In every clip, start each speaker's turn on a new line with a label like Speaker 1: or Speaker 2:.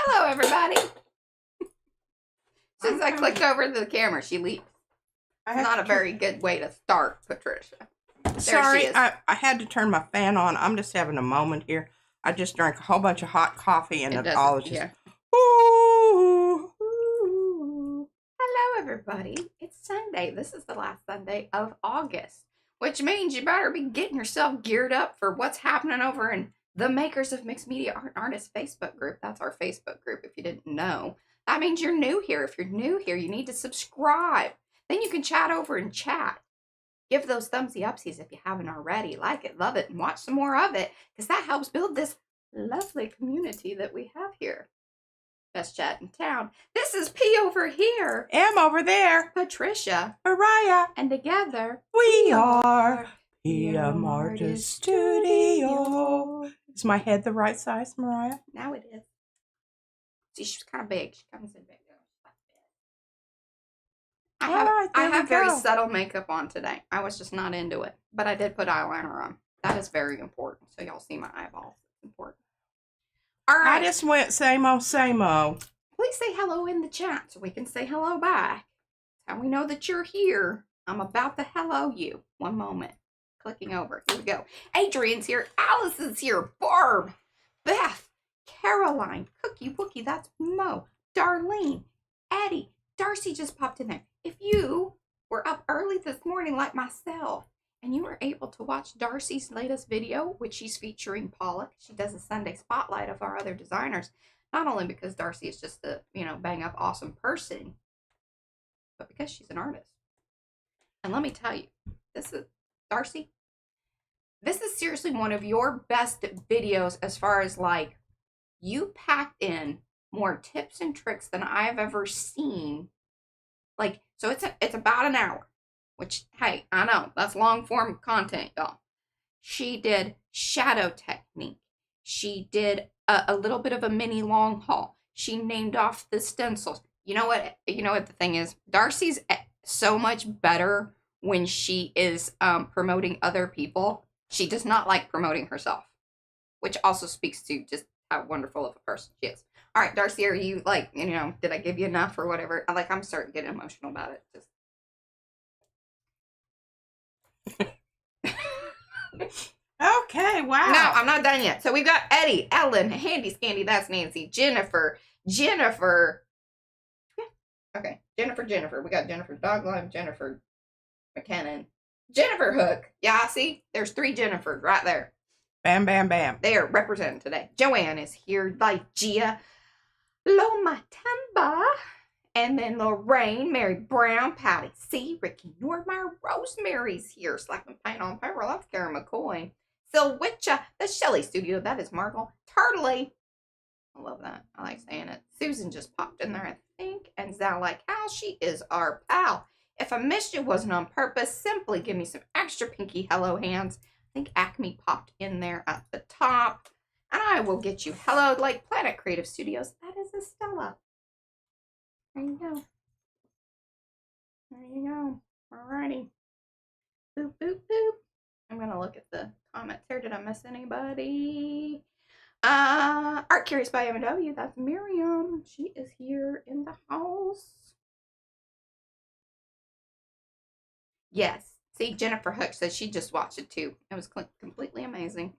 Speaker 1: Hello, everybody. Since I clicked over to the camera, she leaped. Not a very good way to start, Patricia.
Speaker 2: Sorry, I had to turn my fan on. I'm just having a moment here. I just drank a whole bunch of hot coffee and it all is just...
Speaker 1: Yeah.
Speaker 2: Ooh.
Speaker 1: Hello, everybody. It's Sunday. This is the last Sunday of August, which means you better be getting yourself geared up for what's happening over in the Makers of Mixed Media Art and Artists Facebook group. That's our Facebook group, if you didn't know. That means you're new here. If you're new here, you need to subscribe. Then you can chat over and chat. Give those thumbsy upsies if you haven't already. Like it, love it, and watch some more of it, because that helps build this lovely community that we have here. Best chat in town. This is P over here.
Speaker 2: M over there.
Speaker 1: Patricia.
Speaker 2: Mariah.
Speaker 1: And together,
Speaker 2: we are PM Artist Studio. Is my head the right size, Mariah?
Speaker 1: Now it is. See, she's kind of big. She comes in big. I have very subtle makeup on today. I was just not into it. But I did put eyeliner on. That is very important. So y'all see my eyeballs. It's important. All right.
Speaker 2: I just went same old, same old.
Speaker 1: Please say hello in the chat so we can say hello back. That's how we know that you're here. I'm about to hello you. One moment. Clicking over. Here we go. Adrian's here. Alice is here. Barb. Beth. Caroline. Cookie Wookie. That's Mo. Darlene. Eddie. Darcy just popped in there. If you were up early this morning like myself and you were able to watch Darcy's latest video, which she's featuring Pollock, she does a Sunday spotlight of our other designers, not only because Darcy is just a, bang up awesome person, but because she's an artist. And let me tell you, Darcy, this is seriously one of your best videos as far as like, you packed in more tips and tricks than I've ever seen. Like, so it's about an hour, which, hey, I know, that's long form content, y'all. She did shadow technique. She did a little bit of a mini long haul. She named off the stencils. You know what the thing is? Darcy's so much better when she is promoting other people. She does not like promoting herself, which also speaks to just how wonderful of a person she is. All right, Darcy, are you like, did I give you enough or whatever? I'm starting to get emotional about it.
Speaker 2: Okay, wow.
Speaker 1: No, I'm not done yet. So we've got Eddie, Ellen, Handy Scandy, that's Nancy, Jennifer. Okay, Jennifer. We got Jennifer Dogline, Jennifer McKinnon, Jennifer Hook. Yeah, see? There's 3 Jennifers right there.
Speaker 2: Bam, bam, bam.
Speaker 1: They are represented today. Joanne is here, like Gia. Loma Temba, and then Lorraine, Mary Brown, Patty C, Ricky Normeyer, Rosemary's here, slapping paint on paper. That's Karen McCoy. Silwitcha, the Shelley Studio, that is Markle. Turtley, I love that. I like saying it. Susan just popped in there, I think, and Zal like Al, she is our pal. If I missed you, wasn't on purpose. Simply give me some extra pinky hello hands. I think Acme popped in there at the top. And I will get you hello like Planet Creative Studios. That is Estella. There you go. There you go. Alrighty. Boop, boop, boop. I'm going to look at the comments here. Did I miss anybody? Art Curious by M&W. That's Miriam. She is here in the house. Yes. See, Jennifer Hook says she just watched it too. It was completely amazing.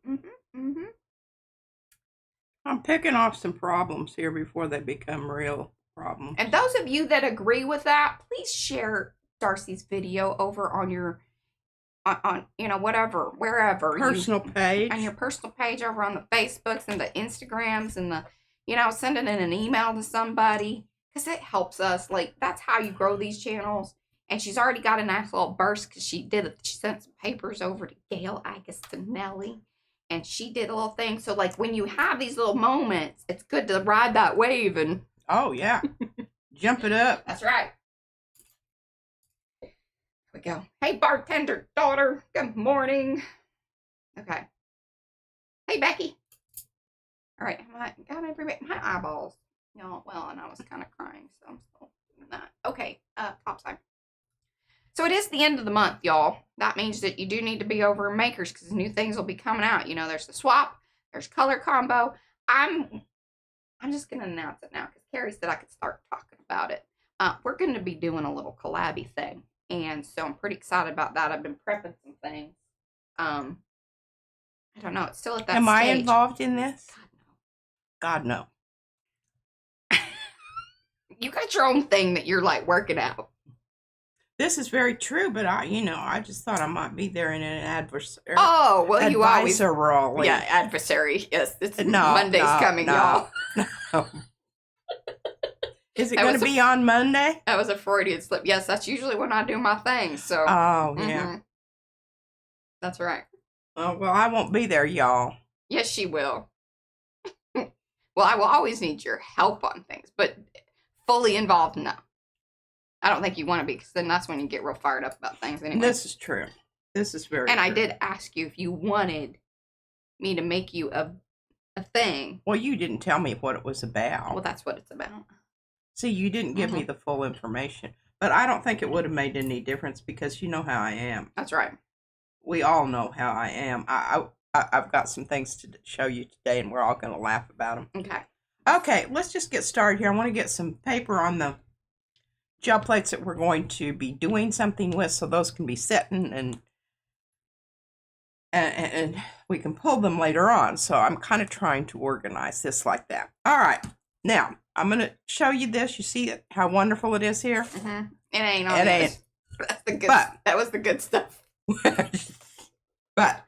Speaker 2: I'm picking off some problems here before they become real problems.
Speaker 1: And those of you that agree with that, please share Darcy's video over on your, whatever, wherever.
Speaker 2: Personal page.
Speaker 1: On your personal page over on the Facebooks and the Instagrams and the, sending in an email to somebody. Because it helps us. Like, that's how you grow these channels. And she's already got a nice little burst because she sent some papers over to Gail Agostinelli. And she did a little thing. So, like, when you have these little moments, it's good to ride that wave and...
Speaker 2: Oh, yeah. Jump it up.
Speaker 1: That's right. Here we go. Hey, bartender daughter. Good morning. Okay. Hey, Becky. All right. Got everybody. My eyeballs. Well, and I was kind of crying, so I'm still doing that. Okay. Top side. So it is the end of the month, y'all. That means that you do need to be over in Makers because new things will be coming out. There's the swap, there's color combo. I'm I'm just going to announce it now because Carrie said I could start talking about it. We're going to be doing a little collabby thing. And so I'm pretty excited about that. I've been prepping some things. I don't know. It's still at that
Speaker 2: Am
Speaker 1: stage.
Speaker 2: I involved in this?
Speaker 1: God, no.
Speaker 2: God, no.
Speaker 1: You got your own thing that you're like working out.
Speaker 2: This is very true, but I just thought I might be there in an adversary.
Speaker 1: Oh, well, you always.
Speaker 2: Role.
Speaker 1: Yeah, adversary. Yes, it's
Speaker 2: No,
Speaker 1: Monday's coming, y'all.
Speaker 2: No. Is it
Speaker 1: That
Speaker 2: going
Speaker 1: was
Speaker 2: to be on Monday?
Speaker 1: That was a Freudian slip. Yes, that's usually when I do my thing. So.
Speaker 2: Oh, yeah.
Speaker 1: That's right.
Speaker 2: Oh, well, I won't be there, y'all.
Speaker 1: Yes, she will. Well, I will always need your help on things, but fully involved, no. I don't think you want to be, because then that's when you get real fired up about things anyway.
Speaker 2: This is true. This is very
Speaker 1: And
Speaker 2: true.
Speaker 1: I did ask you if you wanted me to make you a thing.
Speaker 2: Well, you didn't tell me what it was about.
Speaker 1: Well, that's what it's about.
Speaker 2: See, you didn't give me the full information. But I don't think it would have made any difference because you know how I am.
Speaker 1: That's right.
Speaker 2: We all know how I am. I've got some things to show you today, and we're all going to laugh about them.
Speaker 1: Okay.
Speaker 2: Okay, let's just get started here. I want to get some paper on the gel plates that we're going to be doing something with, so those can be setting and we can pull them later on. So I'm kind of trying to organize this like that. All right, now I'm going to show you this. You see how wonderful it is here?
Speaker 1: Mm-hmm. It ain't on
Speaker 2: It
Speaker 1: this.
Speaker 2: ain't.
Speaker 1: That's the good.
Speaker 2: But-
Speaker 1: that was the good stuff.
Speaker 2: But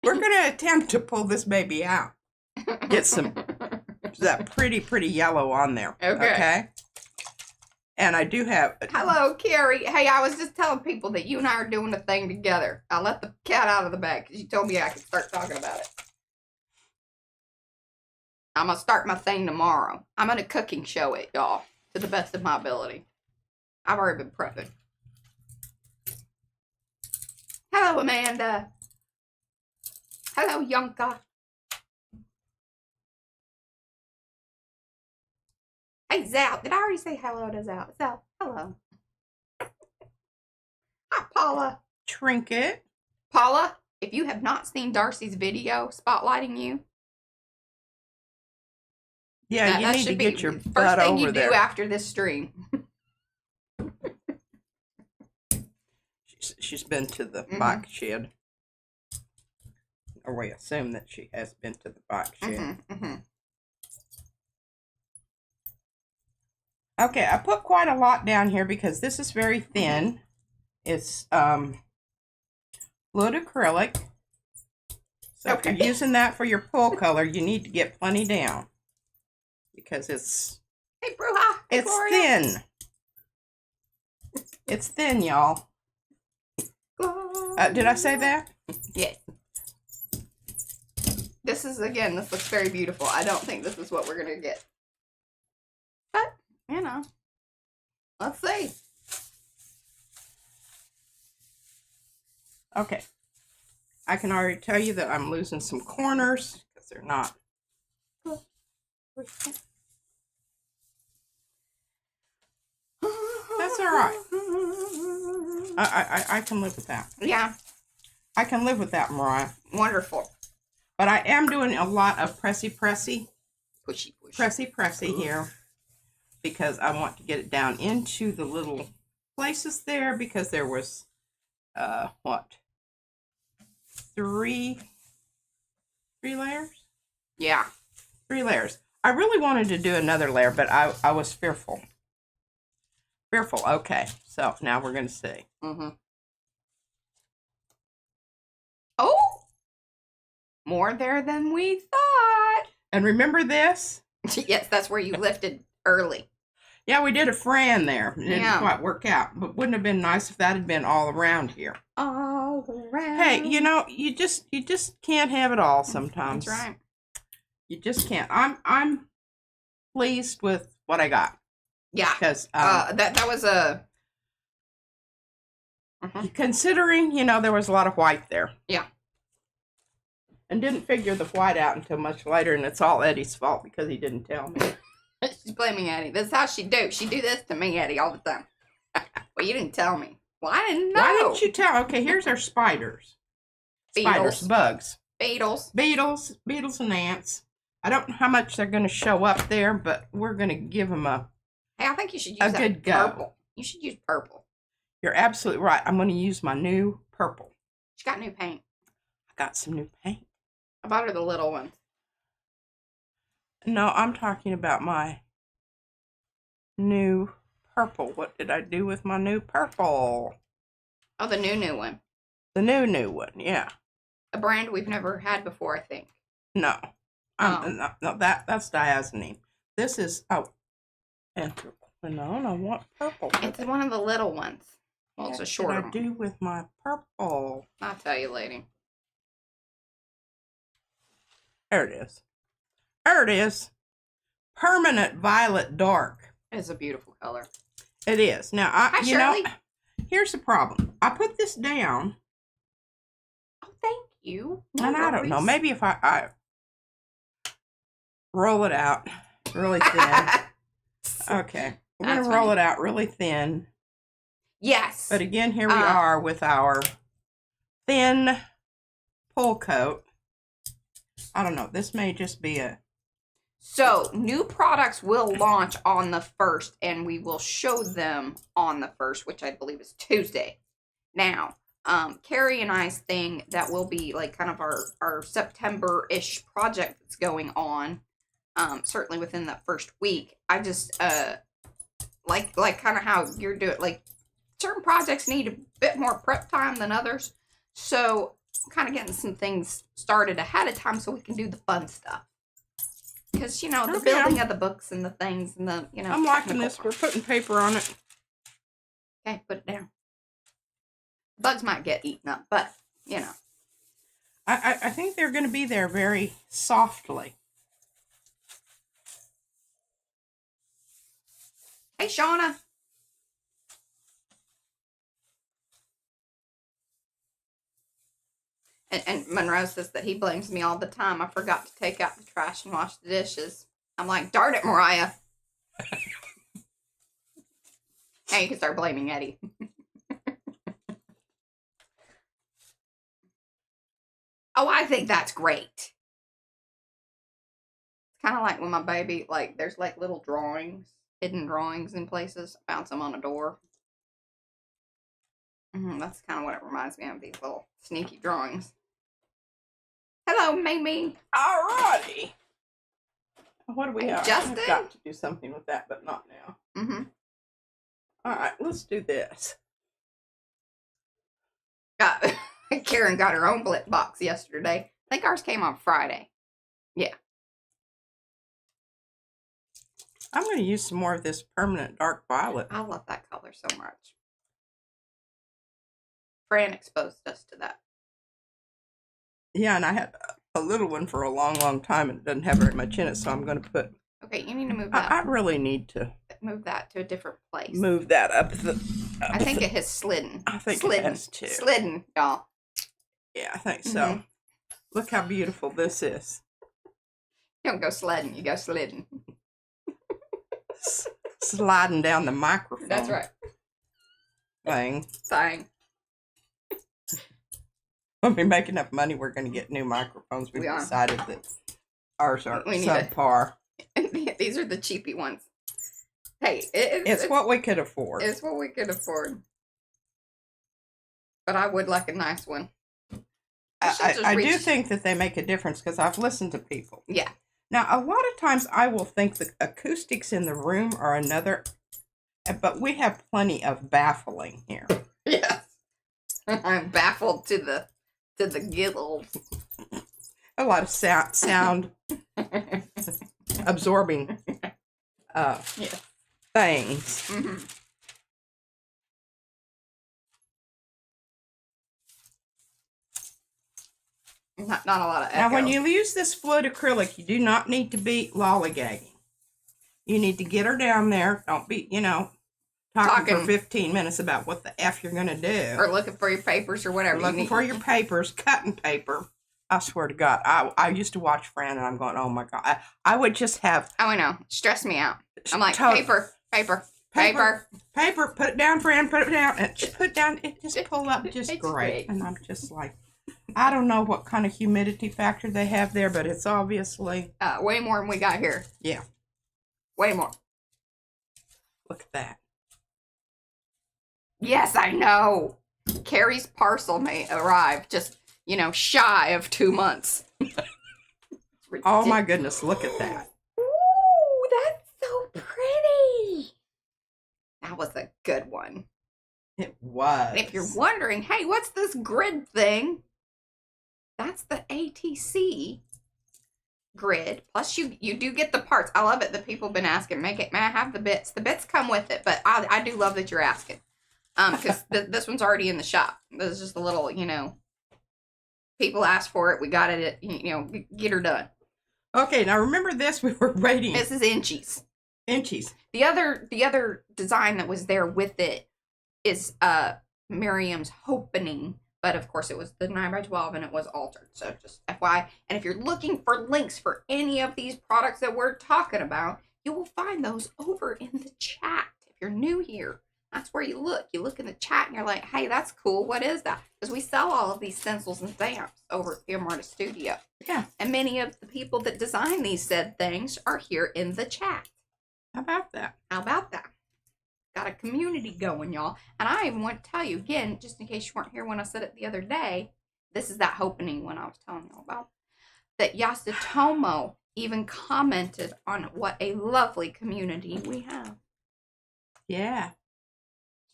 Speaker 2: we're going to attempt to pull this baby out. Get some that pretty yellow on there.
Speaker 1: Okay.
Speaker 2: And I do have.
Speaker 1: Hello, Carrie. Hey, I was just telling people that you and I are doing a thing together. I let the cat out of the bag because you told me I could start talking about it. I'm going to start my thing tomorrow. I'm going to cooking show it, y'all, to the best of my ability. I've already been prepping. Hello, Amanda. Hello, Yonka. Hey, Zal. Did I already say hello to Zal? Zal, hello. Hi, Paula.
Speaker 2: Trinket.
Speaker 1: Paula, if you have not seen Darcy's video spotlighting you,
Speaker 2: Yeah, you
Speaker 1: that
Speaker 2: need to
Speaker 1: should
Speaker 2: get
Speaker 1: be
Speaker 2: your
Speaker 1: the
Speaker 2: butt
Speaker 1: first thing
Speaker 2: over
Speaker 1: you
Speaker 2: there.
Speaker 1: do after this stream.
Speaker 2: She's been to the bike shed. Or we assume that she has been to the bike shed. Okay, I put quite a lot down here because this is very thin. It's fluid acrylic. So if you're using that for your pull color, you need to get plenty down. Because it's
Speaker 1: Hey, Bruja. Hey,
Speaker 2: it's
Speaker 1: Gloria.
Speaker 2: thin. It's thin, y'all. Did I say that?
Speaker 1: Yes. This looks very beautiful. I don't think this is what we're going to get. But, let's see.
Speaker 2: Okay. I can already tell you that I'm losing some corners because they're not. That's all right. I can live with that.
Speaker 1: Yeah.
Speaker 2: I can live with that, Mariah.
Speaker 1: Wonderful.
Speaker 2: But I am doing a lot of pressy.
Speaker 1: Pushy.
Speaker 2: Pressy here because I want to get it down into the little places there because there was, three layers?
Speaker 1: Yeah.
Speaker 2: 3 layers. I really wanted to do another layer, but I was fearful. Okay, so now we're going to see.
Speaker 1: Oh! More there than we thought.
Speaker 2: And remember this?
Speaker 1: Yes, that's where you lifted early.
Speaker 2: Yeah, we did a fran there. It didn't
Speaker 1: Yeah.
Speaker 2: quite work out, but wouldn't have been nice if that had been all around here.
Speaker 1: All around.
Speaker 2: Hey, you just can't have it all sometimes.
Speaker 1: That's right.
Speaker 2: You just can't. I'm pleased with what I got.
Speaker 1: Yeah.
Speaker 2: Because
Speaker 1: that was a
Speaker 2: considering, there was a lot of white there.
Speaker 1: Yeah.
Speaker 2: And didn't figure the white out until much later, and it's all Eddie's fault because he didn't tell me.
Speaker 1: She's blaming Eddie. This is how she do. She do this to me, Eddie, all the time. Well, you didn't tell me. Well, I didn't know.
Speaker 2: Why didn't you tell? Okay, here's our spiders.
Speaker 1: Beetles.
Speaker 2: Spiders, bugs.
Speaker 1: Beetles.
Speaker 2: Beetles and ants. I don't know how much they're going to show up there, but we're going to give them a
Speaker 1: Hey, I think you should use
Speaker 2: a
Speaker 1: that
Speaker 2: good go.
Speaker 1: purple. You should use purple.
Speaker 2: You're absolutely right. I'm going to use my new purple.
Speaker 1: She got new paint.
Speaker 2: I got some new paint.
Speaker 1: I bought her the little one.
Speaker 2: No, I'm talking about my new purple. What did I do with my new purple?
Speaker 1: Oh, the new one.
Speaker 2: The new one, yeah.
Speaker 1: A brand we've never had before, I think.
Speaker 2: No.
Speaker 1: Oh.
Speaker 2: No, that's diazonine. This is, anthraquinone. I want purple.
Speaker 1: It's one of the little ones. Well, it's a shorter one.
Speaker 2: What did I do with my purple?
Speaker 1: I'll tell you, lady.
Speaker 2: There it is. There it is. Permanent Violet Dark.
Speaker 1: It's a beautiful color.
Speaker 2: It is. Now,
Speaker 1: Hi, Shirley.
Speaker 2: Here's the problem. I put this down.
Speaker 1: Oh, thank you. No
Speaker 2: And I don't know.
Speaker 1: worries.
Speaker 2: Maybe if I roll it out really thin. Okay. We're going to roll it out really thin.
Speaker 1: Yes.
Speaker 2: But again, here we are with our thin pull coat. I don't know. This may just be a...
Speaker 1: So, new products will launch on the 1st, and we will show them on the 1st, which I believe is Tuesday. Now, Carrie and I's thing that will be like kind of our September-ish project that's going on, certainly within that first week. I just, like kind of how you're doing, like, certain projects need a bit more prep time than others. So, I'm kind of getting some things started ahead of time so we can do the fun stuff. Because, you know, the building of the books and the things and the, you know.
Speaker 2: I'm liking this. We're putting paper on it.
Speaker 1: Okay, put it down. Bugs might get eaten up, but, you know.
Speaker 2: I think they're going to be there very softly.
Speaker 1: Hey, Shauna. And Monroe says that he blames me all the time. I forgot to take out the trash and wash the dishes. I'm like, darn it, Mariah. Now you can start blaming Eddie. Oh, I think that's great. It's kind of like when my baby, like, there's like little drawings, hidden drawings in places. I found some on a door. That's kind of what it reminds me of, these little sneaky drawings. Hello, Mimi.
Speaker 2: Alrighty. What do we have?
Speaker 1: Justin?
Speaker 2: I've got to do something with that, but not now. Alright, let's do this.
Speaker 1: Karen got her own blip box yesterday. I think ours came on Friday. Yeah.
Speaker 2: I'm going to use some more of this permanent dark violet.
Speaker 1: I love that color so much. Fran exposed us to that.
Speaker 2: Yeah, and I had a little one for a long, long time, and it doesn't have very much in it, so I'm going to put...
Speaker 1: Okay, you need to move that.
Speaker 2: I really need to...
Speaker 1: Move that to a different place.
Speaker 2: Move that up the...
Speaker 1: I think it has slidden.
Speaker 2: I think
Speaker 1: slidden.
Speaker 2: it has too.
Speaker 1: Slidden, y'all.
Speaker 2: Yeah, I think so. Look how beautiful this is.
Speaker 1: You don't go sledding, you go slidden.
Speaker 2: Sliding down the microphone.
Speaker 1: That's right.
Speaker 2: Thing.
Speaker 1: Saying.
Speaker 2: When we make enough money, we're going to get new microphones. We've decided that ours are subpar.
Speaker 1: These are the cheapy ones. Hey,
Speaker 2: it's what we could afford.
Speaker 1: It's what we could afford. But I would like a nice one.
Speaker 2: I do think that they make a difference because I've listened to people.
Speaker 1: Yeah.
Speaker 2: Now, a lot of times I will think the acoustics in the room are another, but we have plenty of baffling here.
Speaker 1: Yes. I'm baffled to the gills.
Speaker 2: A lot of sound absorbing things.
Speaker 1: Not a lot of echo.
Speaker 2: Now, when you use this fluid acrylic, you do not need to be lollygagging. You need to get her down there. Don't be, talking for 15 minutes about what the F you're going to do.
Speaker 1: Or looking for your papers or whatever.
Speaker 2: Looking for your papers, cutting paper. I swear to God, I used to watch Fran and I'm going, oh my God. I would just have...
Speaker 1: Oh, I know. Stress me out. I'm like, paper,
Speaker 2: put it down, Fran, put it down. And just put it down, it just pull up just great. And I'm just like, I don't know what kind of humidity factor they have there, but it's obviously...
Speaker 1: way more than we got here.
Speaker 2: Yeah.
Speaker 1: Way more.
Speaker 2: Look at that.
Speaker 1: Yes, I know. Carrie's parcel may arrive just, shy of 2 months.
Speaker 2: Oh my goodness, look at that.
Speaker 1: Ooh, that's so pretty. That was a good one.
Speaker 2: It was.
Speaker 1: And if you're wondering, hey, what's this grid thing? That's the ATC grid. Plus, you do get the parts. I love it that people have been asking, may I have the bits? The bits come with it, but I do love that you're asking. Because this one's already in the shop. This is just a little, people asked for it. We got it at, get her done.
Speaker 2: Okay, now remember this, we were rating.
Speaker 1: This is inchies.
Speaker 2: Inchies.
Speaker 1: The other design that was there with it is Miriam's Hopening, but of course it was the 9x12 and it was altered. So just FYI. And if you're looking for links for any of these products that we're talking about, you will find those over in the chat. If you're new here, that's where you look. You look in the chat and you're like, hey, that's cool. What is that? Because we sell all of these stencils and stamps over at Film Artist Studio.
Speaker 2: Yeah.
Speaker 1: And many of the people that design these said things are here in the chat.
Speaker 2: How about that?
Speaker 1: How about that? Got a community going, y'all. And I even want to tell you again, just in case you weren't here when I said it the other day, this is that Hopening one I was telling you about, that Yasutomo even commented on what a lovely community we have.
Speaker 2: Yeah.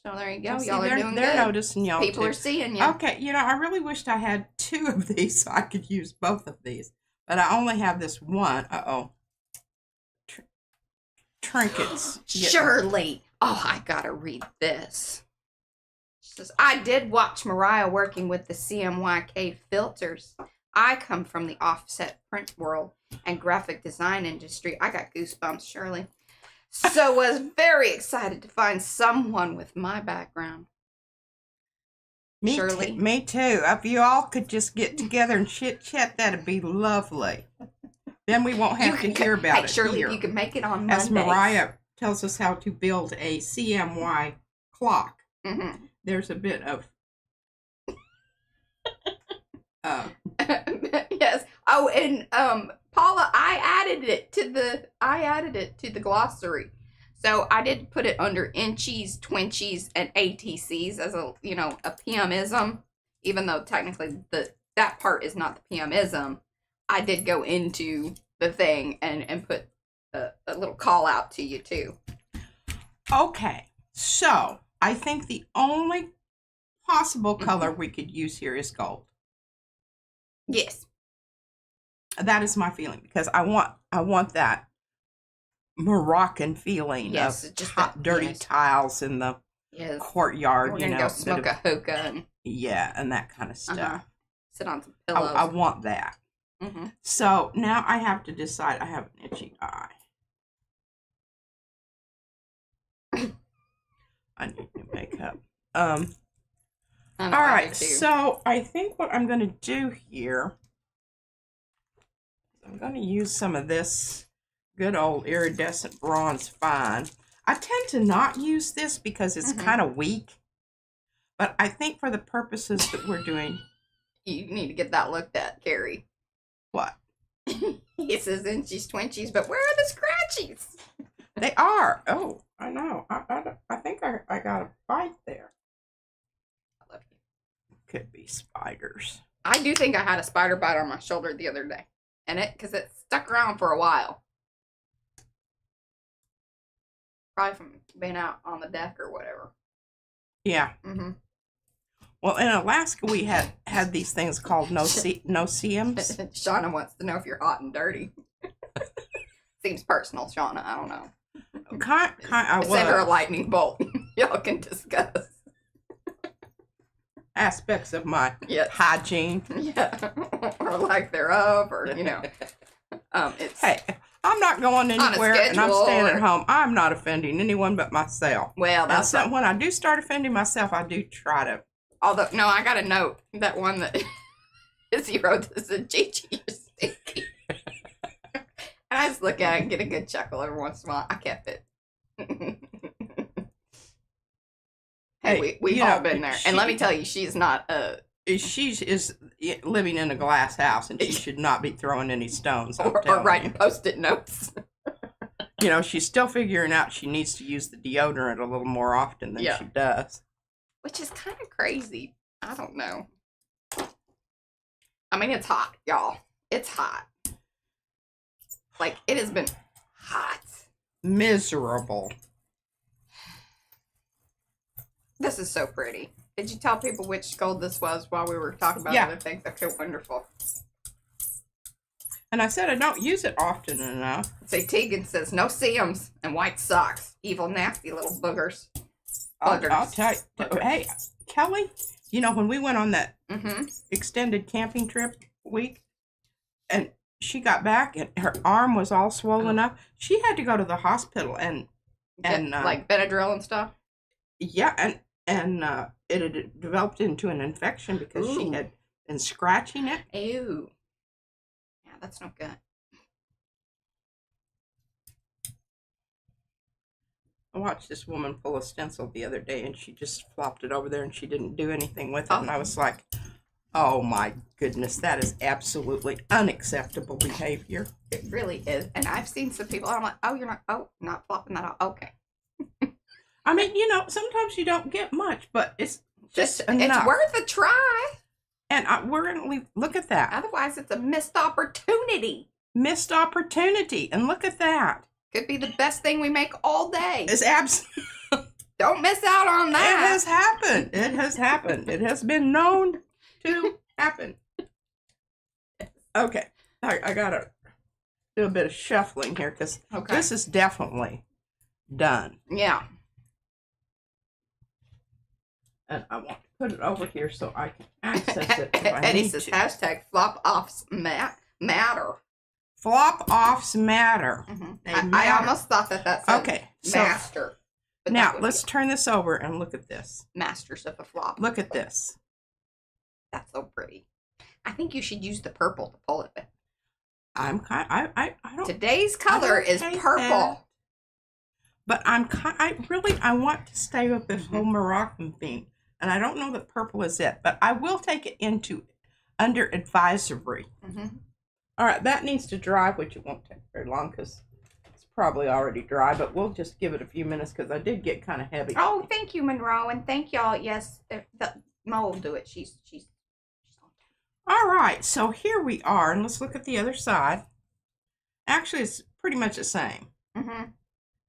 Speaker 1: So there you go.
Speaker 2: See,
Speaker 1: y'all are doing
Speaker 2: they're
Speaker 1: good.
Speaker 2: Noticing y'all
Speaker 1: People
Speaker 2: too.
Speaker 1: are seeing you.
Speaker 2: Okay, I really wished I had 2 of these so I could use both of these. But I only have this one. Uh-oh. Trinkets.
Speaker 1: Shirley. Oh, I gotta read this. She says, I did watch Mariah working with the CMYK filters. I come from the offset print world and graphic design industry. I got goosebumps, Shirley. So was very excited to find someone with my background. Shirley.
Speaker 2: Me too. If you all could just get together and chit-chat, that'd be lovely. Then we won't have to hear about it
Speaker 1: Shirley,
Speaker 2: here.
Speaker 1: you can make it on Monday.
Speaker 2: As Mariah tells us how to build a CMY clock.
Speaker 1: Mm-hmm.
Speaker 2: There's a bit of...
Speaker 1: Yes. Oh, and Paula, I added it to the glossary. So I did put it under inchies, twinchies, and ATCs as a a PMism, even though technically that part is not the PMism. I did go into the thing and put a little call out to you too.
Speaker 2: Okay, so I think the only possible color we could use here is gold.
Speaker 1: Yes.
Speaker 2: That is my feeling because I want that Moroccan feeling of
Speaker 1: just
Speaker 2: dirty tiles in the courtyard.
Speaker 1: We're gonna go smoke a hookah and
Speaker 2: and that kind of stuff.
Speaker 1: Sit on some pillows.
Speaker 2: I want that.
Speaker 1: Mm-hmm.
Speaker 2: So now I have to decide. I have an itchy eye. I need new makeup. All right, so I think what I'm going to do here, I'm going to use some of this good old iridescent bronze fine. I tend to not use this because it's kind of weak, but I think for the purposes that we're doing,
Speaker 1: you need to get that looked at, Carrie.
Speaker 2: What?
Speaker 1: It says inchies, twinchies, but where are the scratchies?
Speaker 2: They are. Oh, I know. I think I got a bite there.
Speaker 1: I love you.
Speaker 2: Could be spiders.
Speaker 1: I do think I had a spider bite on my shoulder the other day. And because it stuck around for a while. Probably from being out on the deck or whatever.
Speaker 2: Yeah.
Speaker 1: Mm-hmm.
Speaker 2: Well, in Alaska, we had these things called no-see-ums.
Speaker 1: Shauna wants to know if you're hot and dirty. Seems personal, Shauna. I don't know.
Speaker 2: I
Speaker 1: send her a lightning bolt. Y'all can discuss
Speaker 2: aspects of my hygiene.
Speaker 1: Yeah. Or lack thereof, or it's
Speaker 2: hey, I'm not going anywhere and I'm staying at home. I'm not offending anyone but myself.
Speaker 1: Well, that's
Speaker 2: when I do start offending myself, I do try to.
Speaker 1: Although, no, I got a note that one that Izzy wrote this is Gigi, you're stinky. And I just look at it and get a good chuckle every once in a while. I kept it. Hey, we've all been there. And let me tell you, she's not
Speaker 2: She is living in a glass house, and she should not be throwing any stones.
Speaker 1: Or writing Post-it notes.
Speaker 2: You know, she's still figuring out she needs to use the deodorant a little more often than she does.
Speaker 1: Which is kind of crazy. I don't know. I mean, it's hot, y'all. It's hot. Like, it has been hot.
Speaker 2: Miserable.
Speaker 1: This is so pretty. Did you tell people which gold this was while we were talking about other things? Okay, wonderful.
Speaker 2: And I said I don't use it often enough.
Speaker 1: Say Tegan says, no seams and white socks. Evil, nasty little boogers.
Speaker 2: I'll tell you. Hey, Kelly, you know, when we went on that extended camping trip week, and she got back and her arm was all swollen up, she had to go to the hospital and
Speaker 1: like Benadryl and stuff?
Speaker 2: Yeah, and it had developed into an infection because she had been scratching it.
Speaker 1: Ew. Yeah, that's no good.
Speaker 2: I watched this woman pull a stencil the other day, and she just flopped it over there, and she didn't do anything with it. And I was like, oh my goodness, that is absolutely unacceptable behavior.
Speaker 1: It really is. And I've seen some people, I'm like, oh, you're not flopping that out. Okay.
Speaker 2: I mean, you know, sometimes you don't get much, but it's just enough.
Speaker 1: It's worth a try.
Speaker 2: And we're going to look at that.
Speaker 1: Otherwise, it's a missed opportunity.
Speaker 2: Missed opportunity. And look at that.
Speaker 1: Could be the best thing we make all day.
Speaker 2: It's absolutely.
Speaker 1: Don't miss out on that.
Speaker 2: It has happened. It has happened. It has been known to happen. Okay. I got to do a bit of shuffling here because this is definitely done.
Speaker 1: Yeah.
Speaker 2: And I want to put it over here so I can access it.
Speaker 1: Eddie says hashtag flop offs matter.
Speaker 2: Flop offs matter.
Speaker 1: I almost thought that said master.
Speaker 2: So, now let's turn this over and look at this.
Speaker 1: Masters of the flop.
Speaker 2: Look at this.
Speaker 1: That's so pretty. I think you should use the purple to pull it with.
Speaker 2: I don't.
Speaker 1: Today's color is purple.
Speaker 2: But I want to stay with this whole Moroccan theme. And I don't know that purple is it, but I will take it under advisory. All right, that needs to dry, which it won't take very long because it's probably already dry, but we'll just give it a few minutes because I did get kind of heavy.
Speaker 1: Oh, thank you, Monroe, and thank y'all. Yes, Mo will do it. She's
Speaker 2: all right, so here we are, and let's look at the other side. Actually, it's pretty much the same,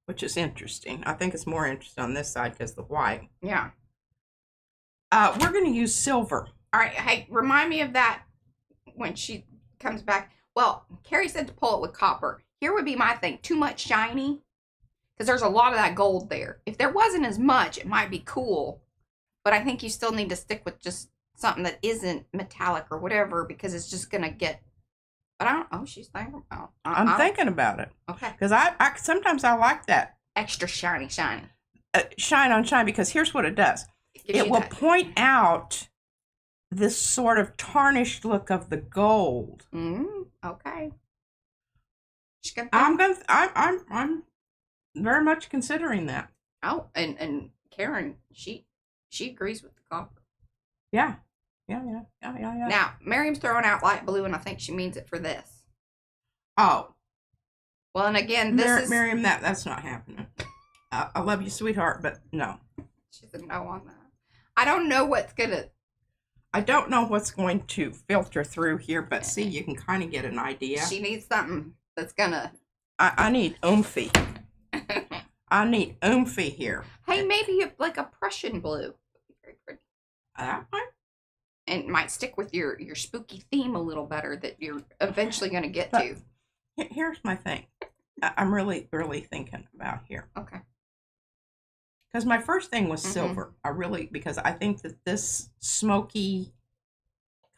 Speaker 2: which is interesting. I think it's more interesting on this side because the white.
Speaker 1: Yeah.
Speaker 2: We're going to use silver.
Speaker 1: All right, hey, remind me of that when she comes back. Well, Carrie said to pull it with copper. Here would be my thing. Too much shiny. Because there's a lot of that gold there. If there wasn't as much, it might be cool. But I think you still need to stick with just something that isn't metallic or whatever. Because it's just going to get... But I don't... Oh, she's thinking about...
Speaker 2: I'm thinking about it.
Speaker 1: Okay.
Speaker 2: Because sometimes I like that.
Speaker 1: Extra shiny.
Speaker 2: Shine on shine. Because here's what it does. It will point out this sort of tarnished look of the gold.
Speaker 1: Okay.
Speaker 2: I'm very much considering that.
Speaker 1: Oh, and Karen, she agrees with the copper.
Speaker 2: Yeah.
Speaker 1: Now, Miriam's throwing out light blue, and I think she means it for this.
Speaker 2: Oh.
Speaker 1: Well, and again, this is...
Speaker 2: Miriam, that's not happening. I love you, sweetheart, but no.
Speaker 1: She said no on that. I don't know what's
Speaker 2: going to filter through here, but see, you can kind of get an idea.
Speaker 1: She needs something that's gonna...
Speaker 2: I need oomphy. I need oomphy here.
Speaker 1: Hey, maybe like a Prussian blue. Very pretty.
Speaker 2: That one?
Speaker 1: And it might stick with your spooky theme a little better that you're eventually going to get to.
Speaker 2: Here's my thing. I'm really, really thinking about here.
Speaker 1: Okay.
Speaker 2: Because my first thing was silver. Because I think that this smoky,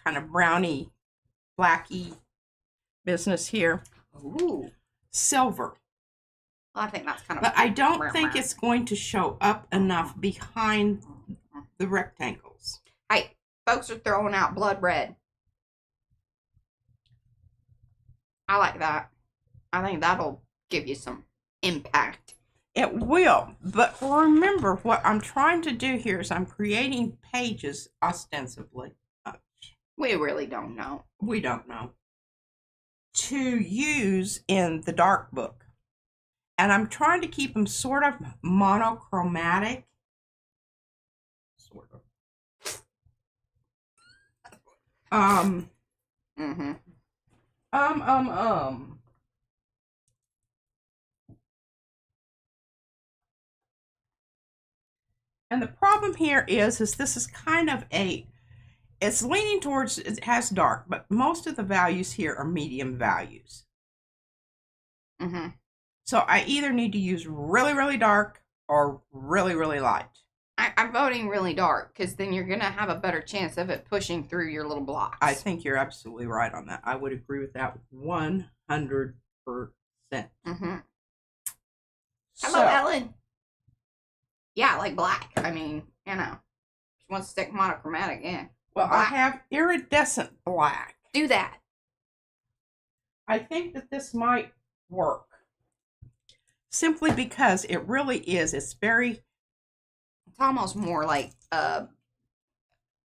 Speaker 2: kind of browny, blacky business here.
Speaker 1: Ooh.
Speaker 2: Silver.
Speaker 1: Well, I think that's kind of...
Speaker 2: But I don't think it's going to show up enough behind the rectangles.
Speaker 1: Hey, folks are throwing out blood red. I like that. I think that'll give you some impact.
Speaker 2: It will, but remember what I'm trying to do here is I'm creating pages ostensibly.
Speaker 1: We really don't know.
Speaker 2: We don't know. To use in the dark book. And I'm trying to keep them sort of monochromatic. Sort of.
Speaker 1: Mm-hmm.
Speaker 2: And the problem here is this is kind of it's leaning towards, it has dark, but most of the values here are medium values.
Speaker 1: Mm-hmm.
Speaker 2: So I either need to use really, really dark or really, really light.
Speaker 1: I'm voting really dark because then you're going to have a better chance of it pushing through your little blocks.
Speaker 2: I think you're absolutely right on that. I would agree with that 100%.
Speaker 1: Mm-hmm. Hello, Ellen. Yeah, like black. I mean, you know, she wants to stick monochromatic in.
Speaker 2: Well,
Speaker 1: black.
Speaker 2: I have iridescent black.
Speaker 1: Do that.
Speaker 2: I think that this might work. Simply because it really is. It's
Speaker 1: almost more like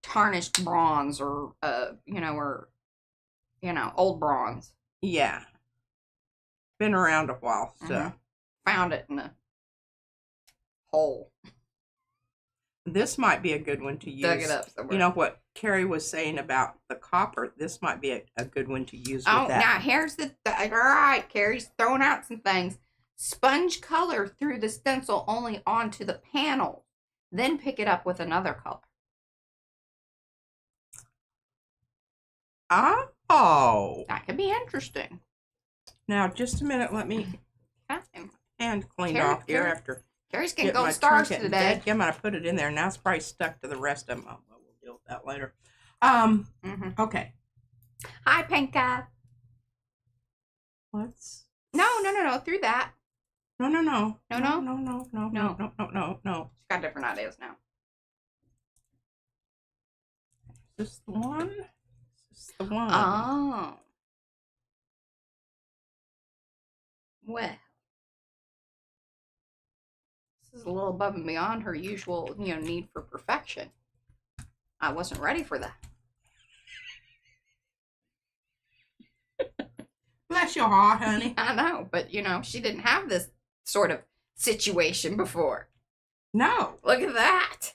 Speaker 1: tarnished bronze or old bronze.
Speaker 2: Yeah. Been around a while, so.
Speaker 1: Mm-hmm. Found it in a hole.
Speaker 2: This might be a good one to use.
Speaker 1: Dug it up somewhere.
Speaker 2: You know what Carrie was saying about the copper? This might be a good one to use with that.
Speaker 1: Now here's all right, Carrie's throwing out some things. Sponge color through the stencil only onto the panel. Then pick it up with another color.
Speaker 2: Oh.
Speaker 1: That could be interesting.
Speaker 2: Now, just a minute. Let me hand cleaned off here after.
Speaker 1: Carrie's getting gold stars today.
Speaker 2: I'm going to put it in there. Now it's probably stuck to the rest of them. Oh, we'll deal with that later. Okay.
Speaker 1: Hi, Pinka.
Speaker 2: Let's.
Speaker 1: No. Through that.
Speaker 2: No.
Speaker 1: No. She's got different ideas now.
Speaker 2: Is this the one? Is this the one?
Speaker 1: Oh. Well. This is a little above and beyond her usual, need for perfection. I wasn't ready for that.
Speaker 2: Bless your heart, honey.
Speaker 1: I know, but she didn't have this sort of situation before.
Speaker 2: No.
Speaker 1: Look at that.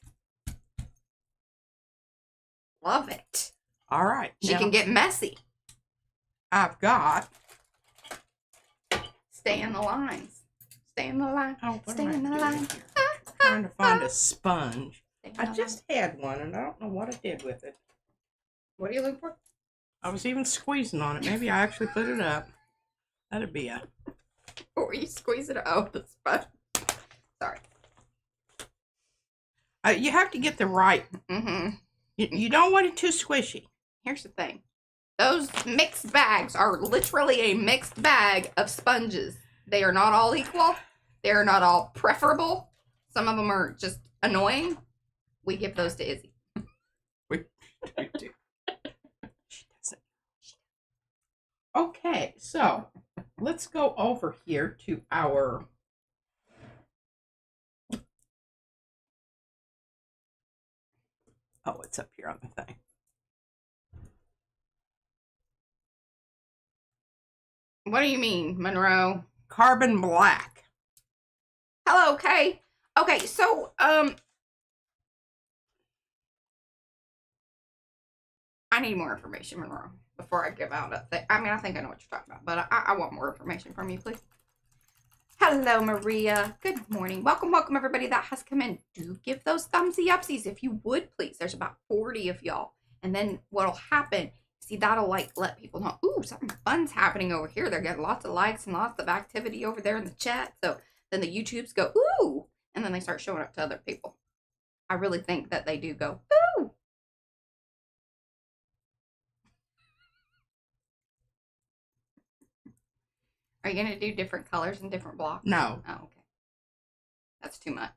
Speaker 1: Love it.
Speaker 2: All right.
Speaker 1: She can get messy.
Speaker 2: I've got.
Speaker 1: Stay in the lines. Stay in the line.
Speaker 2: Oh,
Speaker 1: Stay in the line.
Speaker 2: Trying to find a sponge. I just had one and I don't know what I did with it.
Speaker 1: What are you looking for?
Speaker 2: I was even squeezing on it. Maybe I actually put it up. That'd be a.
Speaker 1: What were you squeezing? Oh, the sponge. Sorry.
Speaker 2: You have to get the right.
Speaker 1: Mm-hmm.
Speaker 2: You don't want it too squishy.
Speaker 1: Here's the thing. Those mixed bags are literally a mixed bag of sponges. They are not all equal. They are not all preferable. Some of them are just annoying. We give those to Izzy.
Speaker 2: We do. She doesn't. Okay, so let's go over here to our. Oh, it's up here on the thing.
Speaker 1: What do you mean, Monroe?
Speaker 2: Carbon black.
Speaker 1: Hello, Kay. Okay, so, I need more information, Monroe, before I give out a thing. I mean, I think I know what you're talking about, but I want more information from you, please. Hello, Maria. Good morning. Welcome, everybody that has come in. Do give those thumbsy upsies if you would, please. There's about 40 of y'all. And then what'll happen, see, that'll, let people know, ooh, something fun's happening over here. They're getting lots of likes and lots of activity over there in the chat. So then the YouTubes go, ooh, and then they start showing up to other people. I really think that they do go, ooh. Are you going to do different colors and different blocks?
Speaker 2: No.
Speaker 1: Oh, okay. That's too much.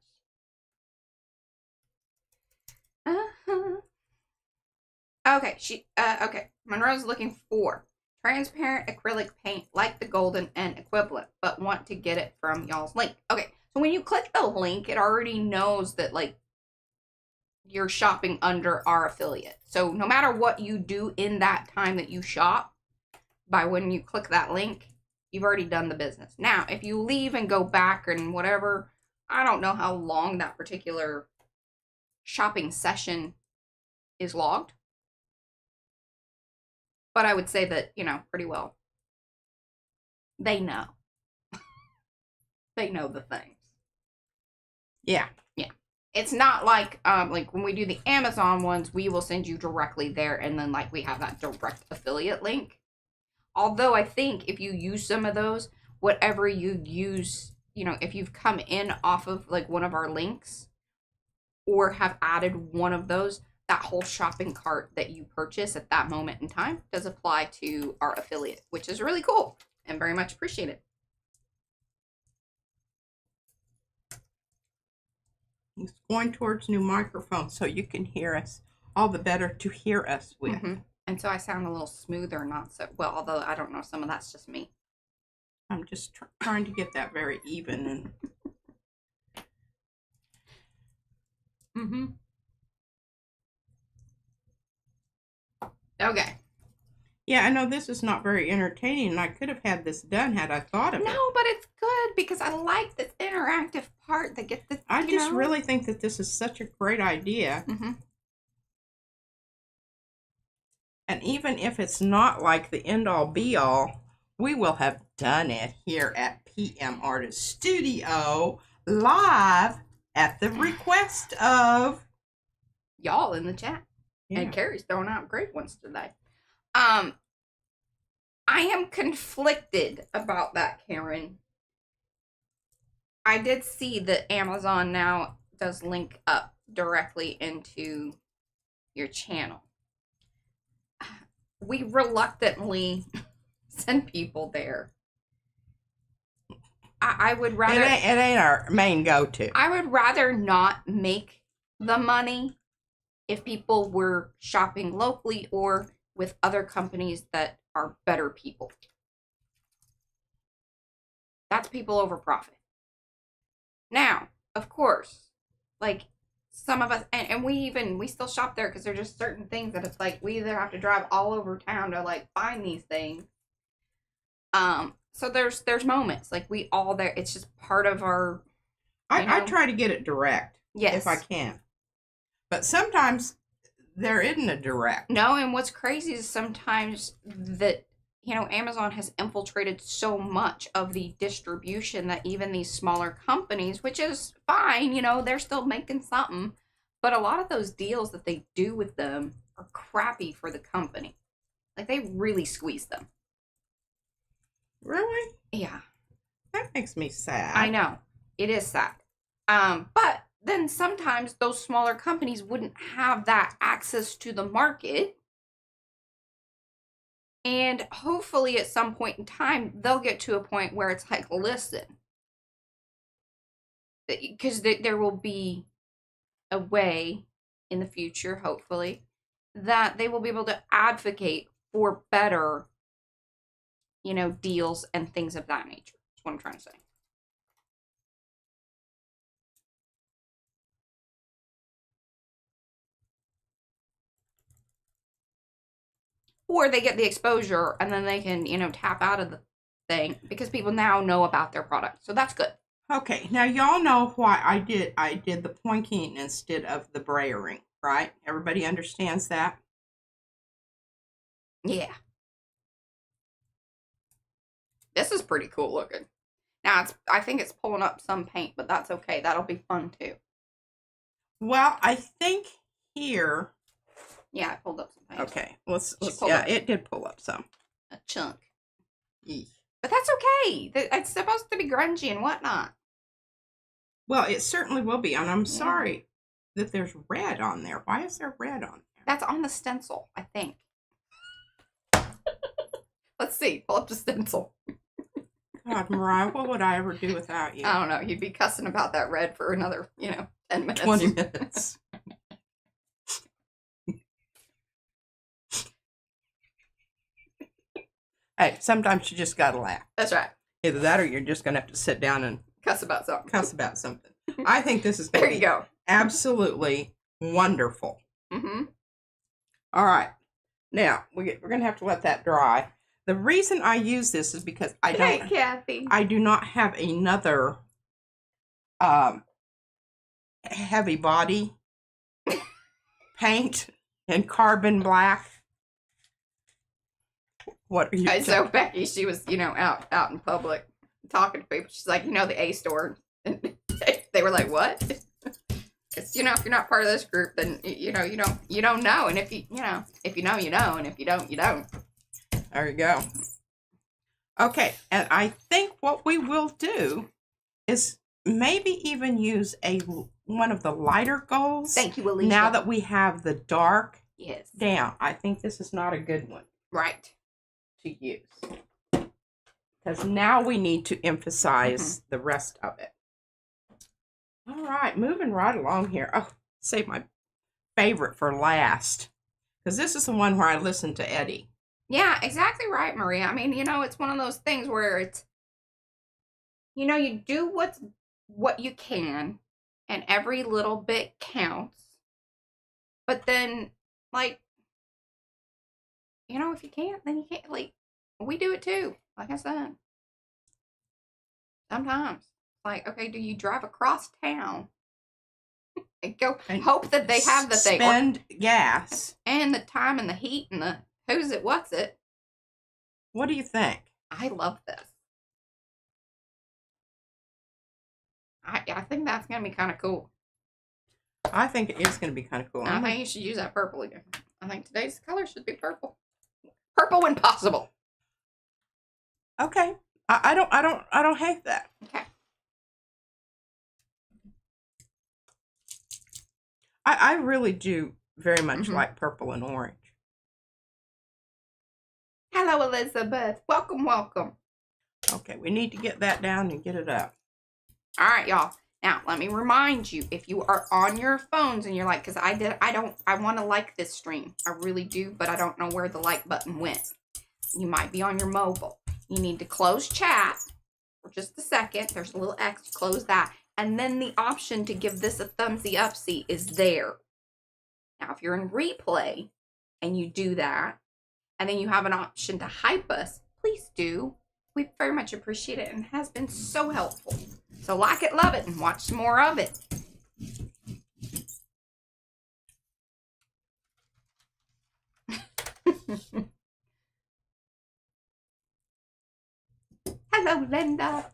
Speaker 1: Uh-huh. Okay, okay. Monroe's looking for transparent acrylic paint like the golden and equivalent, but want to get it from y'all's link. Okay, so when you click the link, it already knows that, you're shopping under our affiliate. So no matter what you do in that time that you shop, by when you click that link, you've already done the business. Now, if you leave and go back and whatever, I don't know how long that particular shopping session is logged. But I would say that, pretty well. They know. They know the things.
Speaker 2: Yeah.
Speaker 1: Yeah. It's not like when we do the Amazon ones, we will send you directly there, and then we have that direct affiliate link. Although I think if you use some of those, whatever you use, if you've come in off of one of our links or have added one of those, that whole shopping cart that you purchase at that moment in time does apply to our affiliate, which is really cool and very much appreciated.
Speaker 2: He's going towards new microphone so you can hear us all the better to hear us with.
Speaker 1: Mm-hmm. And so I sound a little smoother, not so well, although I don't know, some of that's just me.
Speaker 2: I'm just trying to get that very even. And
Speaker 1: mm-hmm. Okay.
Speaker 2: Yeah, I know this is not very entertaining, and I could have had this done had I thought of it.
Speaker 1: No, but it's good because I like this interactive part that gets the.
Speaker 2: I just really think that this is such a great idea.
Speaker 1: Mm-hmm.
Speaker 2: And even if it's not like the end-all be-all, we will have done it here at PM Artist Studio live at the request of
Speaker 1: y'all in the chat. Yeah. And Carrie's throwing out great ones today. I am conflicted about that, Karen. I did see that Amazon now does link up directly into your channel. We reluctantly send people there. I would rather...
Speaker 2: It ain't our main go-to.
Speaker 1: I would rather not make the money if people were shopping locally or with other companies that are better people. That's people over profit. Now, of course, some of us, and we still shop there because there's just certain things that it's we either have to drive all over town to find these things. So there's moments we all there. It's just part of our.
Speaker 2: I try to get it direct.
Speaker 1: Yes,
Speaker 2: if I can. But sometimes there isn't a direct.
Speaker 1: No, and what's crazy is sometimes that Amazon has infiltrated so much of the distribution that even these smaller companies, which is fine, they're still making something, but a lot of those deals that they do with them are crappy for the company. They really squeeze them.
Speaker 2: Really?
Speaker 1: Yeah.
Speaker 2: That makes me sad.
Speaker 1: I know. It is sad. But then sometimes those smaller companies wouldn't have that access to the market. And hopefully at some point in time, they'll get to a point where it's listen. Because there will be a way in the future, hopefully, that they will be able to advocate for better, deals and things of that nature. That's what I'm trying to say. Or they get the exposure and then they can, tap out of the thing because people now know about their product. So that's good.
Speaker 2: Okay, now y'all know why I did the pointing instead of the brayering, right? Everybody understands that?
Speaker 1: Yeah. This is pretty cool looking. Now I think it's pulling up some paint, but that's okay. That'll be fun too.
Speaker 2: Well, I think here.
Speaker 1: Yeah, I pulled up some paint.
Speaker 2: Okay, let's yeah, it did pull up some.
Speaker 1: A chunk.
Speaker 2: Eesh.
Speaker 1: But that's okay. It's supposed to be grungy and whatnot.
Speaker 2: Well, it certainly will be, and I'm sorry that there's red on there. Why is there red on there?
Speaker 1: That's on the stencil, I think. Let's see. Pull up the stencil.
Speaker 2: God, Mariah, what would I ever do without you?
Speaker 1: I don't know. You'd be cussing about that red for another, 10 minutes.
Speaker 2: 20 minutes. Hey, sometimes you just gotta laugh.
Speaker 1: That's right.
Speaker 2: Either that or you're just gonna have to sit down and
Speaker 1: cuss about something.
Speaker 2: I think this is gonna
Speaker 1: there you go.
Speaker 2: Absolutely wonderful.
Speaker 1: Mm-hmm.
Speaker 2: All right. Now, we're going to have to let that dry. The reason I use this is because
Speaker 1: Kathy.
Speaker 2: I do not have another heavy body paint in carbon black. What are you
Speaker 1: So Becky, she was, out in public talking to people. She's like, the A store. And they were like, what? It's, if you're not part of this group, then, you don't know. And if you know, you know. And if you don't, you don't.
Speaker 2: There you go. Okay. And I think what we will do is maybe even use one of the lighter golds.
Speaker 1: Thank you, Alicia.
Speaker 2: Now that we have the dark down. I think this is not a good one.
Speaker 1: Right.
Speaker 2: To use. Because now we need to emphasize the rest of it. All right, moving right along here. Oh, save my favorite for last. Because this is the one where I listen to Eddie.
Speaker 1: Yeah, exactly right, Maria. I mean, it's one of those things where it's, you do what you can, and every little bit counts. But then, like, if you can't, then you can't. Like, we do it too. Like I said. Sometimes. Like, okay, do you drive across town and go and hope that they have the thing?
Speaker 2: Spend gas.
Speaker 1: And the time and the heat and the who's it, what's it.
Speaker 2: What do you think?
Speaker 1: I love this. I think that's going to be kind of cool.
Speaker 2: I think it is going to be kind of cool.
Speaker 1: I think you should use that purple again. I think today's color should be purple. Purple when possible.
Speaker 2: Okay. I don't hate that.
Speaker 1: Okay.
Speaker 2: I really do very much like purple and orange.
Speaker 1: Hello, Elizabeth. Welcome, welcome.
Speaker 2: Okay, we need to get that down and get it up.
Speaker 1: All right, y'all. Now, let me remind you, if you are on your phones and you're like, because I want to like this stream. I really do, but I don't know where the like button went. You might be on your mobile. You need to close chat for just a second. There's a little X, close that. And then the option to give this a thumbsy upsy is there. Now, if you're in replay and you do that, and then you have an option to hype us, please do. We very much appreciate it and it has been so helpful. So like it, love it, and watch some more of it. Hello, Linda.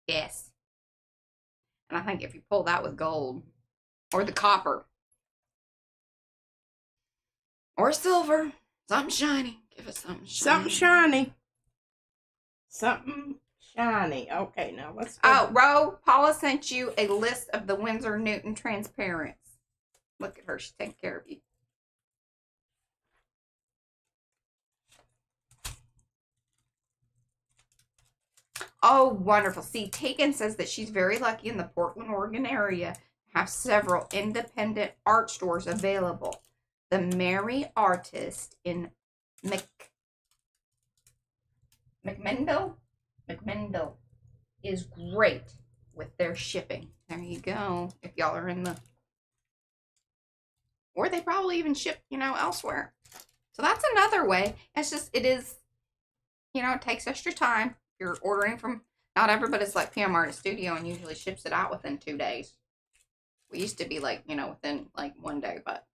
Speaker 1: Yes. And I think if you pull that with gold, or the copper, or silver, something shiny. Give us something shiny.
Speaker 2: Something shiny. Something shiny. Okay, now let's go.
Speaker 1: Oh, Ro, Paula sent you a list of the Winsor Newton Transparents. Look at her. She's taking care of you. Oh, wonderful. See, Tegan says that she's very lucky in the Portland, Oregon area to have several independent art stores available. The Merry Artist in McMinnville is great with their shipping. There you go. If y'all are in the... Or they probably even ship, elsewhere. So that's another way. It's just, it is, it takes extra time. You're ordering from, not everybody's like PM Artist Studio and usually ships it out within 2 days. We used to be like, within like 1 day, but.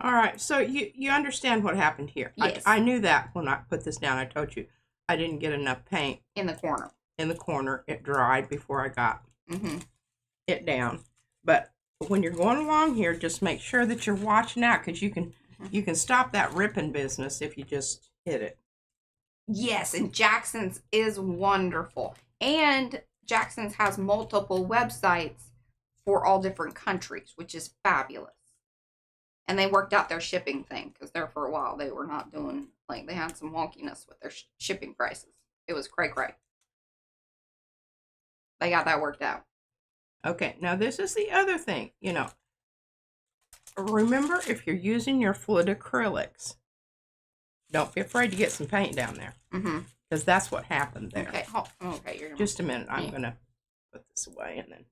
Speaker 2: All right, so you understand what happened here.
Speaker 1: Yes.
Speaker 2: I knew that when I put this down. I told you I didn't get enough paint.
Speaker 1: In the corner.
Speaker 2: In the corner. It dried before I got it down. But when you're going along here, just make sure that you're watching out because you can stop that ripping business if you just hit it.
Speaker 1: Yes, and Jackson's is wonderful. And Jackson's has multiple websites for all different countries, which is fabulous. And they worked out their shipping thing because there for a while they were not doing, like, they had some wonkiness with their shipping prices. It was cray-cray. They got that worked out.
Speaker 2: Okay, now this is the other thing, Remember, if you're using your fluid acrylics, don't be afraid to get some paint down there. because that's what happened there.
Speaker 1: Okay, okay, you're
Speaker 2: Just a minute. I'm going to put this away and then.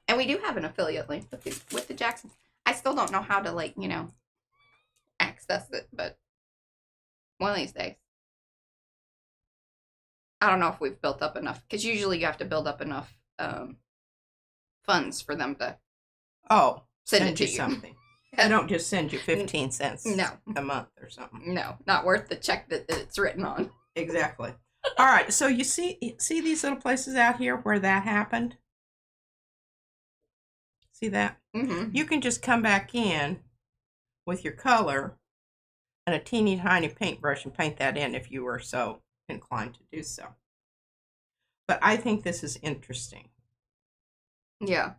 Speaker 1: And we do have an affiliate link with the Jacksons. I still don't know how to, like, access it, but one of these days. I don't know if we've built up enough, because usually you have to build up enough funds for them to send it to you.
Speaker 2: Something. They don't just send you 15 cents a month or something.
Speaker 1: No, not worth the check that it's written on.
Speaker 2: Exactly. All right, so you see these little places out here where that happened? See that?
Speaker 1: Mm-hmm.
Speaker 2: You can just come back in with your color and a teeny tiny paintbrush and paint that in if you were so inclined to do so. But I think this is interesting.
Speaker 1: Yeah,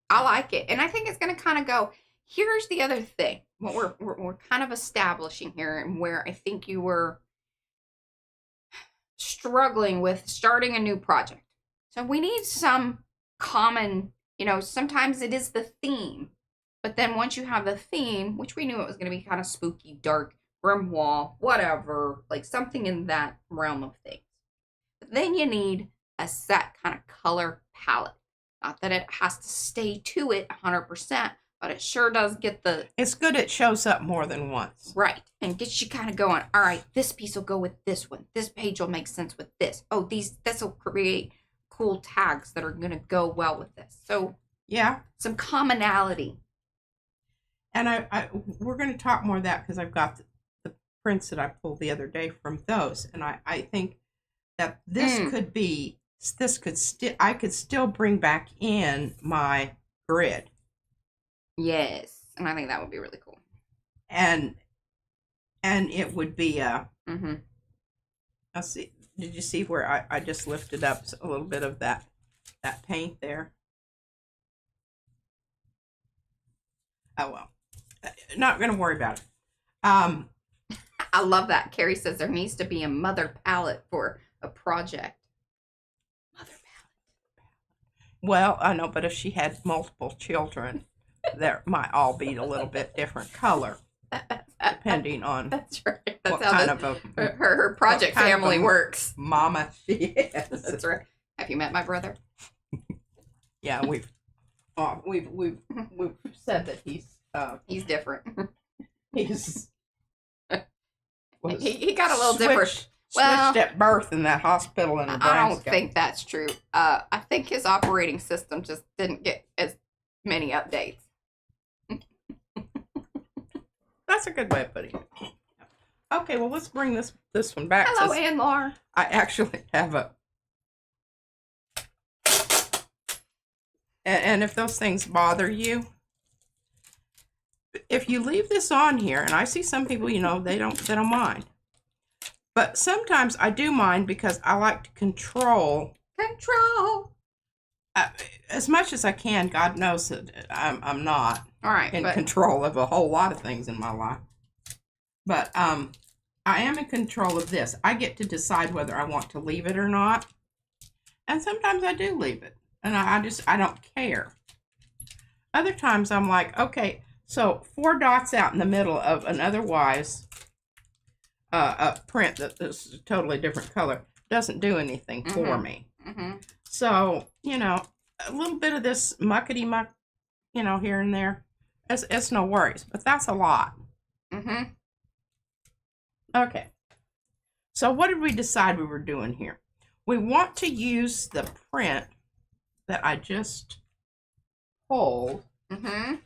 Speaker 1: I like it. And I think it's going to kind of go, here's the other thing. What we're kind of establishing here, and where I think you were struggling with starting a new project. So we need some common, sometimes it is the theme. But then once you have the theme, which we knew it was going to be kind of spooky, dark, grim wall, whatever, like something in that realm of things. But then you need a set kind of color palette. Not that it has to stay to it 100%, but it sure does get the...
Speaker 2: It's good it shows up more than once.
Speaker 1: Right. And gets you kind of going, all right, this piece will go with this one. This page will make sense with this. Oh, this will create cool tags that are going to go well with this. So,
Speaker 2: yeah,
Speaker 1: some commonality.
Speaker 2: And we're going to talk more of that because I've got the prints that I pulled the other day from those. And I think that this I could still bring back in my grid.
Speaker 1: Yes. And I think that would be really cool.
Speaker 2: And it would be
Speaker 1: mm-hmm.
Speaker 2: Let's see. Did you see where I just lifted up a little bit of that paint there? Oh, well. Not going to worry about it.
Speaker 1: I love that. Carrie says there needs to be a mother palette for a project. Mother palette.
Speaker 2: Well, I know, but if she had multiple children, there might all be a little bit different color, depending on
Speaker 1: that's right. That's
Speaker 2: what
Speaker 1: how
Speaker 2: kind of
Speaker 1: her project family works.
Speaker 2: Mama she is.
Speaker 1: That's right. Have you met my brother?
Speaker 2: Yeah, we've said that
Speaker 1: he's different.
Speaker 2: He's
Speaker 1: he got a little different.
Speaker 2: Switched at birth in that hospital in Nebraska.
Speaker 1: I don't think that's true. I think his operating system just didn't get as many updates.
Speaker 2: That's a good way of putting it. Okay, well, let's bring this one back.
Speaker 1: Hello, Ann Laura.
Speaker 2: I actually have a... And if those things bother you, if you leave this on here, and I see some people, they don't mind. But sometimes I do mind because I like to control. As much as I can. God knows that I'm not in control of a whole lot of things in my life. But I am in control of this. I get to decide whether I want to leave it or not. And sometimes I do leave it. And I don't care. Other times I'm like, okay, so 4 dots out in the middle of an otherwise a print that is a totally different color doesn't do anything for me.
Speaker 1: Mm-hmm.
Speaker 2: So, a little bit of this muckety muck, here and there, it's no worries, but that's a lot.
Speaker 1: Mm-hmm.
Speaker 2: Okay. So what did we decide we were doing here? We want to use the print that I just pulled and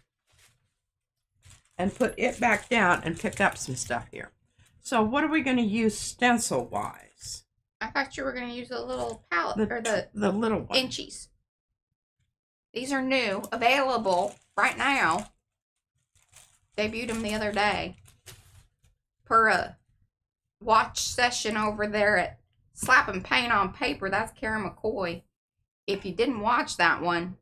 Speaker 2: put it back down and pick up some stuff here. So what are we going to use stencil-wise?
Speaker 1: I thought you were going to use a little palette, or
Speaker 2: the little one.
Speaker 1: Inchies. These are new, available right now. Debuted them the other day. Per a watch session over there at Slapping Paint on Paper. That's Karen McCoy. If you didn't watch that one,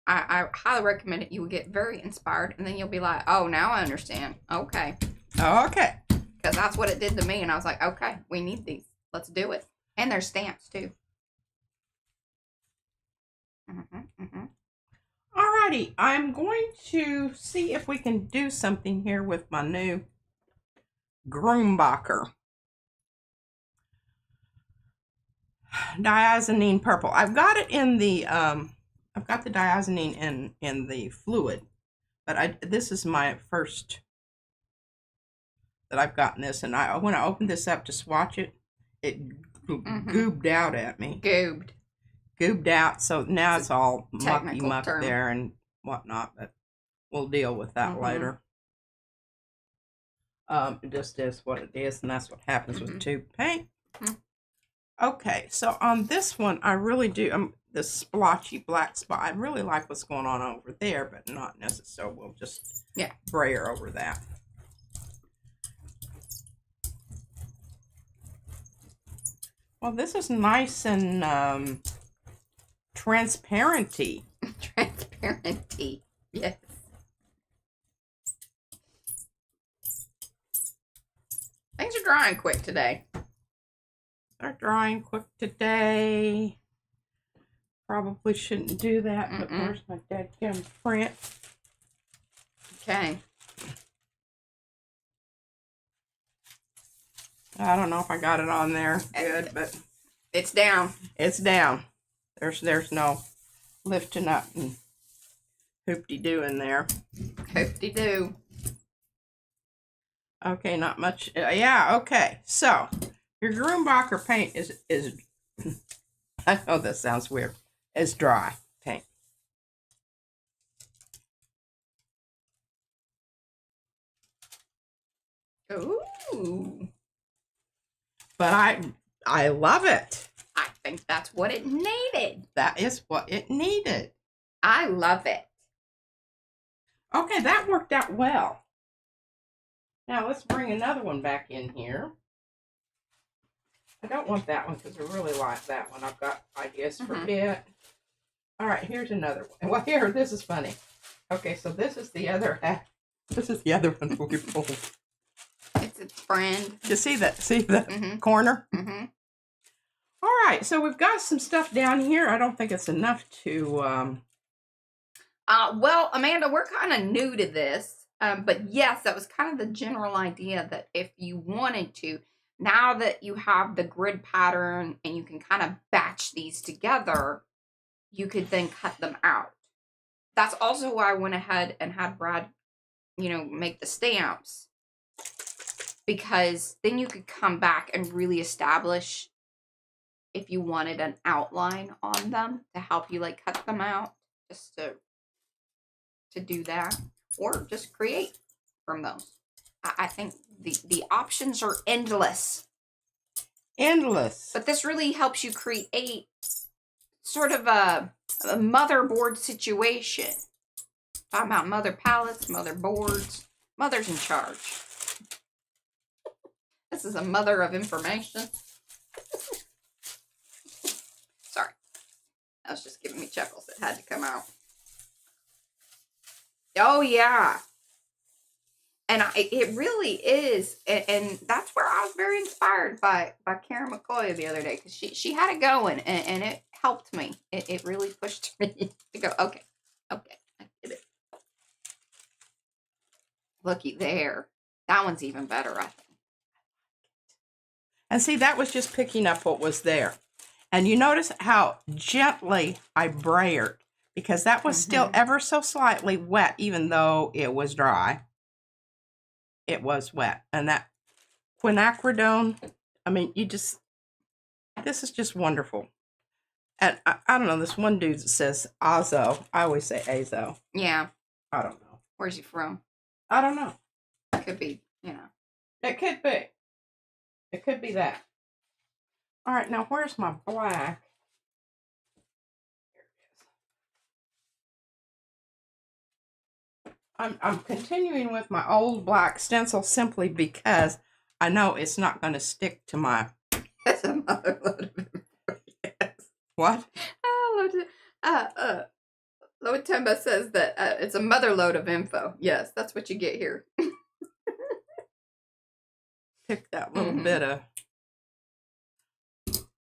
Speaker 1: I highly recommend it. You will get very inspired, and then you'll be like, oh, now I understand. Okay.
Speaker 2: Okay.
Speaker 1: Because that's what it did to me, and I was like, okay, we need these. Let's do it. And they're stamps, too.
Speaker 2: Alrighty, I'm going to see if we can do something here with my new Grumbacher diazonine purple. I've got it in the I've got the diazonine in the fluid, but this is my first that I've gotten this, and when I opened this up to swatch it, it goobed out at me. Goobed out. So now it's all mucky muck there and whatnot, but we'll deal with that later. It just is what it is, and that's what happens with tube paint. Okay, so on this one, I really do, the splotchy black spot, I really like what's going on over there, but not necessarily. We'll just brayer over that. Well, this is nice and transparenty.
Speaker 1: Transparenty, yes. Things are drying quick today.
Speaker 2: They're drying quick today. Probably shouldn't do that, but where's my dadgum print?
Speaker 1: Okay.
Speaker 2: I don't know if I got it on there good, but
Speaker 1: it's down.
Speaker 2: It's down. There's no lifting up and hoop-de-doo in there.
Speaker 1: Hoop-de-doo.
Speaker 2: Okay, not much. Yeah, okay. So, your Grumbacher paint is I know this sounds weird, is dry paint.
Speaker 1: Ooh.
Speaker 2: But I love it.
Speaker 1: I think that's what it needed.
Speaker 2: That is what it needed.
Speaker 1: I love it.
Speaker 2: Okay, that worked out well. Now let's bring another one back in here. I don't want that one because I really like that one. I've got ideas for it. All right, here's another one. Well, here, this is funny. Okay, so this is the other half. This is the other one we pulled.
Speaker 1: It's its friend.
Speaker 2: You see that? See the corner? All right, so we've got some stuff down here. I don't think it's enough to...
Speaker 1: Well, Amanda, we're kind of new to this. But yes, that was kind of the general idea that if you wanted to, now that you have the grid pattern and you can kind of batch these together, you could then cut them out. That's also why I went ahead and had Brad, make the stamps. Because then you could come back and really establish if you wanted an outline on them to help you cut them out, just to do that, or just create from those. I think the options are endless.
Speaker 2: Endless.
Speaker 1: But this really helps you create sort of a motherboard situation. Talking about mother palettes, motherboards, mother's in charge. This is a mother of information. Sorry. That was just giving me chuckles. It had to come out. Oh, yeah. And it really is. And that's where I was very inspired by Karen McCoy the other day. Because she had it going. And it helped me. It really pushed me to go, okay, I get it. Looky there. That one's even better, I think.
Speaker 2: And see, that was just picking up what was there. And you notice how gently I brayered, because that was still ever so slightly wet, even though it was dry. It was wet. And that quinacridone, I mean, this is just wonderful. And I don't know, this one dude says Azo. I always say Azo.
Speaker 1: Yeah.
Speaker 2: I don't know.
Speaker 1: Where's he from?
Speaker 2: I don't know.
Speaker 1: It could be,
Speaker 2: It could be. It could be that. All right, now where's my black? Here it is. I'm continuing with my old black stencil simply because I know it's not going to stick to my...
Speaker 1: That's a mother load of info. Yes.
Speaker 2: What?
Speaker 1: Lotemba says that it's a mother load of info. Yes, that's what you get here.
Speaker 2: Pick that little bit of...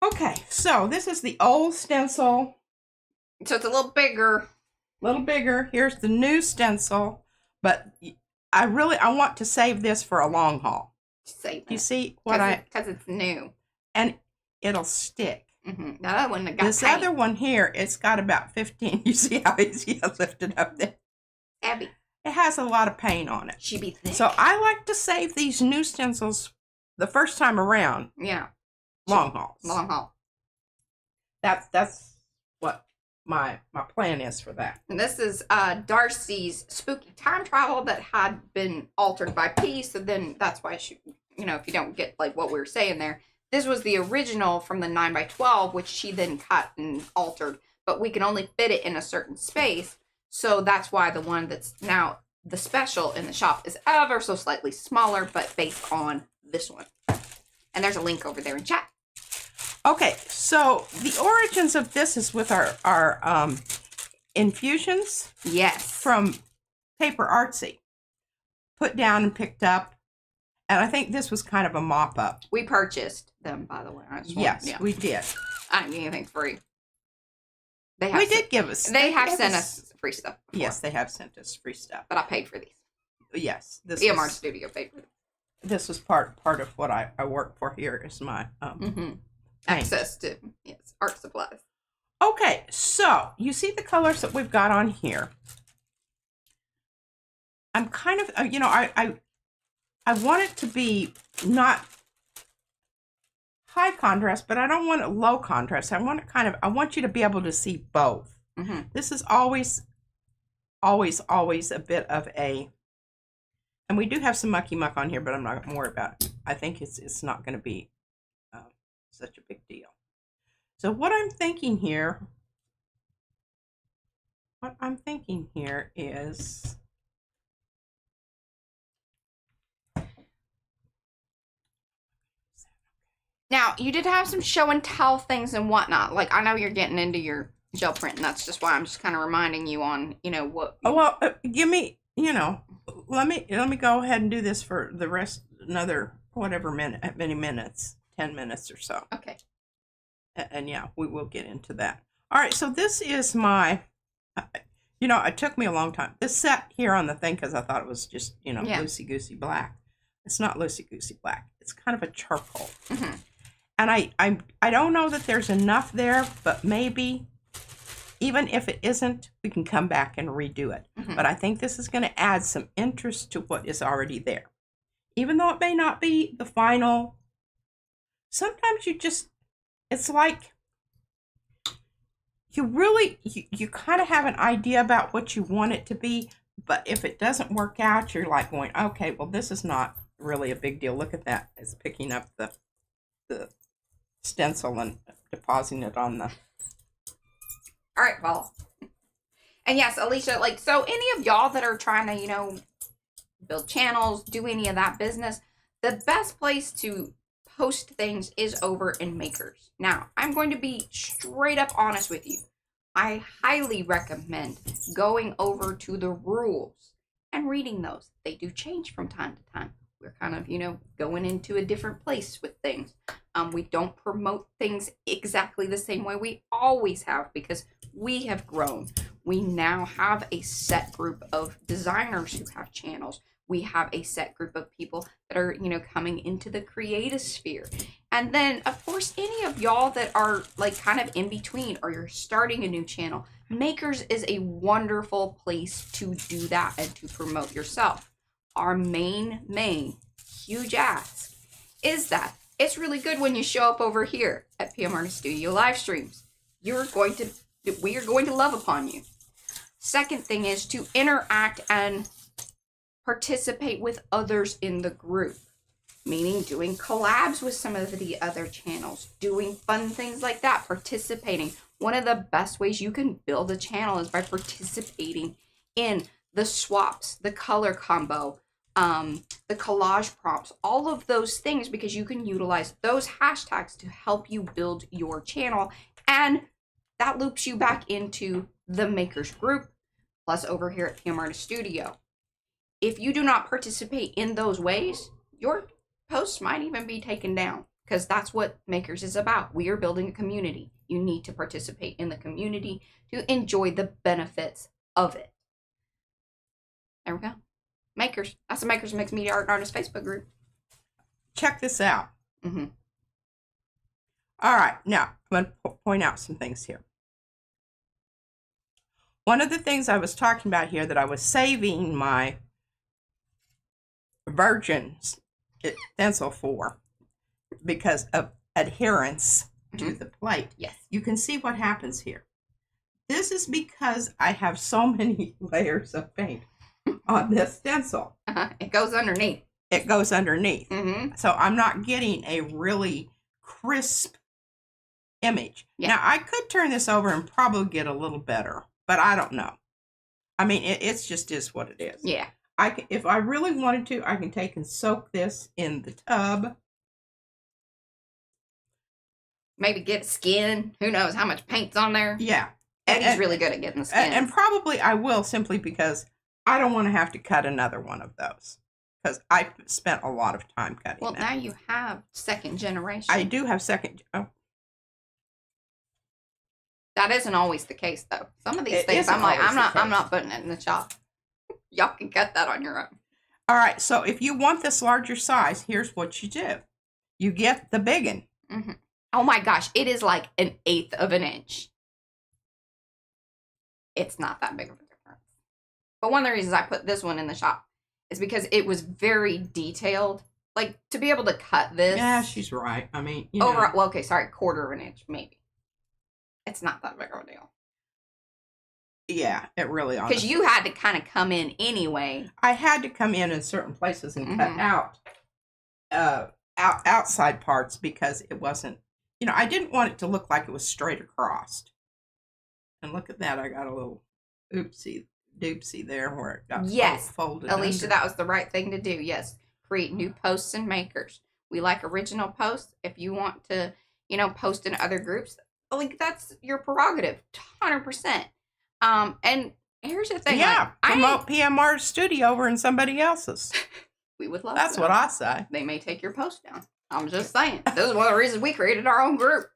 Speaker 2: Okay, so this is the old stencil.
Speaker 1: So it's a little bigger.
Speaker 2: Here's the new stencil, but I want to save this for a long haul.
Speaker 1: Saving
Speaker 2: You
Speaker 1: it.
Speaker 2: see what
Speaker 1: Because it's new.
Speaker 2: and it'll stick.
Speaker 1: The other one that got
Speaker 2: This
Speaker 1: paint.
Speaker 2: other one here, it's got about 15. You see how easy I lifted up there?
Speaker 1: Heavy.
Speaker 2: It has a lot of paint on it.
Speaker 1: She be thick.
Speaker 2: So I like to save these new stencils the first time around.
Speaker 1: Yeah.
Speaker 2: Long hauls.
Speaker 1: Long haul.
Speaker 2: That's what my plan is for that.
Speaker 1: And this is Darcy's spooky time travel that had been altered by P. So then that's why she, if you don't get like what we were saying there, this was the original from the 9x12, which she then cut and altered. But we can only fit it in a certain space. So that's why the one that's now the special in the shop is ever so slightly smaller, but based on this one. And there's a link over there in chat.
Speaker 2: Okay, so the origins of this is with our infusions.
Speaker 1: Yes.
Speaker 2: From Paper Artsy. Put down and picked up. And I think this was kind of a mop-up.
Speaker 1: We purchased them, by the way.
Speaker 2: Yes, we did.
Speaker 1: I didn't get anything free.
Speaker 2: We did give us.
Speaker 1: They have sent us free stuff before.
Speaker 2: Yes, they have sent us free stuff.
Speaker 1: But I paid for these.
Speaker 2: Yes.
Speaker 1: EMR Studio paid for them.
Speaker 2: This was part of what I work for here is my
Speaker 1: access to art supplies.
Speaker 2: Okay, so you see the colors that we've got on here. I'm kind of I want it to be not high contrast, but I don't want it low contrast. I want you to be able to see both. This is always a bit of a, and we do have some mucky muck on here, but I'm not going to worry about it. I think it's not going to be such a big deal. So what I'm thinking here is,
Speaker 1: now, you did have some show and tell things and whatnot. Like, I know you're getting into your gel print, and that's just why I'm just kind of reminding you on, what.
Speaker 2: Oh, well, give me, let me go ahead and do this for the rest, another, whatever many minutes, 10 minutes or so.
Speaker 1: Okay.
Speaker 2: And yeah, we will get into that. All right, so this is my, it took me a long time. This set here on the thing, because I thought it was just, loosey-goosey black. It's not loosey-goosey black. It's kind of a charcoal. And I don't know that there's enough there, but maybe, even if it isn't, we can come back and redo it. But I think this is going to add some interest to what is already there. Even though it may not be the final, sometimes it's like you kind of have an idea about what you want it to be, but if it doesn't work out, you're like going, okay, well, this is not really a big deal. Look at that. It's picking up the stencil and depositing it on the...
Speaker 1: All right, well. And yes, Alicia, so any of y'all that are trying to, build channels, do any of that business, the best place to post things is over in Makers. Now, I'm going to be straight up honest with you. I highly recommend going over to the rules and reading those. They do change from time to time. We're kind of, going into a different place with things. We don't promote things exactly the same way we always have because we have grown. We now have a set group of designers who have channels. We have a set group of people that are, coming into the creative sphere. And then, of course, any of y'all that are kind of in between or you're starting a new channel, Makers is a wonderful place to do that and to promote yourself. Our main huge ask is that it's really good when you show up over here at PM Artist Studio live streams. We are going to love upon you. Second thing is to interact and participate with others in the group, meaning doing collabs with some of the other channels, doing fun things like that, participating. One of the best ways you can build a channel is by participating in the swaps, the color combo, the collage prompts, all of those things, because you can utilize those hashtags to help you build your channel. And that loops you back into the Makers group, plus over here at PM Artist Studio. If you do not participate in those ways, your posts might even be taken down, because that's what Makers is about. We are building a community. You need to participate in the community to enjoy the benefits of it. There we go. Makers. That's the Makers Mixed Media Art and Artist Facebook group.
Speaker 2: check this out.
Speaker 1: Mm-hmm.
Speaker 2: All right, now I'm going to point out some things here. One of the things I was talking about here that I was saving my virgin stencil for because of adherence to the plate.
Speaker 1: Yes.
Speaker 2: You can see what happens here. This is because I have so many layers of paint on this stencil.
Speaker 1: It goes underneath.
Speaker 2: It goes underneath.
Speaker 1: Mm-hmm.
Speaker 2: So I'm not getting a really crisp image.
Speaker 1: Yeah.
Speaker 2: Now, I could turn this over and probably get a little better, but I don't know. I mean, it's just is what it is.
Speaker 1: Yeah.
Speaker 2: If I really wanted to, I can take and soak this in the tub.
Speaker 1: Maybe get a skin. Who knows how much paint's on there?
Speaker 2: Yeah.
Speaker 1: Eddie's really good at getting the skin.
Speaker 2: And probably I will, simply because I don't want to have to cut another one of those. Because I spent a lot of time cutting
Speaker 1: well,
Speaker 2: them.
Speaker 1: now you have second generation.
Speaker 2: I do have second. Oh.
Speaker 1: That isn't always the case, though. Some of these
Speaker 2: It
Speaker 1: things,
Speaker 2: isn't
Speaker 1: I'm like,
Speaker 2: always the
Speaker 1: I'm not
Speaker 2: case.
Speaker 1: putting it in the shop. Y'all can cut that on your own.
Speaker 2: All right. So if you want this larger size, here's what you do. You get the big one.
Speaker 1: Mm-hmm. Oh my gosh, it is like 1/8 of an inch. It's not that big of a difference. But one of the reasons I put this one in the shop is because it was very detailed. Like, to be able to cut this.
Speaker 2: Yeah, she's right. I mean,
Speaker 1: well, okay, sorry, 1/4 of an inch, maybe. It's not that big of a deal.
Speaker 2: Yeah, it really is.
Speaker 1: Because you had to kind of come in anyway.
Speaker 2: I had to come in certain places and
Speaker 1: Mm-hmm.
Speaker 2: cut out outside parts because it wasn't, I didn't want it to look like it was straight across. And look at that, I got a little oopsie doopsie there where it got folded.
Speaker 1: Alicia,
Speaker 2: under.
Speaker 1: that was the right thing to do. Yes, create new posts and makers. We like original posts. If you want to, post in other groups, like that's your prerogative, 100%. And here's the thing.
Speaker 2: Yeah, promote PMR Studio over in somebody else's.
Speaker 1: We would love
Speaker 2: That's
Speaker 1: that.
Speaker 2: what I say.
Speaker 1: They may take your post down. I'm just saying. This is one of the reasons we created our own group.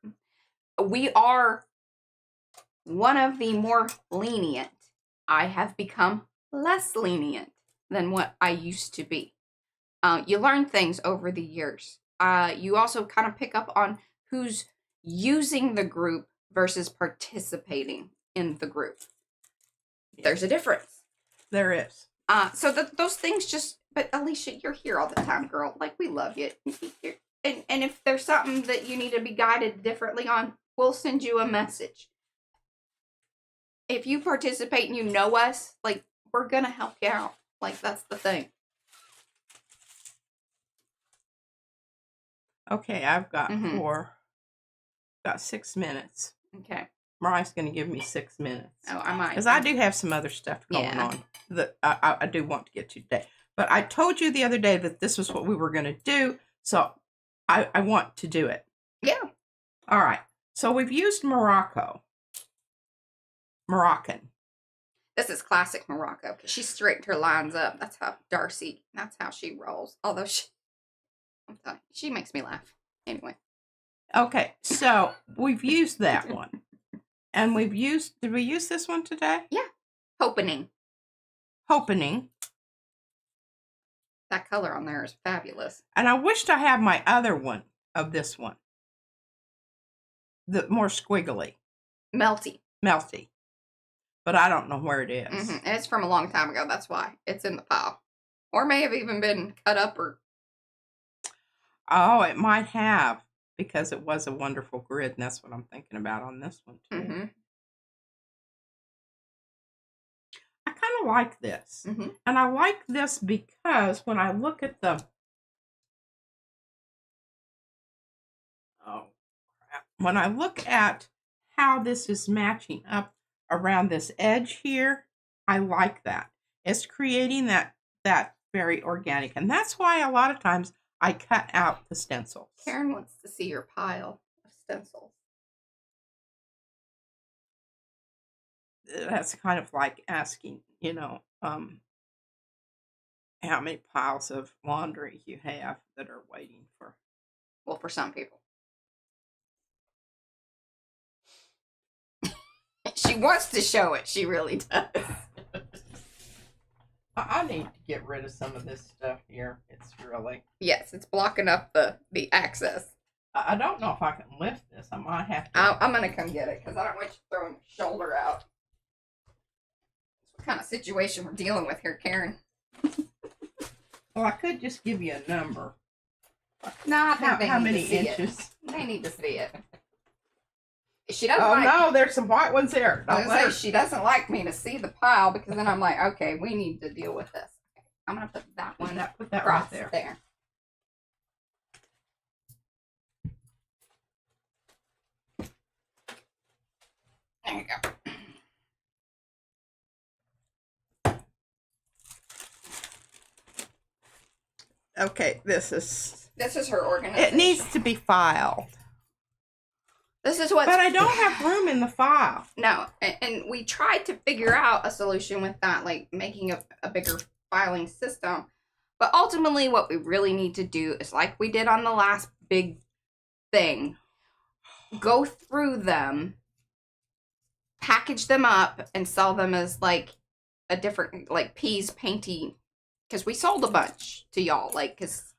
Speaker 1: We are one of the more lenient. I have become less lenient than what I used to be. You learn things over the years. You also kind of pick up on who's using the group versus participating in the group. There's a difference.
Speaker 2: There is.
Speaker 1: So those things just, but Alicia, you're here all the time, girl. Like, we love you. And if there's something that you need to be guided differently on, we'll send you a message. If you participate and you know us, like, we're going to help you out. Like, that's the thing.
Speaker 2: Okay, I've got got 6 minutes.
Speaker 1: Okay.
Speaker 2: Mariah's going to give me 6 minutes.
Speaker 1: Oh, I might.
Speaker 2: Because I do have some other stuff going on that I do want to get to today. But I told you the other day that this was what we were going to do. So I want to do it.
Speaker 1: Yeah.
Speaker 2: All right. So we've used Moroccan.
Speaker 1: This is classic Morocco because she straightened her lines up. That's how that's how she rolls. Although I'm telling you, she makes me laugh. Anyway.
Speaker 2: Okay. So we've used that one. And did we use this one today?
Speaker 1: Yeah. Hopening. That color on there is fabulous.
Speaker 2: And I wished I had my other one of this one. The more squiggly.
Speaker 1: Melty.
Speaker 2: But I don't know where it is.
Speaker 1: Mm-hmm. And it's from a long time ago. That's why it's in the pile. Or may have even been cut up or...
Speaker 2: Oh, it might have. Because it was a wonderful grid. And that's what I'm thinking about on this one, too.
Speaker 1: Mm-hmm.
Speaker 2: I kind of like this.
Speaker 1: Mm-hmm.
Speaker 2: And I like this because when I look at when I look at how this is matching up around this edge here, I like that. It's creating that very organic. And that's why a lot of times I cut out the stencils.
Speaker 1: Karen wants to see your pile of stencils.
Speaker 2: That's kind of like asking, how many piles of laundry you have that are waiting for.
Speaker 1: Well, for some people. She wants to show it. She really does.
Speaker 2: I need to get rid of some of this stuff here. It's really...
Speaker 1: Yes, it's blocking up the access.
Speaker 2: I don't know if I can lift this. I might have to.
Speaker 1: I'm going to come get it because I don't want you throwing your shoulder out. What kind of situation we're dealing with here, Karen?
Speaker 2: Well, I could just give you a number.
Speaker 1: No, I think
Speaker 2: How
Speaker 1: they need
Speaker 2: many
Speaker 1: to see
Speaker 2: inches?
Speaker 1: it. They need to see it. She doesn't
Speaker 2: Oh,
Speaker 1: like...
Speaker 2: no, there's some white ones there.
Speaker 1: I was going to say, she doesn't like me to see the pile because then I'm like, okay, we need to deal with this. Okay, I'm going to put that one
Speaker 2: Put that
Speaker 1: across
Speaker 2: right there.
Speaker 1: there. There you go.
Speaker 2: Okay, this is
Speaker 1: her organization.
Speaker 2: it needs to be filed.
Speaker 1: This is what.
Speaker 2: But I don't have room in the file.
Speaker 1: No, and we tried to figure out a solution with that, like making a bigger filing system. But ultimately, what we really need to do is like we did on the last big thing. Go through them, package them up, and sell them as like a different, like peas painty. Because we sold a bunch to y'all, like, because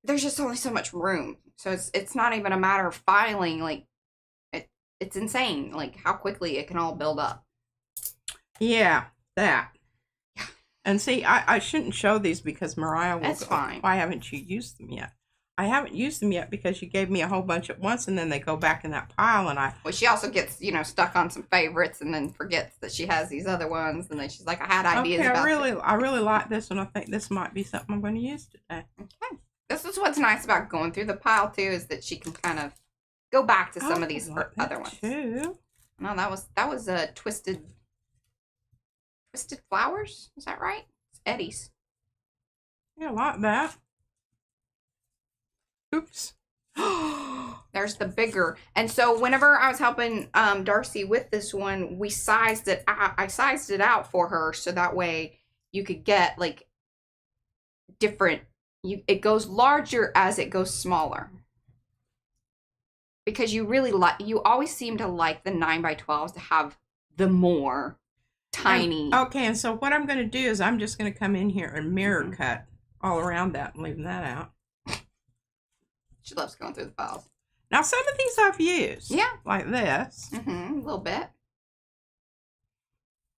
Speaker 1: there's just only so much room. So it's not even a matter of filing, like, it's insane, like, how quickly it can all build up.
Speaker 2: Yeah, that.
Speaker 1: Yeah.
Speaker 2: And see, I shouldn't show these because Mariah will
Speaker 1: That's
Speaker 2: go,
Speaker 1: fine.
Speaker 2: Why haven't you used them yet? I haven't used them yet because you gave me a whole bunch at once and then they go back in that pile and I...
Speaker 1: Well, she also gets, stuck on some favorites and then forgets that she has these other ones. And then she's like, I had ideas
Speaker 2: okay,
Speaker 1: about
Speaker 2: I really like this and I think this might be something I'm going to use today.
Speaker 1: Okay. This is what's nice about going through the pile, too, is that she can kind of go back to some of these other ones.
Speaker 2: Too.
Speaker 1: No, that was a Twisted Flowers? Is that right? It's Eddie's.
Speaker 2: Yeah, I like that. Oops.
Speaker 1: There's the bigger. And so whenever I was helping Darcy with this one, we sized it. I sized it out for her so that way you could get like different. It goes larger as it goes smaller. Because you always seem to like the 9x12s to have the more tiny.
Speaker 2: Okay, and so what I'm going to do is I'm just going to come in here and mirror cut all around that and leaving that out.
Speaker 1: She loves going through the files.
Speaker 2: Now, some of these I've used.
Speaker 1: Yeah.
Speaker 2: Like this.
Speaker 1: A little bit.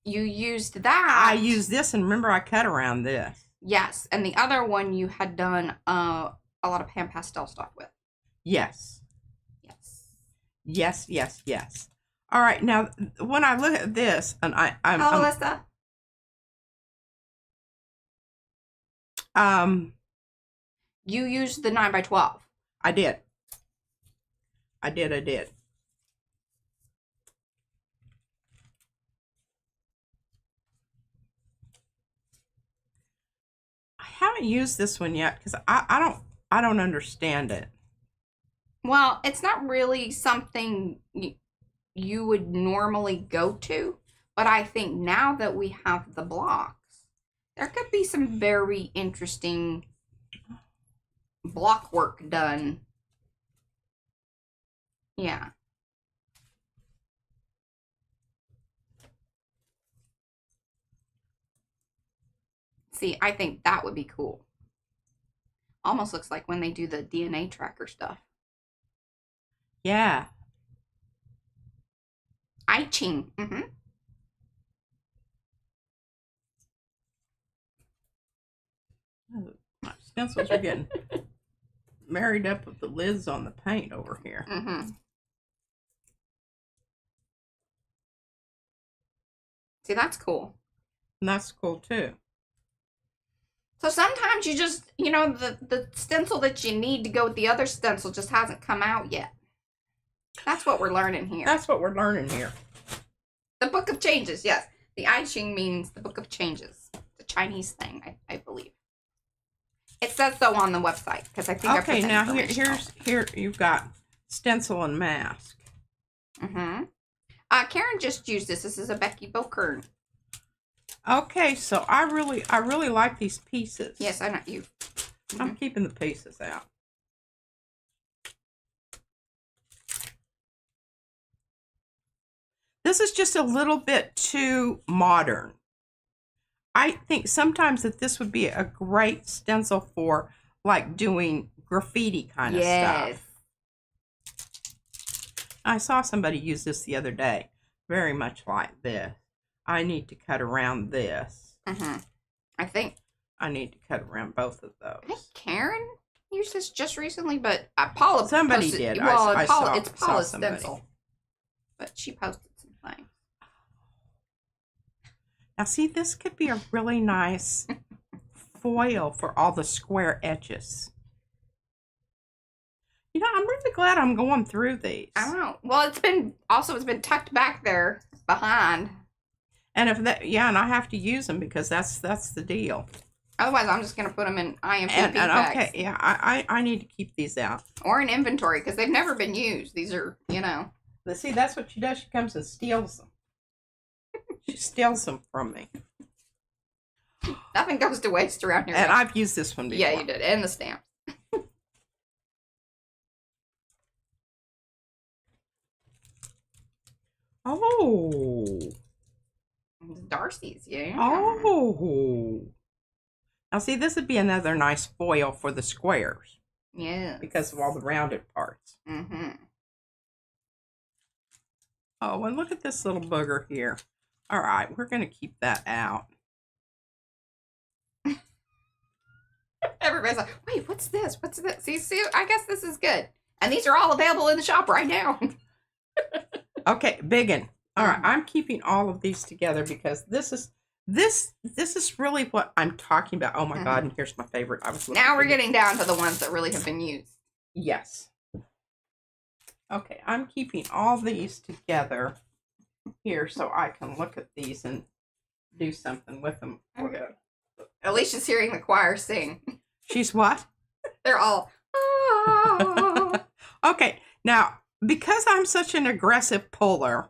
Speaker 1: You used that.
Speaker 2: I used this, and remember I cut around this.
Speaker 1: Yes, and the other one you had done a lot of pan pastel stuff with.
Speaker 2: Yes.
Speaker 1: Yes.
Speaker 2: Yes. All right, now, when I look at this, and I'm...
Speaker 1: Alyssa. You used the 9x12.
Speaker 2: I did. I haven't used this one yet because I don't understand it.
Speaker 1: Well, it's not really something you would normally go to, but I think now that we have the blocks, there could be some very interesting block work done. Yeah. See, I think that would be cool. Almost looks like when they do the DNA tracker stuff.
Speaker 2: Yeah.
Speaker 1: I-Ching.
Speaker 2: Oh, my stencils are getting married up with the lids on the paint over here.
Speaker 1: See, that's cool.
Speaker 2: And that's cool too.
Speaker 1: So sometimes you just, the stencil that you need to go with the other stencil just hasn't come out yet. That's what we're learning here. The Book of Changes, yes. The I Ching means the Book of Changes. It's a Chinese thing, I believe. It says so on the website because I think I put
Speaker 2: Okay, now
Speaker 1: here
Speaker 2: you've got stencil and mask.
Speaker 1: Karen just used this. This is a Becky Bokern.
Speaker 2: Okay, so I really like these pieces.
Speaker 1: Yes, I know you.
Speaker 2: I'm keeping the pieces out. This is just a little bit too modern. I think sometimes that this would be a great stencil for like doing graffiti kind of stuff. I saw somebody use this the other day, very much like this. I need to cut around this.
Speaker 1: I think
Speaker 2: I need to cut around both of
Speaker 1: I think
Speaker 2: those.
Speaker 1: Karen used this just recently, but Paula
Speaker 2: Somebody
Speaker 1: posted,
Speaker 2: did.
Speaker 1: Well,
Speaker 2: I
Speaker 1: it's
Speaker 2: saw
Speaker 1: Paula's
Speaker 2: somebody.
Speaker 1: stencil, but she posted some things.
Speaker 2: Now, see, this could be a really nice foil for all the square edges. You know, I'm really glad I'm going through these.
Speaker 1: I don't know. Well, it's been tucked back there behind.
Speaker 2: And if that, yeah, and I have to use them because that's the deal.
Speaker 1: Otherwise, I'm just gonna put them in IMPP
Speaker 2: And
Speaker 1: bags.
Speaker 2: okay, yeah, I need to keep these out.
Speaker 1: Or in inventory because they've never been used. These are, you know.
Speaker 2: But see, that's what she does. She comes and steals them. She steals them from me.
Speaker 1: Nothing goes to waste around here.
Speaker 2: And I've used this one before.
Speaker 1: Yeah, you did. And the stamp.
Speaker 2: Oh.
Speaker 1: Darcy's, yeah.
Speaker 2: Oh. Now see, this would be another nice foil for the squares.
Speaker 1: Yeah.
Speaker 2: Because of all the rounded parts. Oh, and look at this little booger here. All right, we're going to keep that out.
Speaker 1: Everybody's like, wait, what's this? What's this? See, I guess this is good. And these are all available in the shop right now.
Speaker 2: Okay, biggin. All right, I'm keeping all of these together because this is really what I'm talking about. Oh my God, and here's my favorite.
Speaker 1: Now we're getting down to the ones that really have been used.
Speaker 2: Yes. Okay, I'm keeping all these together here so I can look at these and do something with them.
Speaker 1: Okay. Alicia's hearing the choir sing.
Speaker 2: She's what?
Speaker 1: They're all, oh.
Speaker 2: Okay, now, because I'm such an aggressive puller,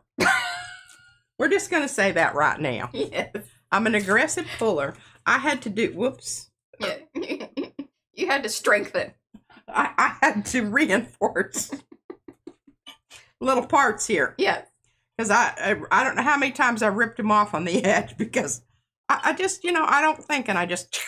Speaker 2: we're just going to say that right now.
Speaker 1: Yes.
Speaker 2: I'm an aggressive puller. I had to do, whoops.
Speaker 1: Yeah. You had to strengthen.
Speaker 2: I had to reinforce little parts here.
Speaker 1: Yeah.
Speaker 2: Because I don't know how many times I ripped them off on the edge because I just, you know, I don't think, and I just,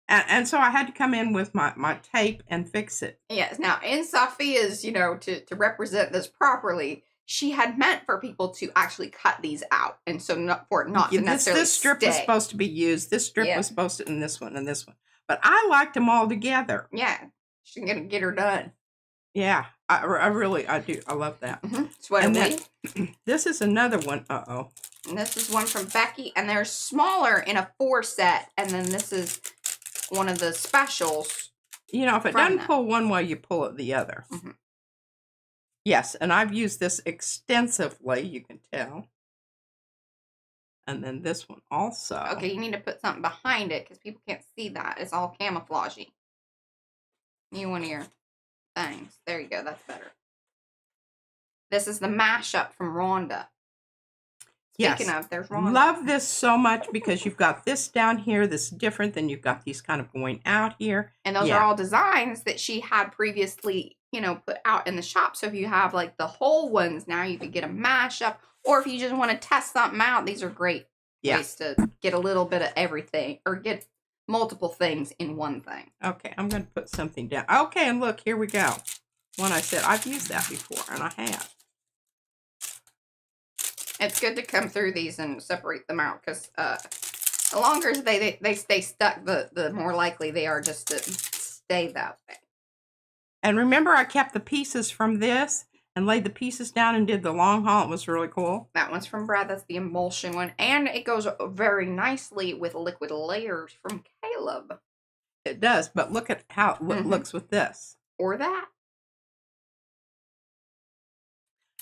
Speaker 2: and so I had to come in with my tape and fix it.
Speaker 1: Yes. Now, in Sophia's, you know, to represent this properly, she had meant for people to actually cut these out. And so not to necessarily
Speaker 2: This strip was supposed to be used. This strip was supposed to, and this one, and this one. But I liked them all together.
Speaker 1: Yeah. She's going to get her done.
Speaker 2: Yeah. I really do. I love that.
Speaker 1: Sweater
Speaker 2: then, this is another one. Uh-oh.
Speaker 1: And this is one from Becky. And they're smaller in a 4 set. And then this is one of the specials.
Speaker 2: You know, if it doesn't pull one way, you pull it the other. Yes, and I've used this extensively, you can tell. And then this one also.
Speaker 1: Okay, you need to put something behind it because people can't see that. It's all camouflagey. You one of your things. There you go. That's better. This is the mashup from Rhonda. Speaking of, there's Rhonda.
Speaker 2: Love this so much because you've got this down here that's different than you've got these kind of going out here.
Speaker 1: And those are all designs that she had previously, you know, put out in the shop. So if you have like the whole ones, now you could get a mashup. Or if you just want to test something out, these are great ways to get a little bit of everything or get multiple things in one thing.
Speaker 2: Okay, I'm going to put something down. Okay, and look, here we go. One I said, I've used that before, and I have.
Speaker 1: It's good to come through these and separate them out because the longer they stay stuck, the more likely they are just to stay that way.
Speaker 2: And remember, I kept the pieces from this and laid the pieces down and did the long haul. It was really cool.
Speaker 1: That one's from Brad. That's the emulsion one. And it goes very nicely with liquid layers from Caleb.
Speaker 2: It does, but look at how it looks with this.
Speaker 1: Or that.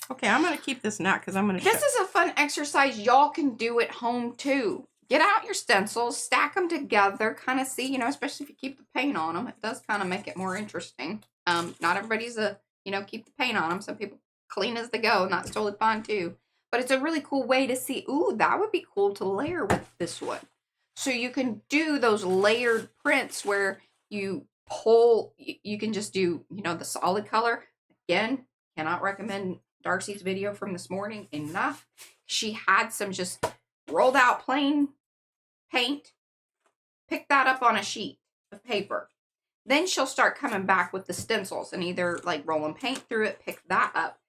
Speaker 2: Okay, I'm going to keep this now because I'm going to
Speaker 1: This is a fun exercise y'all can do at home, too. Get out your stencils, stack them together, kind of see, you know, especially if you keep the paint on them. It does kind of make it more interesting. Not everybody's keep the paint on them. Some people clean as they go, and that's totally fine, too. But it's a really cool way to see, ooh, that would be cool to layer with this one. So you can do those layered prints where you pull, you can just do, you know, the solid color. Again, cannot recommend Darcy's video from this morning enough. She had some just rolled out plain paint, pick that up on a sheet of paper. Then she'll start coming back with the stencils and either like rolling paint through it, pick that up.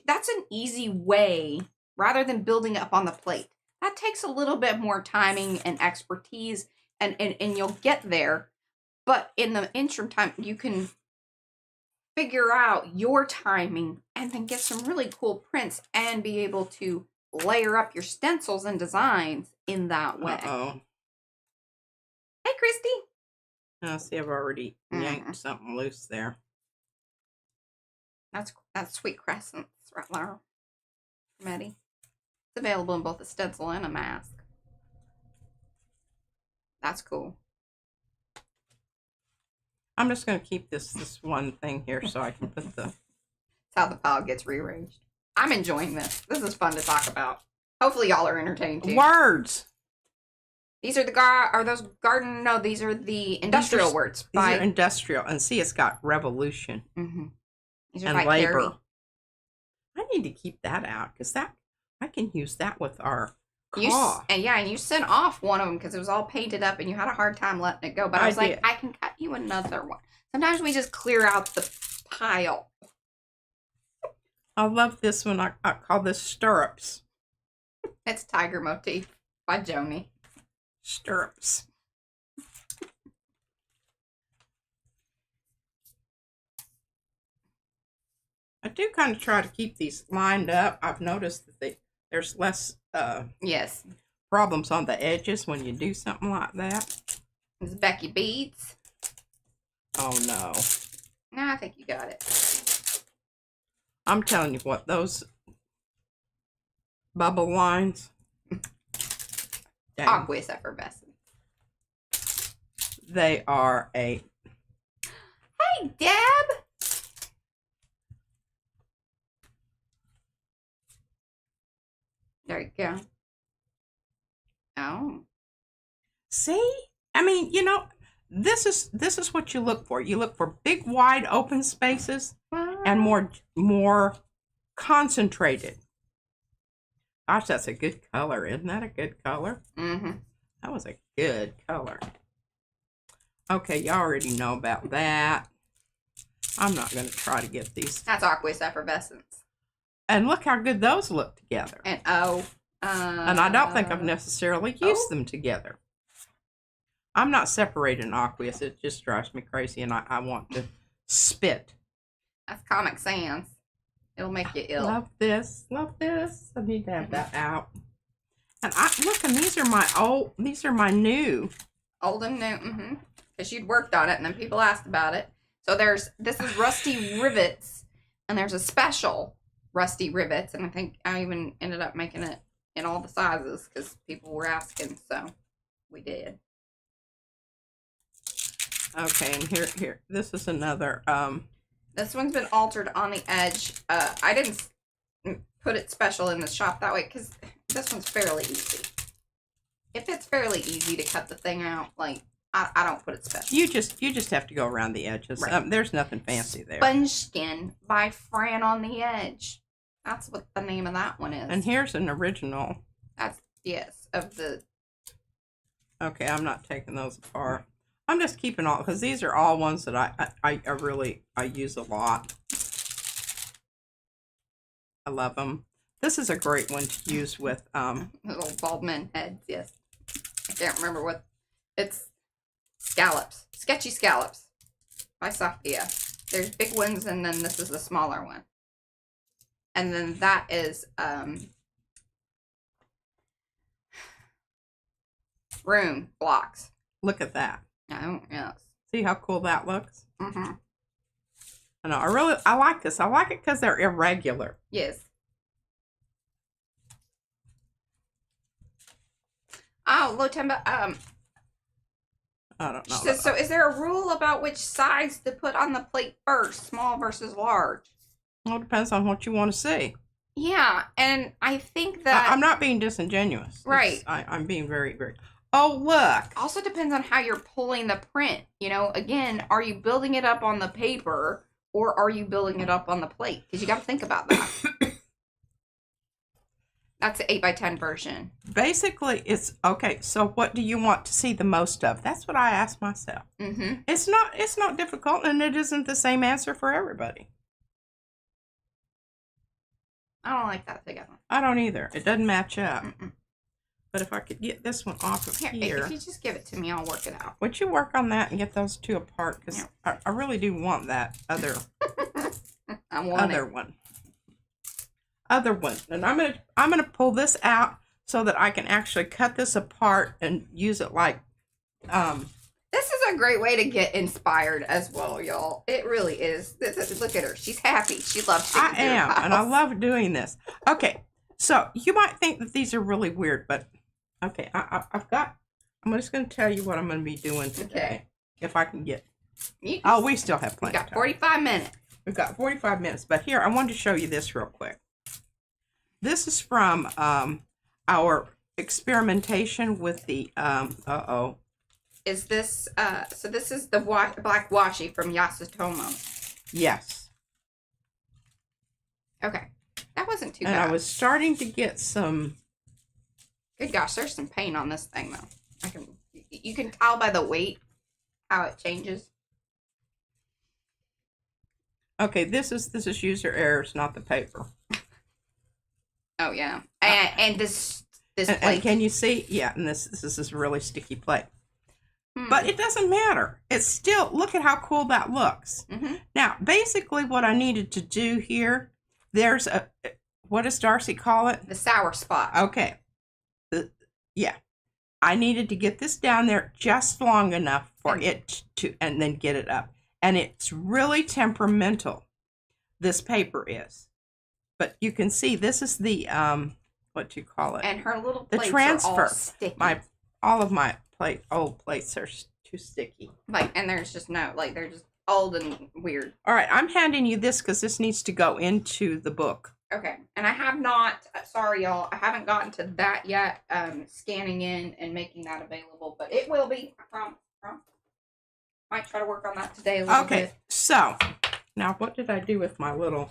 Speaker 1: That's an easy way, rather than building up on the plate. That takes a little bit more timing and expertise, and you'll get there. But in the interim time, you can figure out your timing and then get some really cool prints and be able to layer up your stencils and designs in that way.
Speaker 2: Uh-oh.
Speaker 1: Hey, Christy.
Speaker 2: I see I've already yanked something loose there.
Speaker 1: That's sweet crescents right there from Eddie. It's available in both a stencil and a mask. That's cool.
Speaker 2: I'm just going to keep this one thing here so I can put the...
Speaker 1: That's how the pile gets rearranged. I'm enjoying this. This is fun to talk about. Hopefully y'all are entertained too.
Speaker 2: Words!
Speaker 1: These are are those garden? No, these are the industrial words.
Speaker 2: These are industrial. And see, it's got revolution.
Speaker 1: Mm-hmm. These are
Speaker 2: and
Speaker 1: by
Speaker 2: labor.
Speaker 1: Carrie.
Speaker 2: I need to keep that out because I can use that with our claw.
Speaker 1: And you sent off one of them because it was all painted up and you had a hard time letting it go. But I was like, I can cut you another one. Sometimes we just clear out the pile.
Speaker 2: I love this one. I call this stirrups.
Speaker 1: It's Tiger Motif by Joni.
Speaker 2: Stirrups. I do kind of try to keep these lined up. I've noticed that there's less
Speaker 1: yes
Speaker 2: problems on the edges when you do something like that.
Speaker 1: It's Becky Beads.
Speaker 2: Oh no.
Speaker 1: No, I think you got it.
Speaker 2: I'm telling you what, those bubble lines.
Speaker 1: Aqueous effervescent.
Speaker 2: They are a...
Speaker 1: Hey, Deb! There you go. Oh.
Speaker 2: See? I mean, you know, this is what you look for. You look for big, wide, open spaces and more concentrated. Gosh, that's a good color. Isn't that a good color?
Speaker 1: Mm-hmm.
Speaker 2: That was a good color. Okay, you already know about that. I'm not going to try to get these.
Speaker 1: That's Aqueous Effervescence.
Speaker 2: And look how good those look together.
Speaker 1: And
Speaker 2: and I don't think I've necessarily used them together. I'm not separating Aqueous. It just drives me crazy, and I want to spit.
Speaker 1: That's Comic Sans. It'll make you ill.
Speaker 2: Love this. Love this. I need to have that out. And look, and these are my new.
Speaker 1: Old and new. Mm-hmm. Because you'd worked on it, and then people asked about it. So this is Rusty Rivets, and there's a special Rusty Rivets, and I think I even ended up making it in all the sizes because people were asking, so we did.
Speaker 2: Okay, and here, this is another.
Speaker 1: This one's been altered on the edge. I didn't put it special in the shop that way because this one's fairly easy. If it's fairly easy to cut the thing out, like I don't put it special.
Speaker 2: You just have to go around the edges.
Speaker 1: Right.
Speaker 2: There's nothing fancy there.
Speaker 1: Sponge Skin by Fran on the Edge. That's what the name of that one is.
Speaker 2: And here's an original.
Speaker 1: That's of the.
Speaker 2: Okay, I'm not taking those apart. I'm just keeping all, because these are all ones that I use a lot. I love them. This is a great one to use with
Speaker 1: little bald men heads. Yes, I can't remember what it's. Scallops, Sketchy Scallops by Sophia. There's big ones, and then this is the smaller one, and then that is Rune Blocks.
Speaker 2: Look at that.
Speaker 1: Oh, yes.
Speaker 2: See how cool that looks?
Speaker 1: Mm-hmm.
Speaker 2: I know. I like this. I like it because they're irregular.
Speaker 1: Yes. Oh, Lotemba,
Speaker 2: I don't know.
Speaker 1: So is there a rule about which size to put on the plate first, small versus large?
Speaker 2: Well, it depends on what you want to see.
Speaker 1: Yeah, and I think that...
Speaker 2: I'm not being disingenuous.
Speaker 1: Right.
Speaker 2: I'm being very, very... Oh, look.
Speaker 1: Also depends on how you're pulling the print. You know, again, are you building it up on the paper or are you building it up on the plate? Because you got to think about that. That's an 8x10 version.
Speaker 2: Basically, it's okay. So, what do you want to see the most of? That's what I ask myself.
Speaker 1: Mm-hmm.
Speaker 2: It's not difficult, and it isn't the same answer for everybody.
Speaker 1: I don't like that together.
Speaker 2: I don't either. It doesn't match up.
Speaker 1: Mm-mm.
Speaker 2: But if I could get this one off of here.
Speaker 1: If you just give it to me, I'll work it out.
Speaker 2: Would you work on that and get those two apart? Because I really do want that other one. And I'm gonna pull this out so that I can actually cut this apart and use it like
Speaker 1: This is a great way to get inspired as well, y'all. It really is. Look at her. She's happy. She loves sticking to her house.
Speaker 2: And I love doing this. Okay, so you might think that these are really weird, but okay, I'm just going to tell you what I'm going to be doing today. Okay. If I can get. We still have plenty of time.
Speaker 1: 45 minutes.
Speaker 2: We've got 45 minutes. But here, I wanted to show you this real quick. This is from our experimentation with the,
Speaker 1: Is this, so this is the black washi from Yasutomo.
Speaker 2: Yes.
Speaker 1: Okay. That wasn't too
Speaker 2: bad. And I was starting to get some.
Speaker 1: Good gosh, there's some paint on this thing though. You can tell by the weight how it changes.
Speaker 2: Okay, this is user errors, not the paper.
Speaker 1: Oh yeah, and this plate.
Speaker 2: And can you see? Yeah, and this is this really sticky plate. But it doesn't matter. It's still, look at how cool that looks.
Speaker 1: Mm-hmm.
Speaker 2: Now, basically, what I needed to do here, there's a, what does Darcy call it?
Speaker 1: The sour spot.
Speaker 2: Okay. Yeah. I needed to get this down there just long enough for it to, and then get it up. And it's really temperamental, this paper is. But you can see this is the, what do you call it?
Speaker 1: And her little plates
Speaker 2: the transfer.
Speaker 1: are all sticky.
Speaker 2: All of my old plates are too sticky.
Speaker 1: And there's just no, they're just old and weird.
Speaker 2: All right, I'm handing you this because this needs to go into the book.
Speaker 1: Okay, and I have not, sorry y'all, I haven't gotten to that yet, scanning in and making that available, but it will be, I promise. Might try to work on that today a little bit.
Speaker 2: Okay, so, now what did I do with my little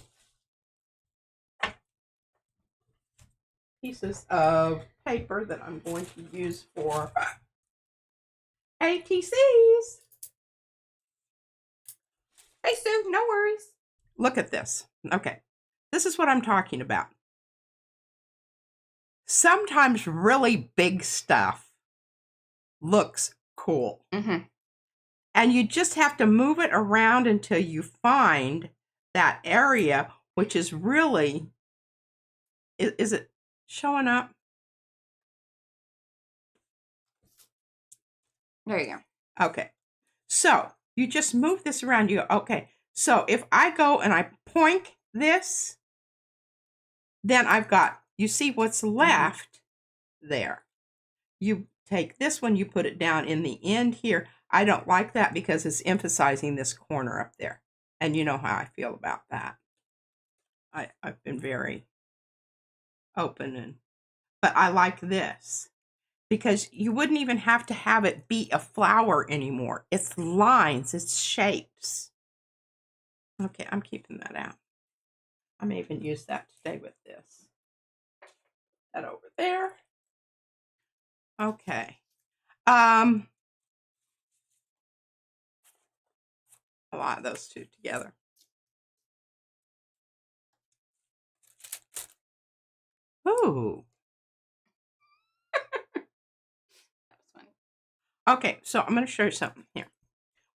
Speaker 2: pieces of paper that I'm going to use for ATCs?
Speaker 1: Hey, Sue, no worries.
Speaker 2: Look at this. Okay. This is what I'm talking about. Sometimes really big stuff looks cool.
Speaker 1: Mm-hmm.
Speaker 2: And you just have to move it around until you find that area, which is really, is it showing up?
Speaker 1: There you go.
Speaker 2: Okay. So you just move this around. You go, okay. So if I go and I point this, then I've got, you see what's left there. You take this one, you put it down in the end here. I don't like that because it's emphasizing this corner up there. And you know how I feel about that. I've been very open, but I like this because you wouldn't even have to have it be a flower anymore. It's lines, it's shapes. Okay, I'm keeping that out. I may even use that today with this. That over there. Okay. A lot of those two together. Ooh.
Speaker 1: That was funny.
Speaker 2: Okay, so I'm going to show you something here.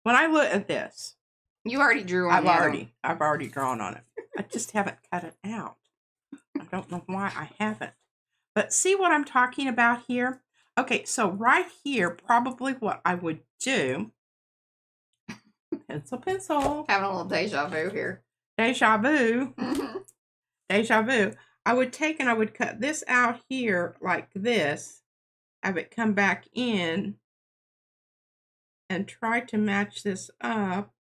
Speaker 2: When I look at this,
Speaker 1: you already drew on
Speaker 2: I've already drawn on it. I just haven't cut it out. I don't know why I haven't. But see what I'm talking about here? Okay, so right here, probably what I would do, pencil.
Speaker 1: Having a little deja vu here.
Speaker 2: Deja vu.
Speaker 1: Mm-hmm.
Speaker 2: Deja vu. I would take and I would cut this out here like this, have it come back in, and try to match this up.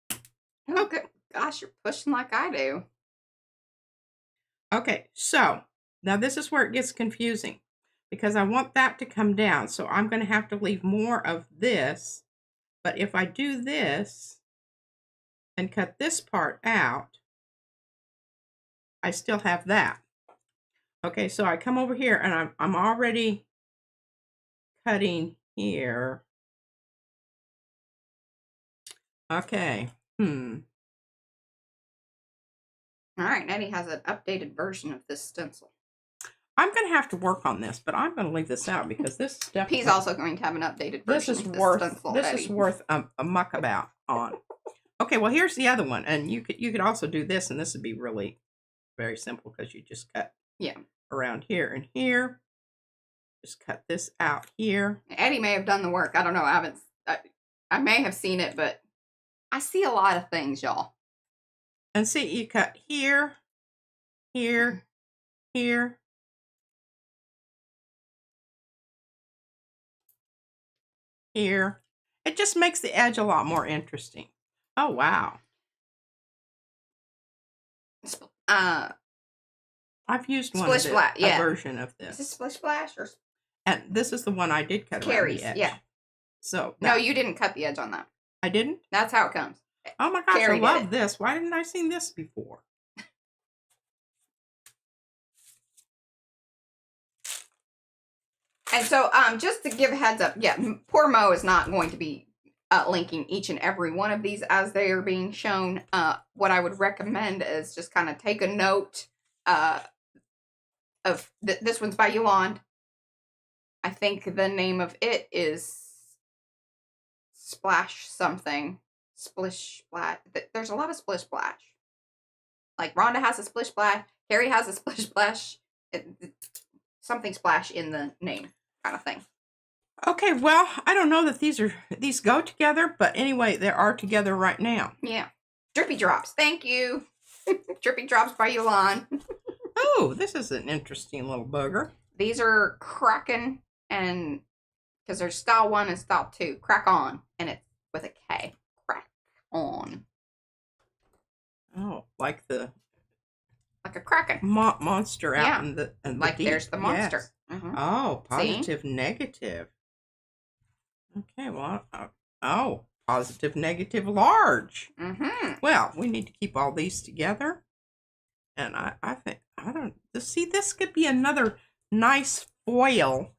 Speaker 1: Oh, good. Gosh, you're pushing like I do.
Speaker 2: Okay, so now this is where it gets confusing because I want that to come down. So I'm going to have to leave more of this. But if I do this and cut this part out, I still have that. Okay, so I come over here and I'm already cutting here. Okay.
Speaker 1: All right, Eddie has an updated version of this stencil.
Speaker 2: I'm going to have to work on this, but I'm going to leave this out because this stuff.
Speaker 1: He's also going to have an updated version of this stencil.
Speaker 2: This is worth a muck about on. Okay, well here's the other one, and you could also do this, and this would be really very simple because you just cut around here and here. Just cut this out here.
Speaker 1: Eddie may have done the work. I don't know. I may have seen it, but I see a lot of things, y'all.
Speaker 2: And see, you cut here, here, here. Here. It just makes the edge a lot more interesting. Oh, wow. I've used one of a version of this.
Speaker 1: Is this Splish Splash?
Speaker 2: And this is the one I did cut around the edge.
Speaker 1: Yeah.
Speaker 2: So
Speaker 1: no, you didn't cut the edge on that.
Speaker 2: I didn't?
Speaker 1: That's how it comes.
Speaker 2: Oh my gosh, I love this. Why didn't I see this before?
Speaker 1: And so, just to give a heads up, poor Mo is not going to be linking each and every one of these as they are being shown. What I would recommend is just kind of take a note of this one's by Yolande. I think the name of it is Splash something. Splish Splash. There's a lot of Splish Splash. Like Rhonda has a Splish Splash. Carrie has a Splish Splash. Something Splash in the name kind of thing.
Speaker 2: Okay, well, I don't know that these go together, but anyway, they are together right now.
Speaker 1: Yeah. Drippy Drops. Thank you. Drippy Drops by Yolande.
Speaker 2: Oh, this is an interesting little bugger.
Speaker 1: These are Kraken, and because there's style 1 and style 2. Crack on, and it's with a K. Crack on.
Speaker 2: Oh, like a
Speaker 1: Kraken
Speaker 2: monster out in the
Speaker 1: like
Speaker 2: deep.
Speaker 1: There's the monster.
Speaker 2: Yes.
Speaker 1: Mm-hmm.
Speaker 2: Oh, positive, see? Negative. Okay, well, positive, negative, large.
Speaker 1: Mm-hmm.
Speaker 2: Well, we need to keep all these together, and I think see, this could be another nice foil.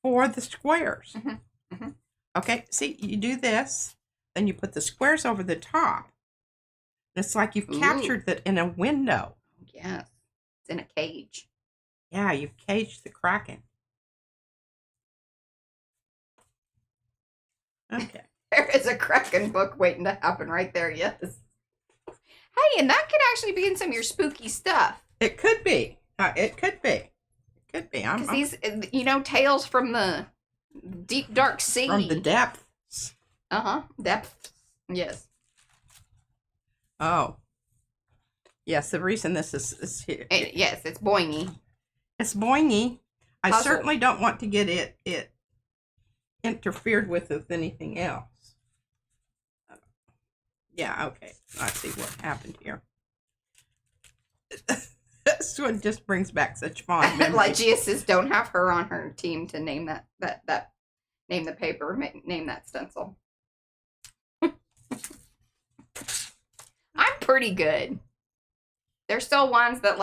Speaker 2: For the squares.
Speaker 1: Mm-hmm. Mm-hmm.
Speaker 2: Okay, see, you do this, then you put the squares over the top. It's like you've captured that in a window.
Speaker 1: Yes, it's in a cage.
Speaker 2: Yeah, you've caged the Kraken. Okay.
Speaker 1: There is a Kraken book waiting to happen right there, yes. Hey, and that could actually be in some of your spooky stuff.
Speaker 2: It could be. It could be. It could be.
Speaker 1: Because these, tales from the deep, dark sea.
Speaker 2: From the depths.
Speaker 1: Uh-huh. Depths. Yes.
Speaker 2: Oh. Yes, the reason this is here.
Speaker 1: Yes, it's boingy.
Speaker 2: It's boingy. I certainly don't want to get it interfered with anything else. Yeah, okay. I see what happened here. This one just brings back such fond memories.
Speaker 1: Lygia says, don't have her on her team to name that name the paper, name that stencil. I'm pretty good. There's still ones that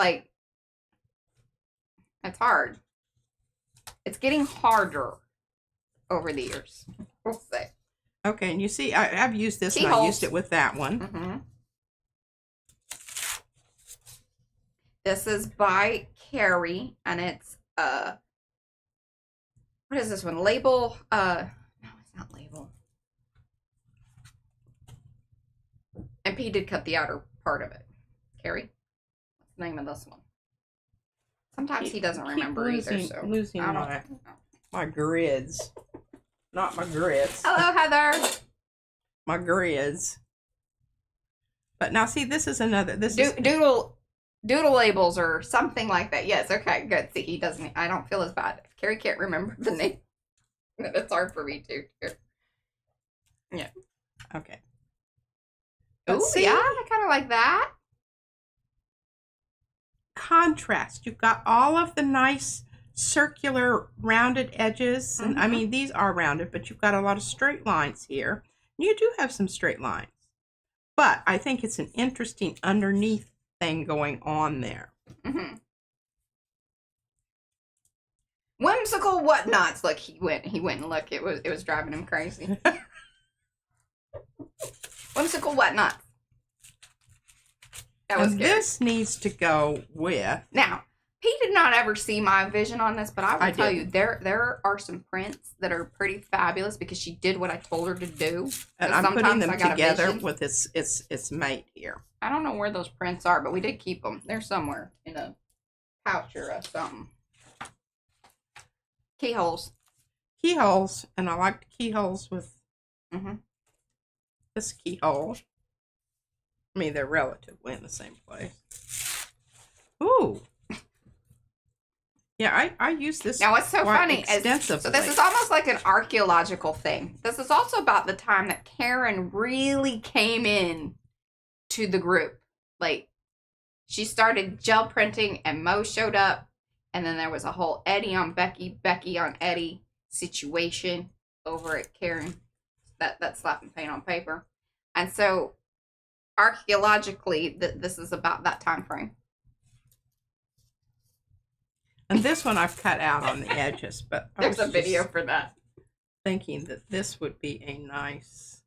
Speaker 1: it's hard. It's getting harder over the years. We'll say.
Speaker 2: Okay, and you see, I've used this, and I used it with that one.
Speaker 1: Mm-hmm. This is by Carrie, and it's what is this one? Label? No, it's not label. And P did cut the outer part of it. Carrie, what's the name of this one? Sometimes he doesn't remember either. So
Speaker 2: losing my grids, not my grits.
Speaker 1: Hello, Heather.
Speaker 2: My grids. But now, see, this is another. This
Speaker 1: Doodle labels or something like that. Yes, okay, good. See, he doesn't. I don't feel as bad. If Carrie can't remember the name, it's hard for me too. Yeah.
Speaker 2: Okay.
Speaker 1: Oh, yeah, I kind of like that.
Speaker 2: Contrast. You've got all of the nice circular rounded edges. And I mean, these are rounded, but you've got a lot of straight lines here. You do have some straight lines. But I think it's an interesting underneath thing going on there.
Speaker 1: Mm-hmm. Whimsical whatnots. Look, he went and look. It was driving him crazy. Whimsical whatnots. That was
Speaker 2: And
Speaker 1: scary.
Speaker 2: this needs to go with.
Speaker 1: Now, he did not ever see my vision on this, but I will tell you,
Speaker 2: didn't.
Speaker 1: there are some prints that are pretty fabulous because she did what I told her to do.
Speaker 2: And I'm putting them together with its mate here.
Speaker 1: I don't know where those prints are, but we did keep them. They're somewhere in a pouch or something. Keyholes.
Speaker 2: Keyholes, and I like the keyholes with this keyhole. I mean, they're relatively in the same place. Ooh. Yeah, I use this.
Speaker 1: Now, what's so funny is, so this is almost like an archaeological thing. This is also about the time that Karen really came in to the group. Like, she started gel printing and Mo showed up. And then there was a whole Eddie on Becky, Becky on Eddie situation over at Karen. That slapping paint on paper. And so, archaeologically, this is about that time frame.
Speaker 2: And this one I've cut out on the edges, but
Speaker 1: there's a video for that.
Speaker 2: Thinking that this would be a nice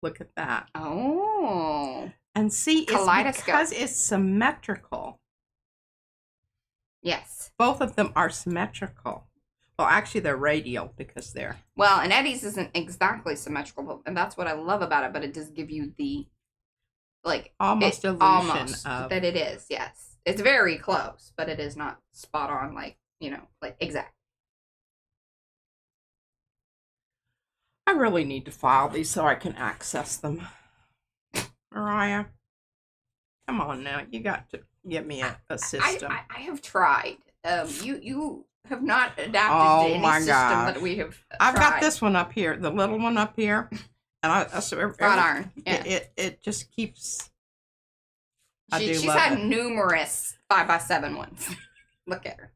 Speaker 2: look at that.
Speaker 1: Oh.
Speaker 2: And see, it's because it's symmetrical.
Speaker 1: Yes.
Speaker 2: Both of them are symmetrical. Well, actually, they're radial because they're...
Speaker 1: Well, and Eddie's isn't exactly symmetrical, and that's what I love about it, but it does give you the, like...
Speaker 2: Almost illusion of...
Speaker 1: that it is, yes. It's very close, but it is not spot on, like, you know, like, exact.
Speaker 2: I really need to file these so I can access them. Mariah, come on now. You got to give me a system.
Speaker 1: I have tried. You have not adapted to any system that we have
Speaker 2: I've
Speaker 1: tried.
Speaker 2: got this one up here, the little one up here. And I
Speaker 1: Wrought iron. Yeah.
Speaker 2: It just keeps...
Speaker 1: She's had numerous 5x7 ones. Look at her.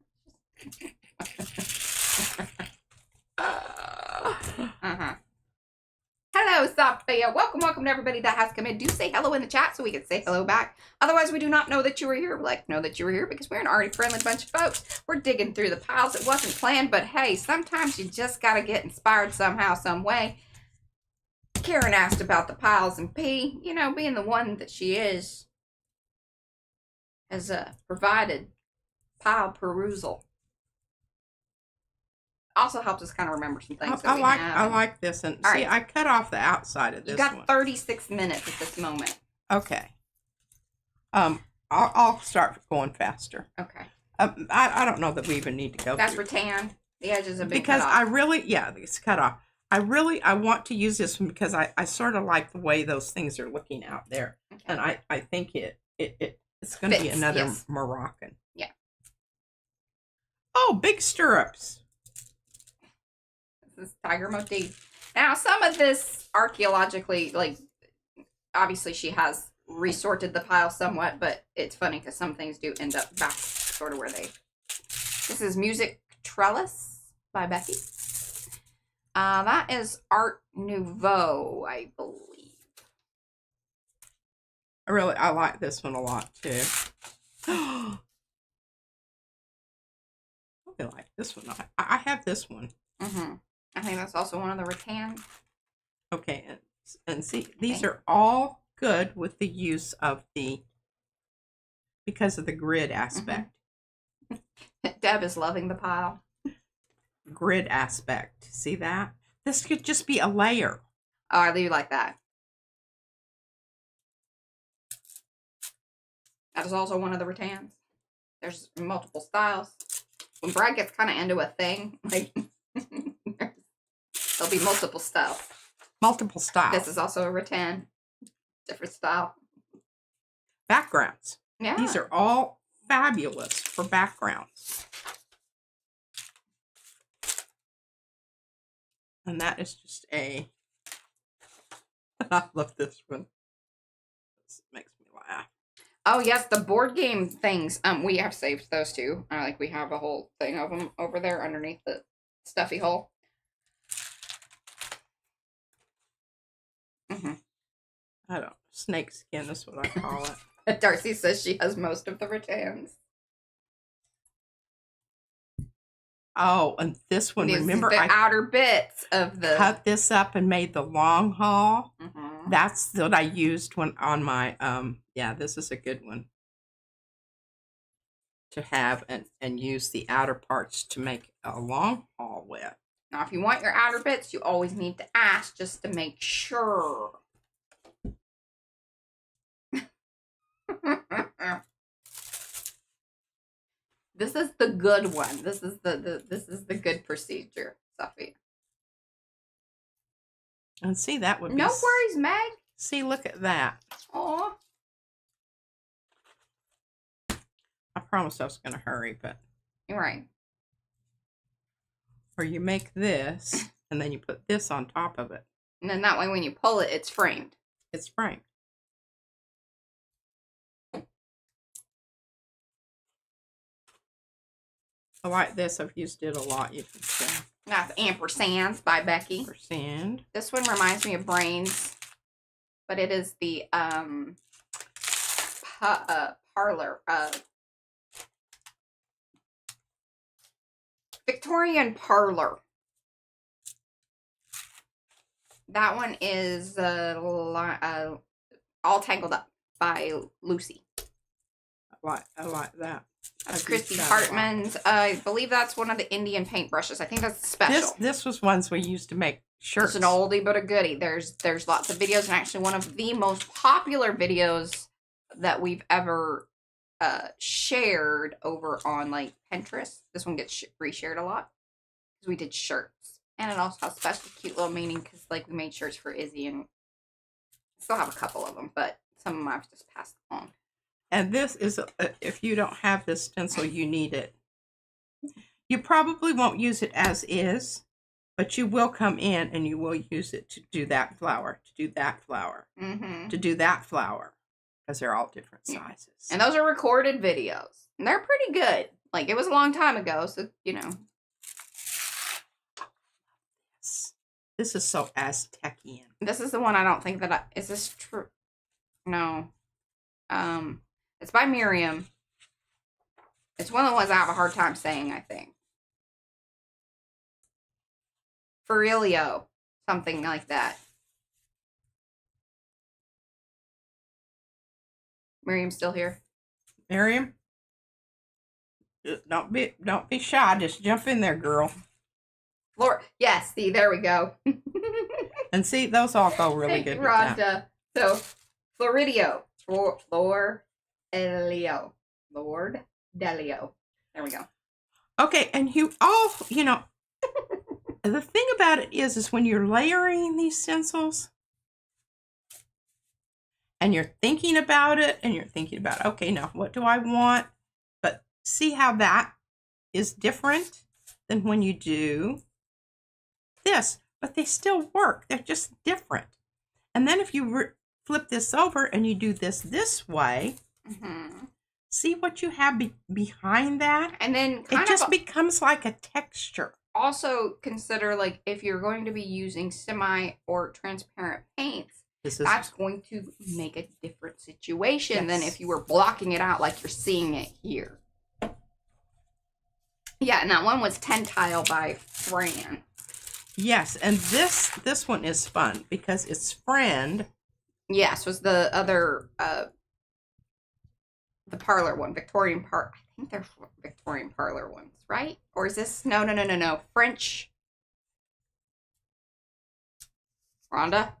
Speaker 1: Hello, Sophia. Welcome to everybody that has come in. Do say hello in the chat so we can say hello back. Otherwise, we do not know that you were here. We like to know that you were here because we're an already friendly bunch of folks. We're digging through the piles. It wasn't planned, but hey, sometimes you just got to get inspired somehow, some way. Karen asked about the piles, and P, you know, being the one that she is, has provided pile perusal. Also helps us kind of remember some things.
Speaker 2: I like this, and see, I cut off the outside of this one.
Speaker 1: You got 36 minutes at this moment.
Speaker 2: Okay. I'll start going faster.
Speaker 1: Okay.
Speaker 2: I don't know that we even need to go.
Speaker 1: That's rattan. The edges have been
Speaker 2: because
Speaker 1: cut off.
Speaker 2: It's cut off. I want to use this one because I sort of like the way those things are looking out there, okay. And I think it's going to be another Moroccan.
Speaker 1: Yeah.
Speaker 2: Oh, big stirrups.
Speaker 1: This is tiger motif. Now, some of this archaeologically, like, obviously she has resorted the pile somewhat, but it's funny because some things do end up back sort of where they... This is Music Trellis by Becky. That is Art Nouveau, I believe.
Speaker 2: I like this one a lot too. I really like this one. I have this one.
Speaker 1: Mm-hmm. I think that's also one of the rattan.
Speaker 2: Okay, and see, these are all good with the use of because of the grid aspect.
Speaker 1: Mm-hmm. Deb is loving the pile.
Speaker 2: Grid aspect. See that? This could just be a layer.
Speaker 1: Oh, I do like that. That is also one of the rattans. There's multiple styles. When Brad gets kind of into a thing, like, there'll be multiple styles.
Speaker 2: Multiple styles.
Speaker 1: This is also a rattan. Different style.
Speaker 2: Backgrounds.
Speaker 1: Yeah.
Speaker 2: These are all fabulous for backgrounds. And that is just I love this one. This makes me laugh.
Speaker 1: Oh, yes, the board game things. We have saved those too. Like, we have a whole thing of them over there underneath the stuffy hole. Mm-hmm.
Speaker 2: I don't know, snake skin is what I call it.
Speaker 1: Darcy says she has most of the rattans.
Speaker 2: Oh, and this one, remember
Speaker 1: the
Speaker 2: I
Speaker 1: outer bits of the
Speaker 2: cut this up and made the long haul.
Speaker 1: Mm-hmm.
Speaker 2: That's what I used when on my yeah, this is a good one to have and use the outer parts to make a long haul with.
Speaker 1: Now, if you want your outer bits, you always need to ask just to make sure. This is the good one. This is the good procedure, Sophie.
Speaker 2: And see, that would be
Speaker 1: no worries, Meg.
Speaker 2: See, look at that.
Speaker 1: Aw.
Speaker 2: I promised I was going to hurry, but
Speaker 1: You're right.
Speaker 2: or you make this and then you put this on top of it.
Speaker 1: And then that way, when you pull it, it's framed.
Speaker 2: It's framed. I like this. I've used it a lot. You can see.
Speaker 1: That's Ampersands by Becky.
Speaker 2: Ampersand.
Speaker 1: This one reminds me of Brains, but it is the parlor Victorian parlor. That one is All Tangled Up by Lucy.
Speaker 2: I like that.
Speaker 1: That's Christy Hartman's. I believe that's one of the Indian paintbrushes. I think that's special.
Speaker 2: This was ones we used to make shirts.
Speaker 1: It's an oldie but a goodie. There's lots of videos, and actually one of the most popular videos that we've ever shared over on like Pinterest. This one gets reshared a lot because we did shirts, and it also has special cute little meaning because like we made shirts for Izzy, and I still have a couple of them, but some of them I've just passed on.
Speaker 2: And this is, if you don't have this stencil, you need it. You probably won't use it as is, but you will come in and you will use it to do that flower, to do that flower, to do that flower, because they're all different sizes.
Speaker 1: And those are recorded videos. And they're pretty good. Like, it was a long time ago, so, you know.
Speaker 2: This is so Aztecian.
Speaker 1: This is the one I don't think that is this true? No. It's by Miriam. It's one of the ones I have a hard time saying, I think. Ferrilio. Something like that. Miriam's still here?
Speaker 2: Miriam? Don't be shy. Just jump in there, girl.
Speaker 1: Flor, yes, see, there we go.
Speaker 2: And see, those all go really good with that.
Speaker 1: So, Floridio. Lord Delio. There we go.
Speaker 2: Okay, and you all, you know, the thing about it is when you're layering these stencils and you're thinking about it and you're thinking about, okay, now what do I want? But see how that is different than when you do this, but they still work. They're just different. And then if you flip this over and you do this way, see what you have behind that?
Speaker 1: And then
Speaker 2: it just becomes like a texture.
Speaker 1: Also consider, like, if you're going to be using semi or transparent paints, that's going to make a different situation than if you were blocking it out like you're seeing it here. Yeah, and that one was Tentile by Fran.
Speaker 2: Yes, and this one is fun because it's Friend.
Speaker 1: Yes, was the other the parlor one, Victorian I think they're Victorian parlor ones, right? Or is this no, French Rhonda?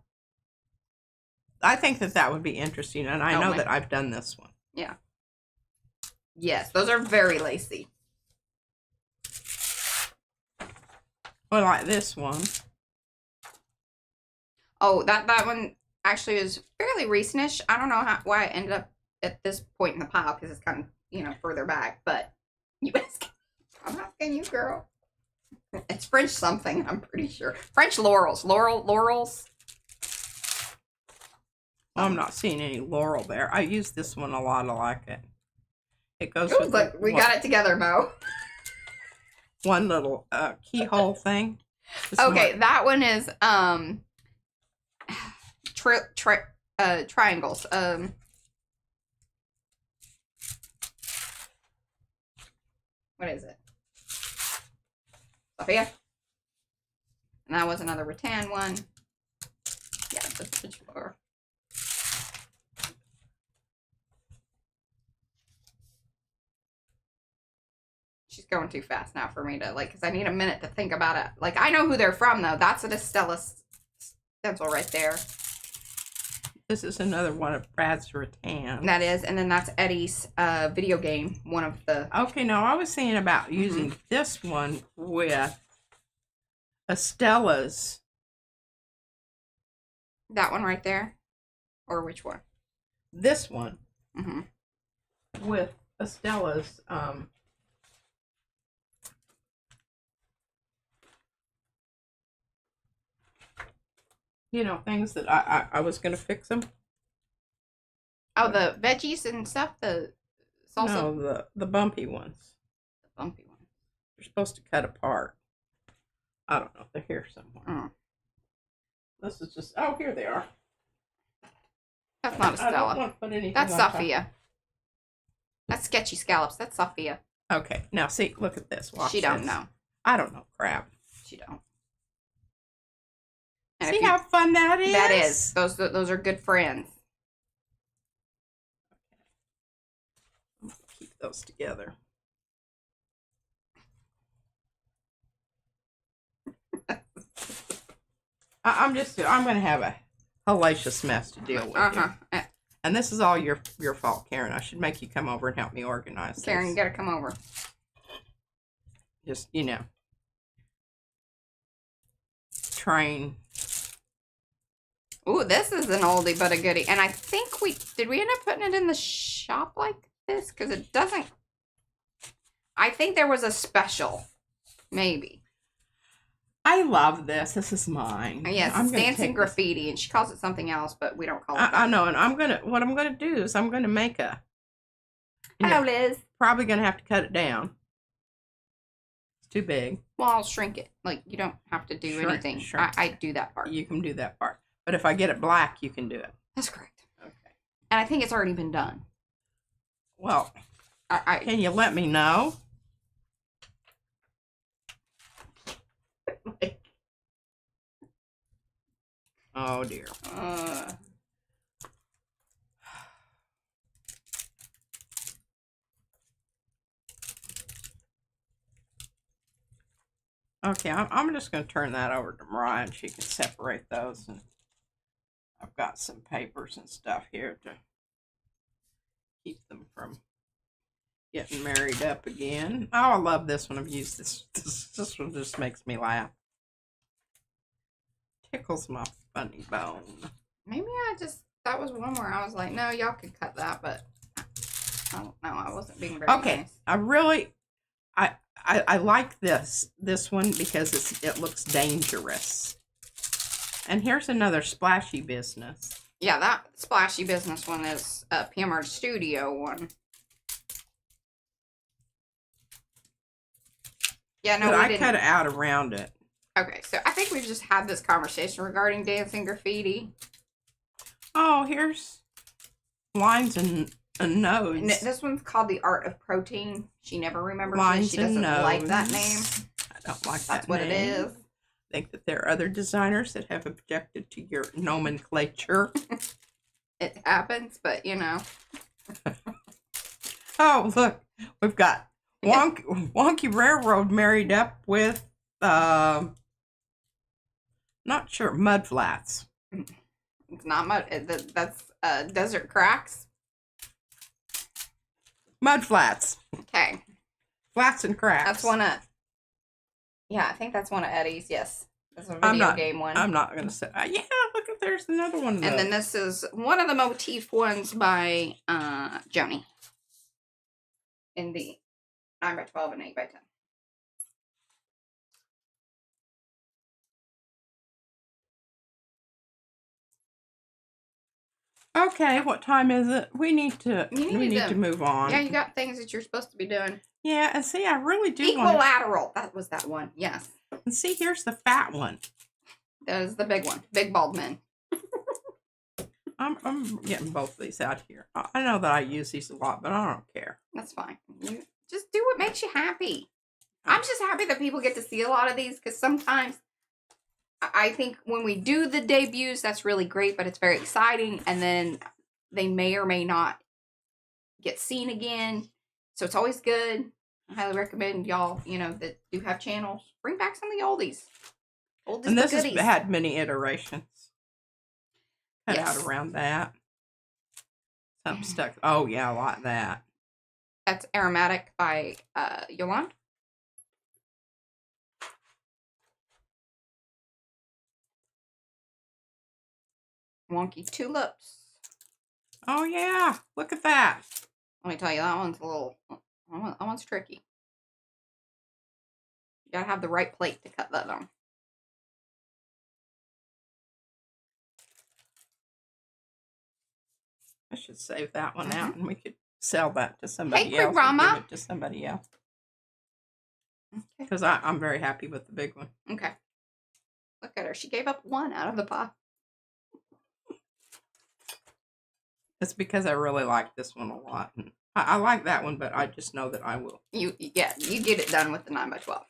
Speaker 2: I think that would be interesting, and I know that I've done this one.
Speaker 1: Yeah. Yes, those are very lacy.
Speaker 2: Well, like this one.
Speaker 1: Oh, that one actually is fairly recentish. I don't know why I ended up at this point in the pile because it's kind of, you know, further back. But you ask, I'm asking you, girl. It's French something, I'm pretty sure. French laurels. Laurels.
Speaker 2: Well, I'm not seeing any laurel there. I use this one a lot. I like it. It goes
Speaker 1: with look, we got it together, Mo.
Speaker 2: One little keyhole thing.
Speaker 1: Okay, that one is triangles. What is it? Sophia? And that was another rattan one. Yeah, the floor. She's going too fast now for me to, like, because I need a minute to think about it. Like, I know who they're from, though. That's an Estella stencil right there.
Speaker 2: This is another one of Brad's rattan.
Speaker 1: That is, and then that's Eddie's video game, one of the...
Speaker 2: Okay, no, I was saying about using this one with Estella's.
Speaker 1: That one right there? Or which one?
Speaker 2: This one.
Speaker 1: Mm-hmm.
Speaker 2: With Estella's, you know, things that I was going to fix them.
Speaker 1: Oh, the veggies and stuff? The salsa?
Speaker 2: No, the bumpy ones.
Speaker 1: The bumpy ones.
Speaker 2: They're supposed to cut apart. I don't know. They're here somewhere.
Speaker 1: Mm.
Speaker 2: This is just... Oh, here they are.
Speaker 1: That's not
Speaker 2: I don't
Speaker 1: Estella.
Speaker 2: want to put anything
Speaker 1: That's
Speaker 2: on top.
Speaker 1: Sophia. That's Sketchy Scallops. That's Sophia.
Speaker 2: Okay, now see, look at this. Watch
Speaker 1: She don't
Speaker 2: this.
Speaker 1: know.
Speaker 2: I don't know crap.
Speaker 1: She don't. And
Speaker 2: See how fun that is?
Speaker 1: That is. Those are good friends.
Speaker 2: Keep those together. I'm going to have a hellacious mess to deal with here. And this is all your fault, Karen. I should make you come over and help me organize this.
Speaker 1: Karen, you gotta come over.
Speaker 2: Just, you know. Train.
Speaker 1: Ooh, this is an oldie but a goodie. And I think did we end up putting it in the shop like this? Because it doesn't... I think there was a special. Maybe.
Speaker 2: I love this. This is mine.
Speaker 1: Yes, it's Dancing Graffiti, and she calls it something else, but we don't call it that.
Speaker 2: I know, and what I'm gonna do is I'm gonna make a...
Speaker 1: Hello, Liz.
Speaker 2: Probably gonna have to cut it down. It's too big.
Speaker 1: Well, I'll shrink it. Like, you don't have to do anything.
Speaker 2: Shrink.
Speaker 1: I do that part.
Speaker 2: You can do that part. But if I get it black, you can do it.
Speaker 1: That's correct.
Speaker 2: Okay.
Speaker 1: And I think it's already been done.
Speaker 2: Well, can you let me know? Oh, dear. Okay, I'm just going to turn that over to Mariah and she can separate those. And I've got some papers and stuff here to keep them from getting married up again. Oh, I love this one. I've used this. This one just makes me laugh. Tickles my funny bone.
Speaker 1: Maybe that was one where I was like, no, y'all could cut that, but I don't know. I wasn't being very nice. I like this one because it looks dangerous. And here's another splashy business. Yeah, that splashy business one is a PMR Studio one. Yeah, no,
Speaker 2: I cut it out around it.
Speaker 1: Okay, so I think we've just had this conversation regarding Dancing Graffiti.
Speaker 2: Oh, here's lines and nodes.
Speaker 1: And this one's called The Art of Protein. She never remembers
Speaker 2: lines
Speaker 1: it. She doesn't like that name.
Speaker 2: I don't like that name.
Speaker 1: That's what it is.
Speaker 2: I think that there are other designers that have objected to your nomenclature.
Speaker 1: It happens, but you know.
Speaker 2: Oh, look. We've got Wonky Railroad married up with, not sure, Mud Flats.
Speaker 1: It's not mud. That's Desert Cracks.
Speaker 2: Mud Flats.
Speaker 1: Okay.
Speaker 2: Flats and Cracks.
Speaker 1: That's one of... Yeah, I think that's one of Eddie's, yes. That's a video game one.
Speaker 2: I'm not going to say... yeah, look, there's another one of those.
Speaker 1: And then this is one of the motif ones by Joni. In the 9x12 and 8x10.
Speaker 2: Okay, what time is it? We need to move on.
Speaker 1: Yeah, you got things that you're supposed to be doing.
Speaker 2: Yeah, and see, I really do
Speaker 1: Equilateral. That was that one. Yes.
Speaker 2: And see, here's the fat one.
Speaker 1: That is the big one. Big bald men.
Speaker 2: I'm getting both of these out here. I know that I use these a lot, but I don't care.
Speaker 1: That's fine. You just do what makes you happy. I'm just happy that people get to see a lot of these because sometimes I think when we do the debuts, that's really great, but it's very exciting. And then they may or may not get seen again. So it's always good. I highly recommend y'all, that do have channels. Bring back some of the oldies. Oldies
Speaker 2: And this
Speaker 1: but
Speaker 2: has
Speaker 1: goodies.
Speaker 2: had many iterations. Cut
Speaker 1: Yes.
Speaker 2: out around that. Something stuck. Oh, yeah, I like that.
Speaker 1: That's Aromatic by Yolande. Wonky Tulips.
Speaker 2: Oh, yeah. Look at that.
Speaker 1: Let me tell you, that one's that one's tricky. You gotta have the right plate to cut that on.
Speaker 2: I should save that one out and we could sell that to somebody else.
Speaker 1: Rama.
Speaker 2: Or give it to somebody else. Because I'm very happy with the big one.
Speaker 1: Okay. Look at her. She gave up one out of the pot.
Speaker 2: It's because I really like this one a lot. And I like that one, but I just know that I will.
Speaker 1: You get it done with the 9x12.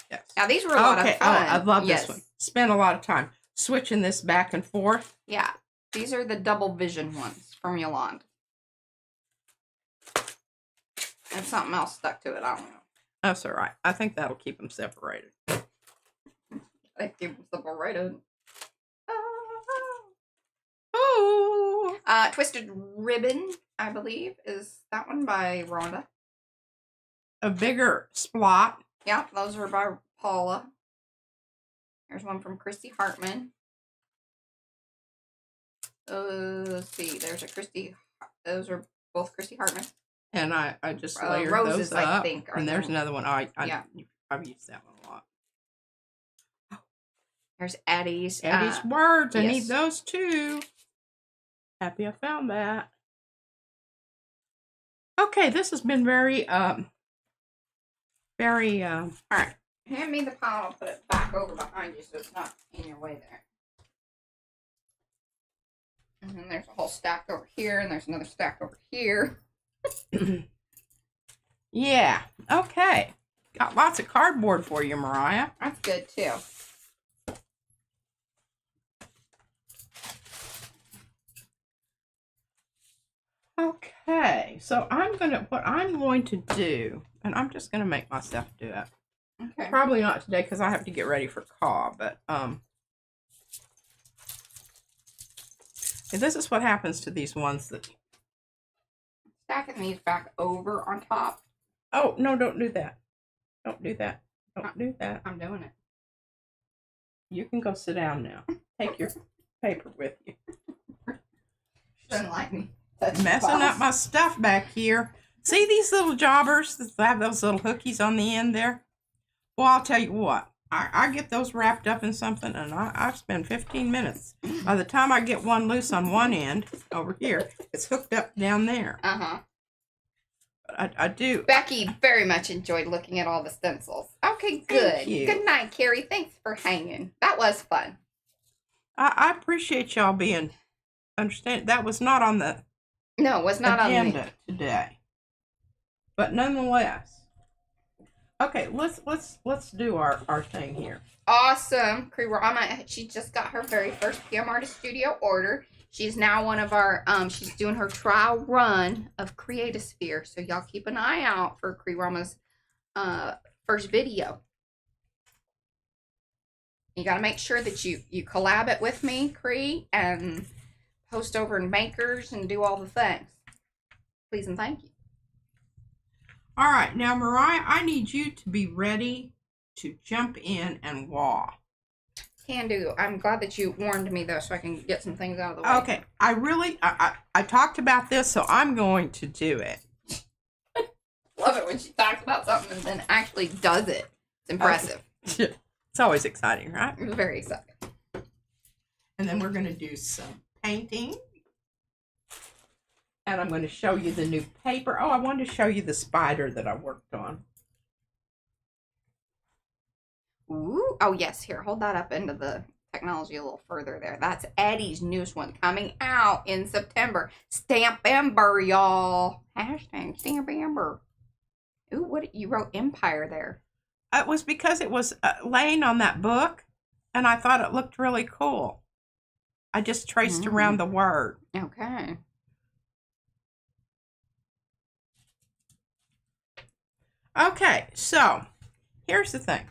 Speaker 2: Yes.
Speaker 1: Now, these were a lot of fun.
Speaker 2: Oh, I love this one. Spent a lot of time switching this back and forth.
Speaker 1: Yeah. These are the double vision ones from Yolande. And something else stuck to it. I don't know.
Speaker 2: That's all right. I think that'll keep them separated.
Speaker 1: They keep them separated.
Speaker 2: Oh.
Speaker 1: Twisted Ribbon, I believe, is that one by Rhonda.
Speaker 2: A bigger splot.
Speaker 1: Yeah, those are by Paula. There's one from Christy Hartman. Let's see. There's a Christy. Those are both Christy Hartman.
Speaker 2: And I just layered
Speaker 1: Roses,
Speaker 2: those up.
Speaker 1: I think.
Speaker 2: And there's another one.
Speaker 1: Yeah.
Speaker 2: I've used that one a lot.
Speaker 1: There's Addie's.
Speaker 2: Addie's words. I
Speaker 1: yes.
Speaker 2: need those too. Happy I found that. Okay, this has been very, all
Speaker 1: right. Hand me the pile. I'll put it back over behind you so it's not in your way there. And then there's a whole stack over here, and there's another stack over here.
Speaker 2: Yeah. Okay. Got lots of cardboard for you, Mariah.
Speaker 1: That's good too.
Speaker 2: Okay. So what I'm going to do, and I'm just gonna make myself do it.
Speaker 1: Okay.
Speaker 2: Probably not today because I have to get ready for call, but this is what happens to these ones that
Speaker 1: Stacking these back over on top.
Speaker 2: Oh, no, don't do that. Don't do that. Don't do that.
Speaker 1: I'm doing it.
Speaker 2: You can go sit down now. Take your paper with you.
Speaker 1: She doesn't like me.
Speaker 2: Messing up my stuff back here. See these little jobbers that have those little hookies on the end there? Well, I'll tell you what. I get those wrapped up in something, and I spend 15 minutes. By the time I get one loose on one end, over here, it's hooked up down there.
Speaker 1: Uh-huh.
Speaker 2: I do.
Speaker 1: Becky very much enjoyed looking at all the stencils. Okay, good.
Speaker 2: Thank you.
Speaker 1: Good night, Carrie. Thanks for hanging. That was fun.
Speaker 2: I appreciate y'all being understanding. That was not on the
Speaker 1: No, it was not
Speaker 2: agenda
Speaker 1: on
Speaker 2: today. But nonetheless. Okay, let's do our thing here.
Speaker 1: Awesome. Rama, she just got her very first PM Artist Studio order. She's now one of our, she's doing her trial run of Creatosphere. So y'all keep an eye out for Rama's first video. You got to make sure that you collab it with me, Cree, and post over in Makers and do all the things. Please and thank you.
Speaker 2: All right, now, Mariah, I need you to be ready to jump in and wah.
Speaker 1: Can do. I'm glad that you warned me, though, so I can get some things out of the way.
Speaker 2: Okay, I talked about this, so I'm going to do it.
Speaker 1: Love it when she talks about something and then actually does it. It's impressive.
Speaker 2: Okay. It's always exciting, right?
Speaker 1: I'm very excited.
Speaker 2: And then we're going to do some painting. And I'm going to show you the new paper. Oh, I wanted to show you the spider that I worked on.
Speaker 1: Ooh. Oh, yes. Here, hold that up into the technology a little further there. That's Eddie's newest one coming out in September. Stamp-ember, y'all. Hashtag Stamp-ember. Ooh, what you wrote Empire there.
Speaker 2: It was because it was laying on that book, and I thought it looked really cool. I just traced around the word.
Speaker 1: Okay.
Speaker 2: Okay, so here's the thing.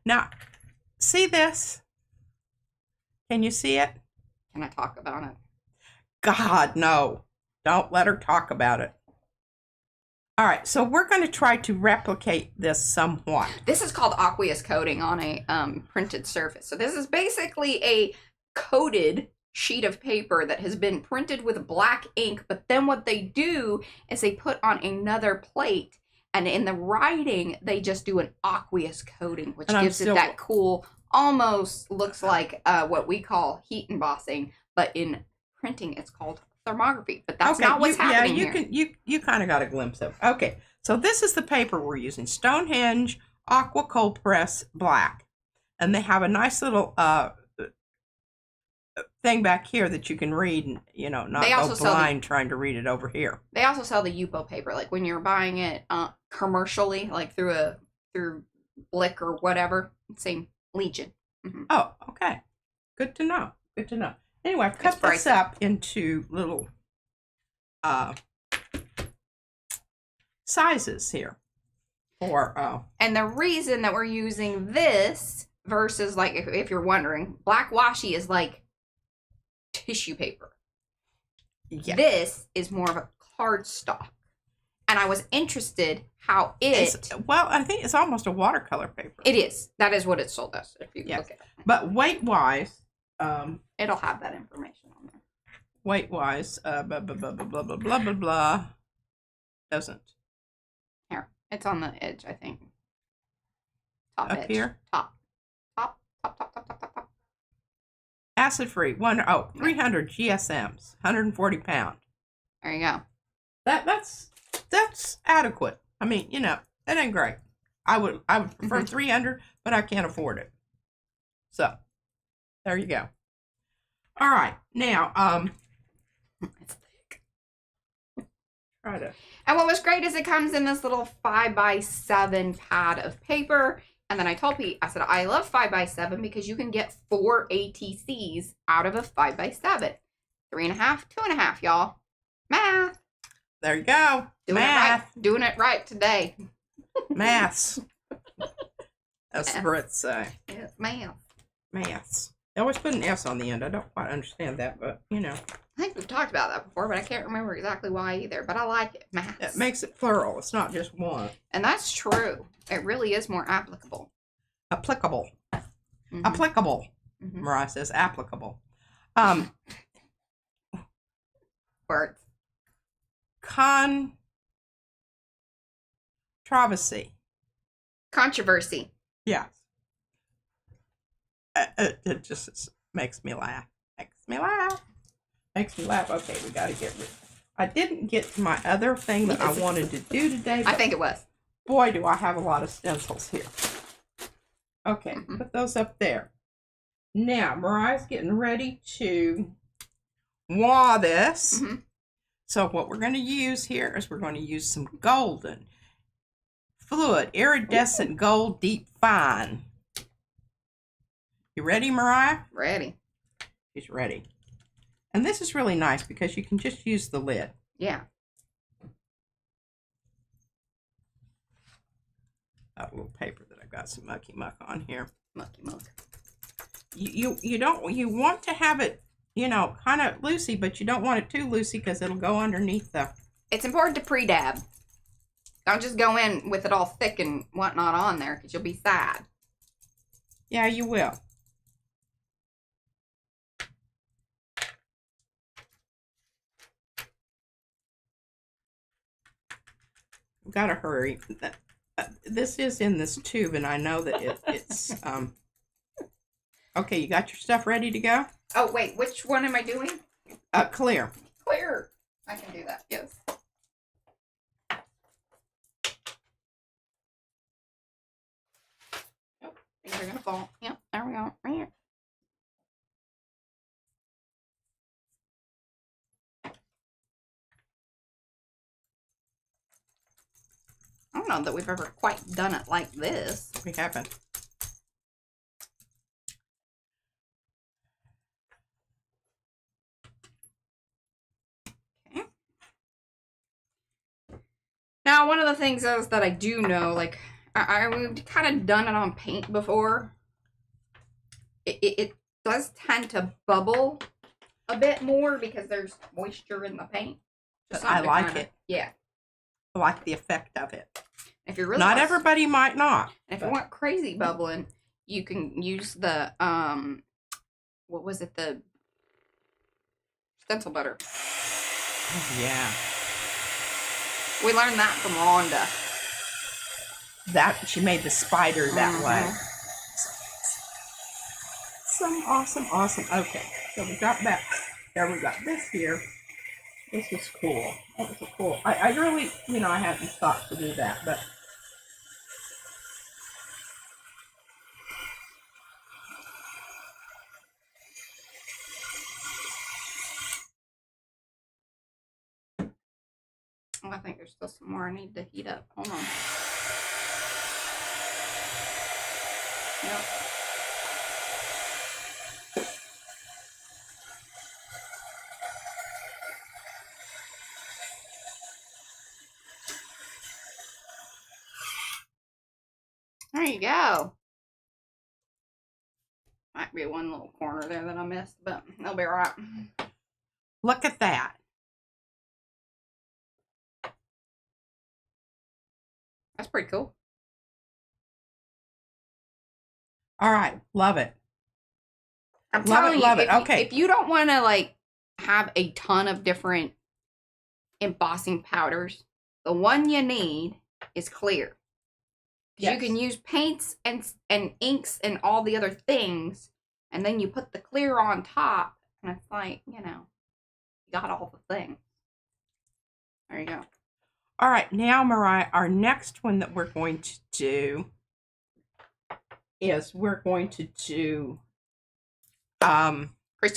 Speaker 2: Now, see this? Can you see it?
Speaker 1: Can I talk about it?
Speaker 2: God, no. Don't let her talk about it. All right, so we're going to try to replicate this somewhat.
Speaker 1: This is called Aqueous coating on a printed surface. So this is basically a coated sheet of paper that has been printed with black ink, but then what they do is they put on another plate, and in the writing, they just do an aqueous coating, which gives it that cool, almost looks like what we call heat embossing, but in printing, it's called thermography. But that's not what's happening here.
Speaker 2: You kind of got a glimpse of it. Okay, so this is the paper we're using. Stonehenge Aqua Cold Press Black. And they have a nice little thing back here that you can read and, you know, not go blind trying to read it over here.
Speaker 1: They also sell the Yupo paper, like when you're buying it commercially, like through Blick or whatever. Same Legion.
Speaker 2: Oh, okay. Good to know. Good to know. Anyway, I've cut this up into little sizes here.
Speaker 1: And the reason that we're using this versus, like, if you're wondering, black washi is like tissue paper. Yeah. This is more of a cardstock. And I was interested how
Speaker 2: well, I think it's almost a watercolor paper.
Speaker 1: It is. That is what it sold us, if you look at it.
Speaker 2: But weight-wise,
Speaker 1: it'll have that information on there.
Speaker 2: Weight-wise, blah, blah, blah, blah, blah, blah, blah, blah, blah, doesn't.
Speaker 1: Here. It's on the edge, I think. Top
Speaker 2: Up
Speaker 1: edge.
Speaker 2: here?
Speaker 1: Top.
Speaker 2: Acid-free, 300 GSMs, 140 pound.
Speaker 1: There you go.
Speaker 2: That's adequate. I mean, you know, that ain't great. I would prefer 300, but I can't afford it. So, there you go. All right, now,
Speaker 1: it's thick.
Speaker 2: Try to.
Speaker 1: And what was great is it comes in this little 5x7 pad of paper. And then I told Pete, I said, I love 5x7 because you can get 4 ATCs out of a 5x7. 3.5, 2.5, y'all. Math.
Speaker 2: There you go. Math.
Speaker 1: Doing it right today.
Speaker 2: Maths. That's what Brits say.
Speaker 1: Yes, math.
Speaker 2: Maths. They always put an S on the end. I don't quite understand that, but, you know.
Speaker 1: I think we've talked about that before, but I can't remember exactly why either. But I like it. Maths.
Speaker 2: It makes it plural. It's not just one.
Speaker 1: And that's true. It really is more applicable.
Speaker 2: Applicable. Applicable. Mariah says applicable.
Speaker 1: Words. Controversy.
Speaker 2: Yes. It just makes me laugh. Makes me laugh. Okay, we got to get rid. I didn't get to my other thing that I wanted to do today.
Speaker 1: I think it was.
Speaker 2: Boy, do I have a lot of stencils here. Okay, put those up there. Now, Mariah's getting ready to waw this. So what we're going to use here is we're going to use some golden fluid, iridescent gold deep fine. You ready, Mariah?
Speaker 1: Ready.
Speaker 2: She's ready. And this is really nice because you can just use the lid.
Speaker 1: Yeah.
Speaker 2: That little paper that I've got some mucky muck on here.
Speaker 1: Mucky muck.
Speaker 2: You want to have it, you know, kind of loosey, but you don't want it too loosey because it'll go underneath the.
Speaker 1: It's important to pre-dab. Don't just go in with it all thick and whatnot on there because you'll be sad.
Speaker 2: Yeah, you will. I've got to hurry. This is in this tube, and I know that it's okay, you got your stuff ready to go?
Speaker 1: Oh, wait, which one am I doing?
Speaker 2: Clear.
Speaker 1: Clear. I can do that, yes. Oh, things are going to fall. Yep, there we go. Right here. don't know that we've ever quite done it like this.
Speaker 2: We haven't.
Speaker 1: Okay. Now, one of the things is that I do know, like, we've kind of done it on paint before. It does tend to bubble a bit more because there's moisture in the paint.
Speaker 2: But I like it.
Speaker 1: Yeah.
Speaker 2: I like the effect of it.
Speaker 1: If you're really
Speaker 2: not everybody might not.
Speaker 1: And if you want crazy bubbling, you can use the what was it, the stencil butter.
Speaker 2: Oh, yeah.
Speaker 1: We learned that from Rhonda.
Speaker 2: That she made the spider that way. Some awesome. Okay, so we got that. There we got this here. This was cool. That was cool. I really, I hadn't thought to do that, but.
Speaker 1: Oh, I think there's still some more I need to heat up. Hold on. Yep. There you go. Might be one little corner there that I missed, but they'll be all right.
Speaker 2: Look at that.
Speaker 1: That's pretty cool.
Speaker 2: All right, love it.
Speaker 1: I'm telling you,
Speaker 2: love it. Okay.
Speaker 1: If you don't want to like have a ton of different embossing powders, the one you need is clear. Yes. You can use paints and inks and all the other things, and then you put the clear on top, and it's like, you got all the things. There you go.
Speaker 2: All right, now, Mariah, our next one that we're going to do is
Speaker 1: Chris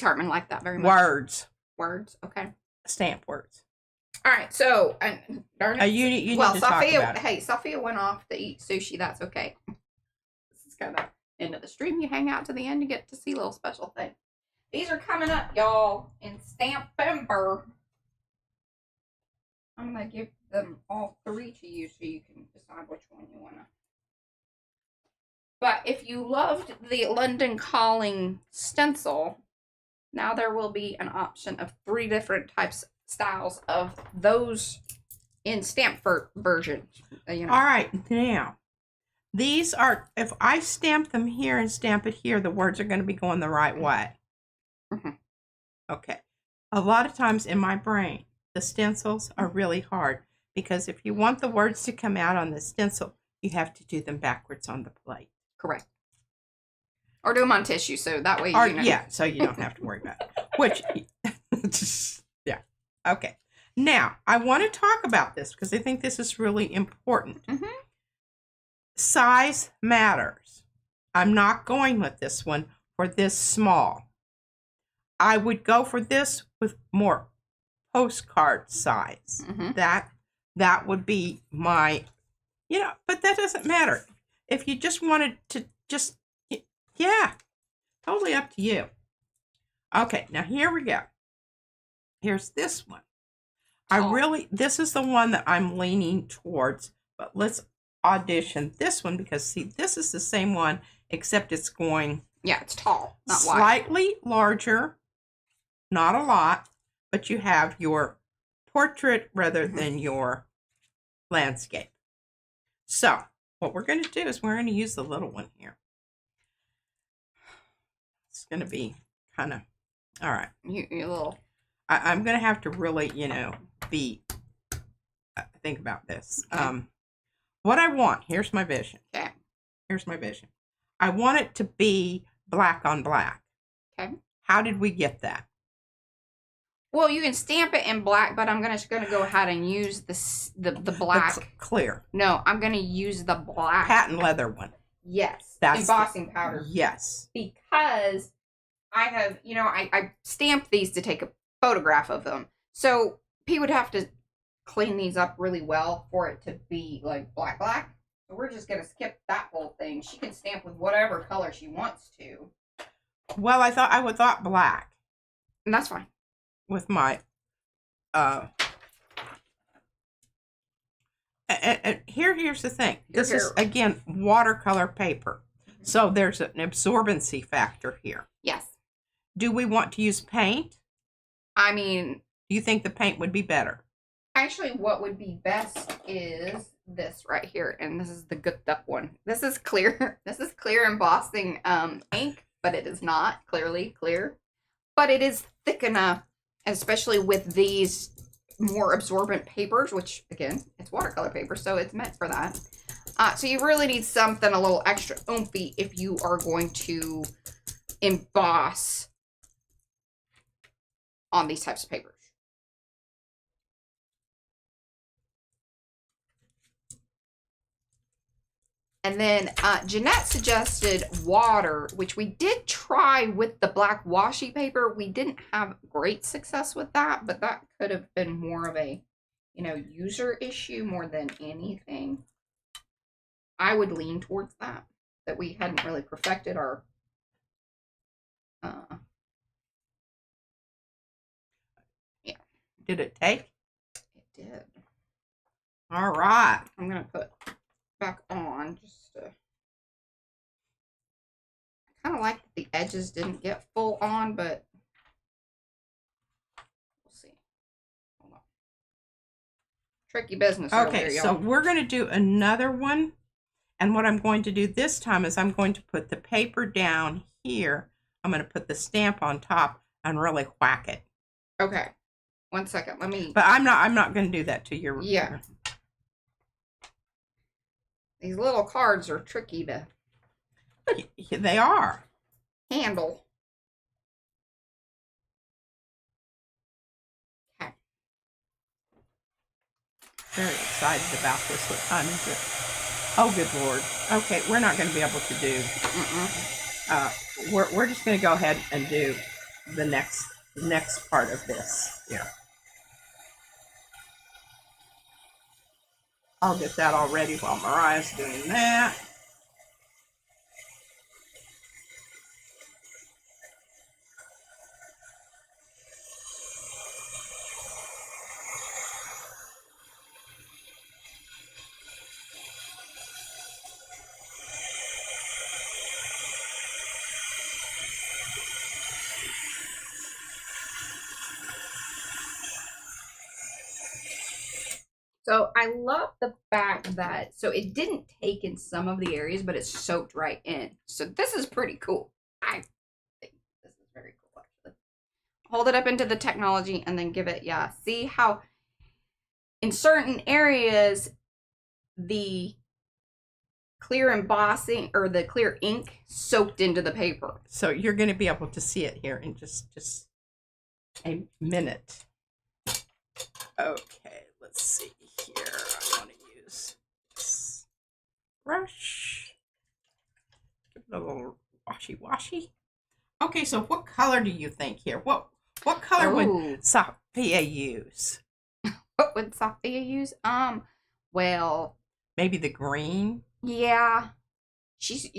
Speaker 1: Hartman liked that very much. Words, okay.
Speaker 2: Stamp words.
Speaker 1: All right, so darn it.
Speaker 2: You need to talk about it.
Speaker 1: Hey, Sophia went off to eat sushi. That's okay. This is kind of end of the stream. You hang out to the end, you get to see little special things. These are coming up, y'all, in Stampember. I'm gonna give them all three to you so you can decide which one you wanna. But if you loved the London Calling stencil, now there will be an option of 3 different styles of those in stamp version.
Speaker 2: All right, now these are, if I stamp them here and stamp it here, the words are going to be going the right way.
Speaker 1: Mm-hmm.
Speaker 2: Okay. A lot of times in my brain, the stencils are really hard because if you want the words to come out on the stencil, you have to do them backwards on the plate.
Speaker 1: Correct. Or do them on tissue, so that way
Speaker 2: Yeah, so you don't have to worry about it. Which, yeah. Okay. Now, I want to talk about this because I think this is really important.
Speaker 1: Mm-hmm.
Speaker 2: Size matters. I'm not going with this one for this small. I would go for this with more postcard size.
Speaker 1: Mm-hmm.
Speaker 2: That would be my, but that doesn't matter. If you just wanted to yeah, totally up to you. Okay, now here we go. Here's this one. This is the one that I'm leaning towards, but let's audition this one because see, this is the same one, except it's going.
Speaker 1: Yeah, it's tall, not wide.
Speaker 2: Slightly larger, not a lot, but you have your portrait rather than your landscape. So what we're going to do is we're going to use the little one here. It's going to be kind of, all right.
Speaker 1: You little.
Speaker 2: I'm going to have to really, think about this.
Speaker 1: Okay.
Speaker 2: What I want, here's my vision.
Speaker 1: Okay.
Speaker 2: Here's my vision. I want it to be black on black.
Speaker 1: Okay.
Speaker 2: How did we get that?
Speaker 1: Well, you can stamp it in black, but I'm just going to go ahead and use the black.
Speaker 2: That's clear.
Speaker 1: No, I'm going to use the black.
Speaker 2: Patent leather one.
Speaker 1: Yes.
Speaker 2: That's
Speaker 1: embossing powder.
Speaker 2: Yes.
Speaker 1: Because I have, I stamped these to take a photograph of them. So P would have to clean these up really well for it to be like black. So we're just gonna skip that whole thing. She can stamp with whatever color she wants to.
Speaker 2: Well, I would thought black.
Speaker 1: And that's fine.
Speaker 2: With my here's the thing. This is again watercolor paper. So there's an absorbency factor here.
Speaker 1: Yes.
Speaker 2: Do we want to use paint?
Speaker 1: I mean,
Speaker 2: do you think the paint would be better?
Speaker 1: Actually, what would be best is this right here, and this is the gooked up one. This is clear. This is clear embossing ink, but it is not clearly clear. But it is thick enough, especially with these more absorbent papers, which again, it's watercolor paper, so it's meant for that. So you really need something a little extra oomphy if you are going to emboss on these types of papers. And then Jeanette suggested water, which we did try with the black washi paper. We didn't have great success with that, but that could have been more of a, you know, user issue more than anything. I would lean towards that we hadn't really perfected our yeah.
Speaker 2: Did it take?
Speaker 1: It did.
Speaker 2: All right.
Speaker 1: I'm going to put back on just to, I kind of like that the edges didn't get full on, but we'll see. Hold on. Tricky business.
Speaker 2: Okay, so we're going to do another one, and what I'm going to do this time is I'm going to put the paper down here. I'm going to put the stamp on top and really whack it.
Speaker 1: Okay, 1 second. Let me.
Speaker 2: But I'm not going to do that to your.
Speaker 1: Yeah. These little cards are tricky to.
Speaker 2: They are.
Speaker 1: Handle. Okay.
Speaker 2: Very excited about this. What time is it? Oh, good Lord. Okay, we're not going to be able to do. We're just going to go ahead and do the next part of this. Yeah. I'll get that all ready while Mariah's doing that.
Speaker 1: So I love the fact that, so it didn't take in some of the areas, but it soaked right in. So this is pretty cool. I think this is very cool, actually. Hold it up into the technology and then give it, yeah. See how in certain areas, the clear embossing or the clear ink soaked into the paper.
Speaker 2: So you're going to be able to see it here in just a minute. Okay, let's see here. I want to use this brush. Give it a little washy. Okay, so what color do you think here? What color would Sophia use?
Speaker 1: What would Sophia use? Well,
Speaker 2: maybe the green.
Speaker 1: Yeah, she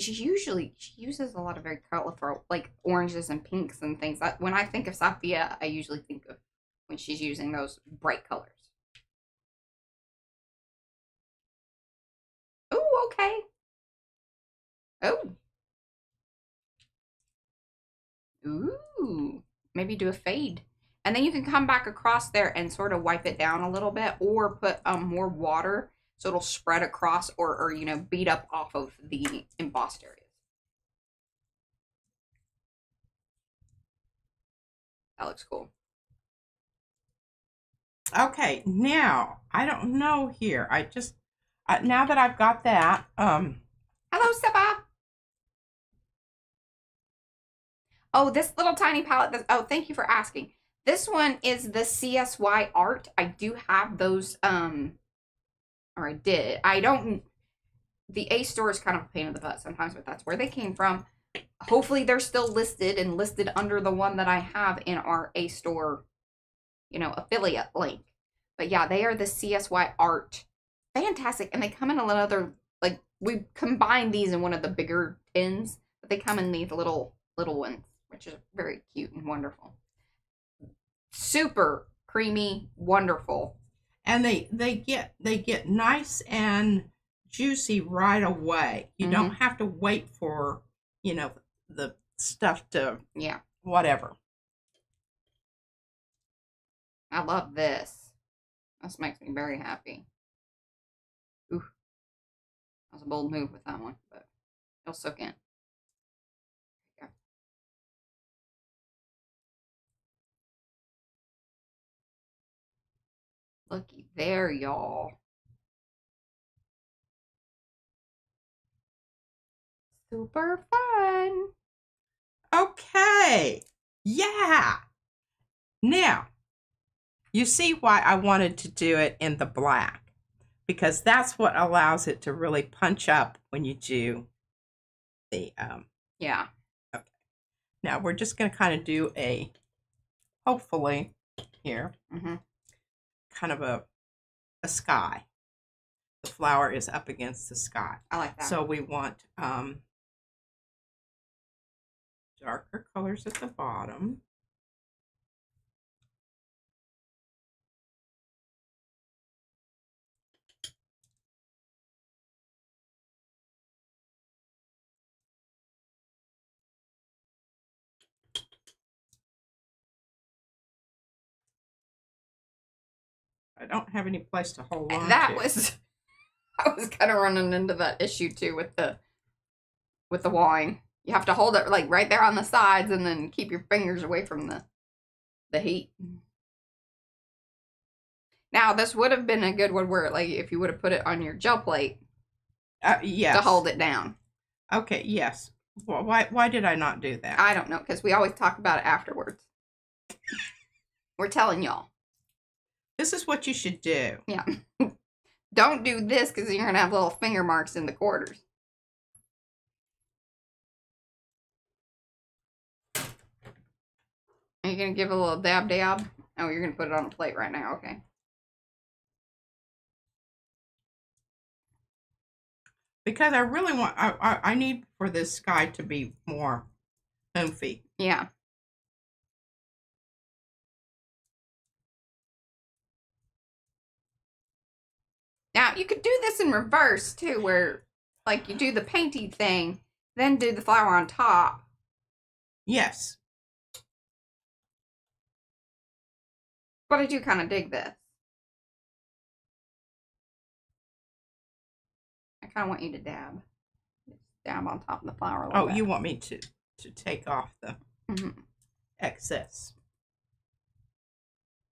Speaker 1: uses a lot of very colorful, like oranges and pinks and things. When I think of Sophia, I usually think of when she's using those bright colors. Oh, okay. Oh. Ooh. Maybe do a fade. And then you can come back across there and sort of wipe it down a little bit or put more water so it'll spread across or you know, beat up off of the embossed areas. That looks cool.
Speaker 2: Okay, now, I don't know here. I just, now that I've got that,
Speaker 1: Hello, Seba. Oh, this little tiny palette, oh, thank you for asking. This one is the CSY Art. I do have those, or I did. I don't, the A store is kind of a pain in the butt sometimes, but that's where they came from. Hopefully they're still listed and listed under the one that I have in our A store, you know, affiliate link. But yeah, they are the CSY Art. Fantastic. And they come in another, like, we combined these in one of the bigger tins, but they come in these little ones, which is very cute and wonderful. Super creamy, wonderful.
Speaker 2: And they get nice and juicy right away. You don't have to wait for, the stuff to whatever.
Speaker 1: I love this. This makes me very happy. Ooh. That was a bold move with that one, but it'll soak in. Yeah. Looky there, y'all. Super fun.
Speaker 2: Okay. Yeah. Now, you see why I wanted to do it in the black, because that's what allows it to really punch up when you do the
Speaker 1: yeah.
Speaker 2: Okay. Now we're just going to kind of do hopefully here, kind of a sky. The flower is up against the sky.
Speaker 1: I like that.
Speaker 2: So we want darker colors at the bottom. I don't have any place to hold on
Speaker 1: to. I was kind of running into that issue too with the wine. You have to hold it like right there on the sides and then keep your fingers away from the heat. Now, this would have been a good one where, like, if you would have put it on your gel plate.
Speaker 2: Yes.
Speaker 1: To hold it down.
Speaker 2: Okay, yes. Why did I not do that?
Speaker 1: I don't know, because we always talk about it afterwards. We're telling y'all.
Speaker 2: This is what you should do.
Speaker 1: Yeah. Don't do this because you're going to have little finger marks in the quarters. Are you going to give it a little dab? Oh, you're going to put it on a plate right now. Okay.
Speaker 2: Because I really want, I need for this sky to be more oomphy.
Speaker 1: Yeah. Now, you could do this in reverse, too, where, like, you do the painty thing, then do the flower on top.
Speaker 2: Yes.
Speaker 1: But I do kind of dig this. I kind of want you to dab. Dab on top of the flower a little bit.
Speaker 2: You want me to take off the excess.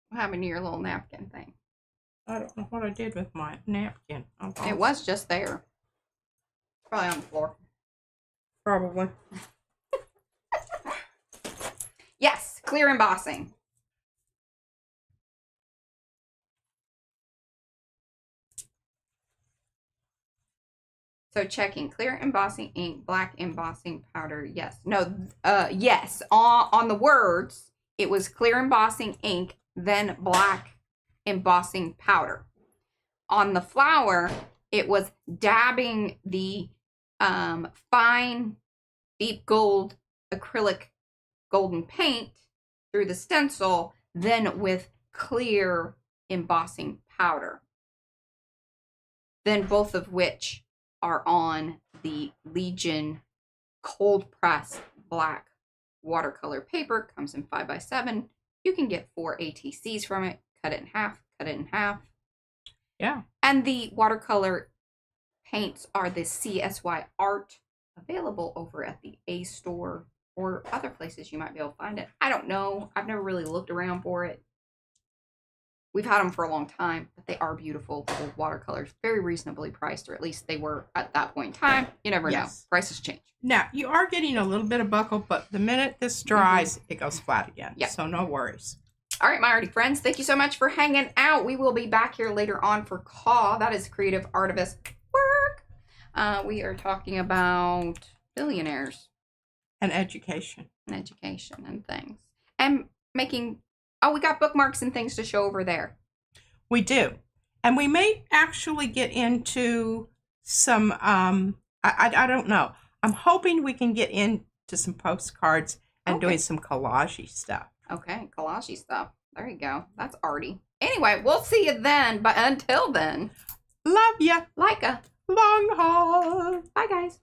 Speaker 1: What happened to your little napkin thing?
Speaker 2: I don't know what I did with my napkin.
Speaker 1: It was just there. Probably on the floor.
Speaker 2: Probably.
Speaker 1: Yes, clear embossing. So checking clear embossing ink, black embossing powder. Yes. No, yes. On the words, it was clear embossing ink, then black embossing powder. On the flower, it was dabbing the fine deep gold acrylic golden paint through the stencil, then with clear embossing powder. Then both of which are on the Legion cold press black watercolor paper. Comes in 5x7. You can get 4 ATCs from it. Cut it in half. Cut it in half.
Speaker 2: Yeah.
Speaker 1: And the watercolor paints are the CSY Art, available over at the A store or other places you might be able to find it. I don't know. I've never really looked around for it. We've had them for a long time, but they are beautiful little watercolors, very reasonably priced, or at least they were at that point in time. You never know. Prices change.
Speaker 2: Now, you are getting a little bit of buckle, but the minute this dries, it goes flat again.
Speaker 1: Yeah.
Speaker 2: So no worries.
Speaker 1: All right, my arty friends, thank you so much for hanging out. We will be back here later on for CAW. That is Creative Artivist Work. We are talking about billionaires.
Speaker 2: And education.
Speaker 1: And education and things. And making... Oh, we got bookmarks and things to show over there.
Speaker 2: We do. And we may actually get into some, I don't know. I'm hoping we can get into some postcards and doing some collage stuff.
Speaker 1: Okay, collage stuff. There you go. That's arty. Anyway, we'll see you then. But until then,
Speaker 2: love ya.
Speaker 1: like a
Speaker 2: Long haul.
Speaker 1: bye, guys.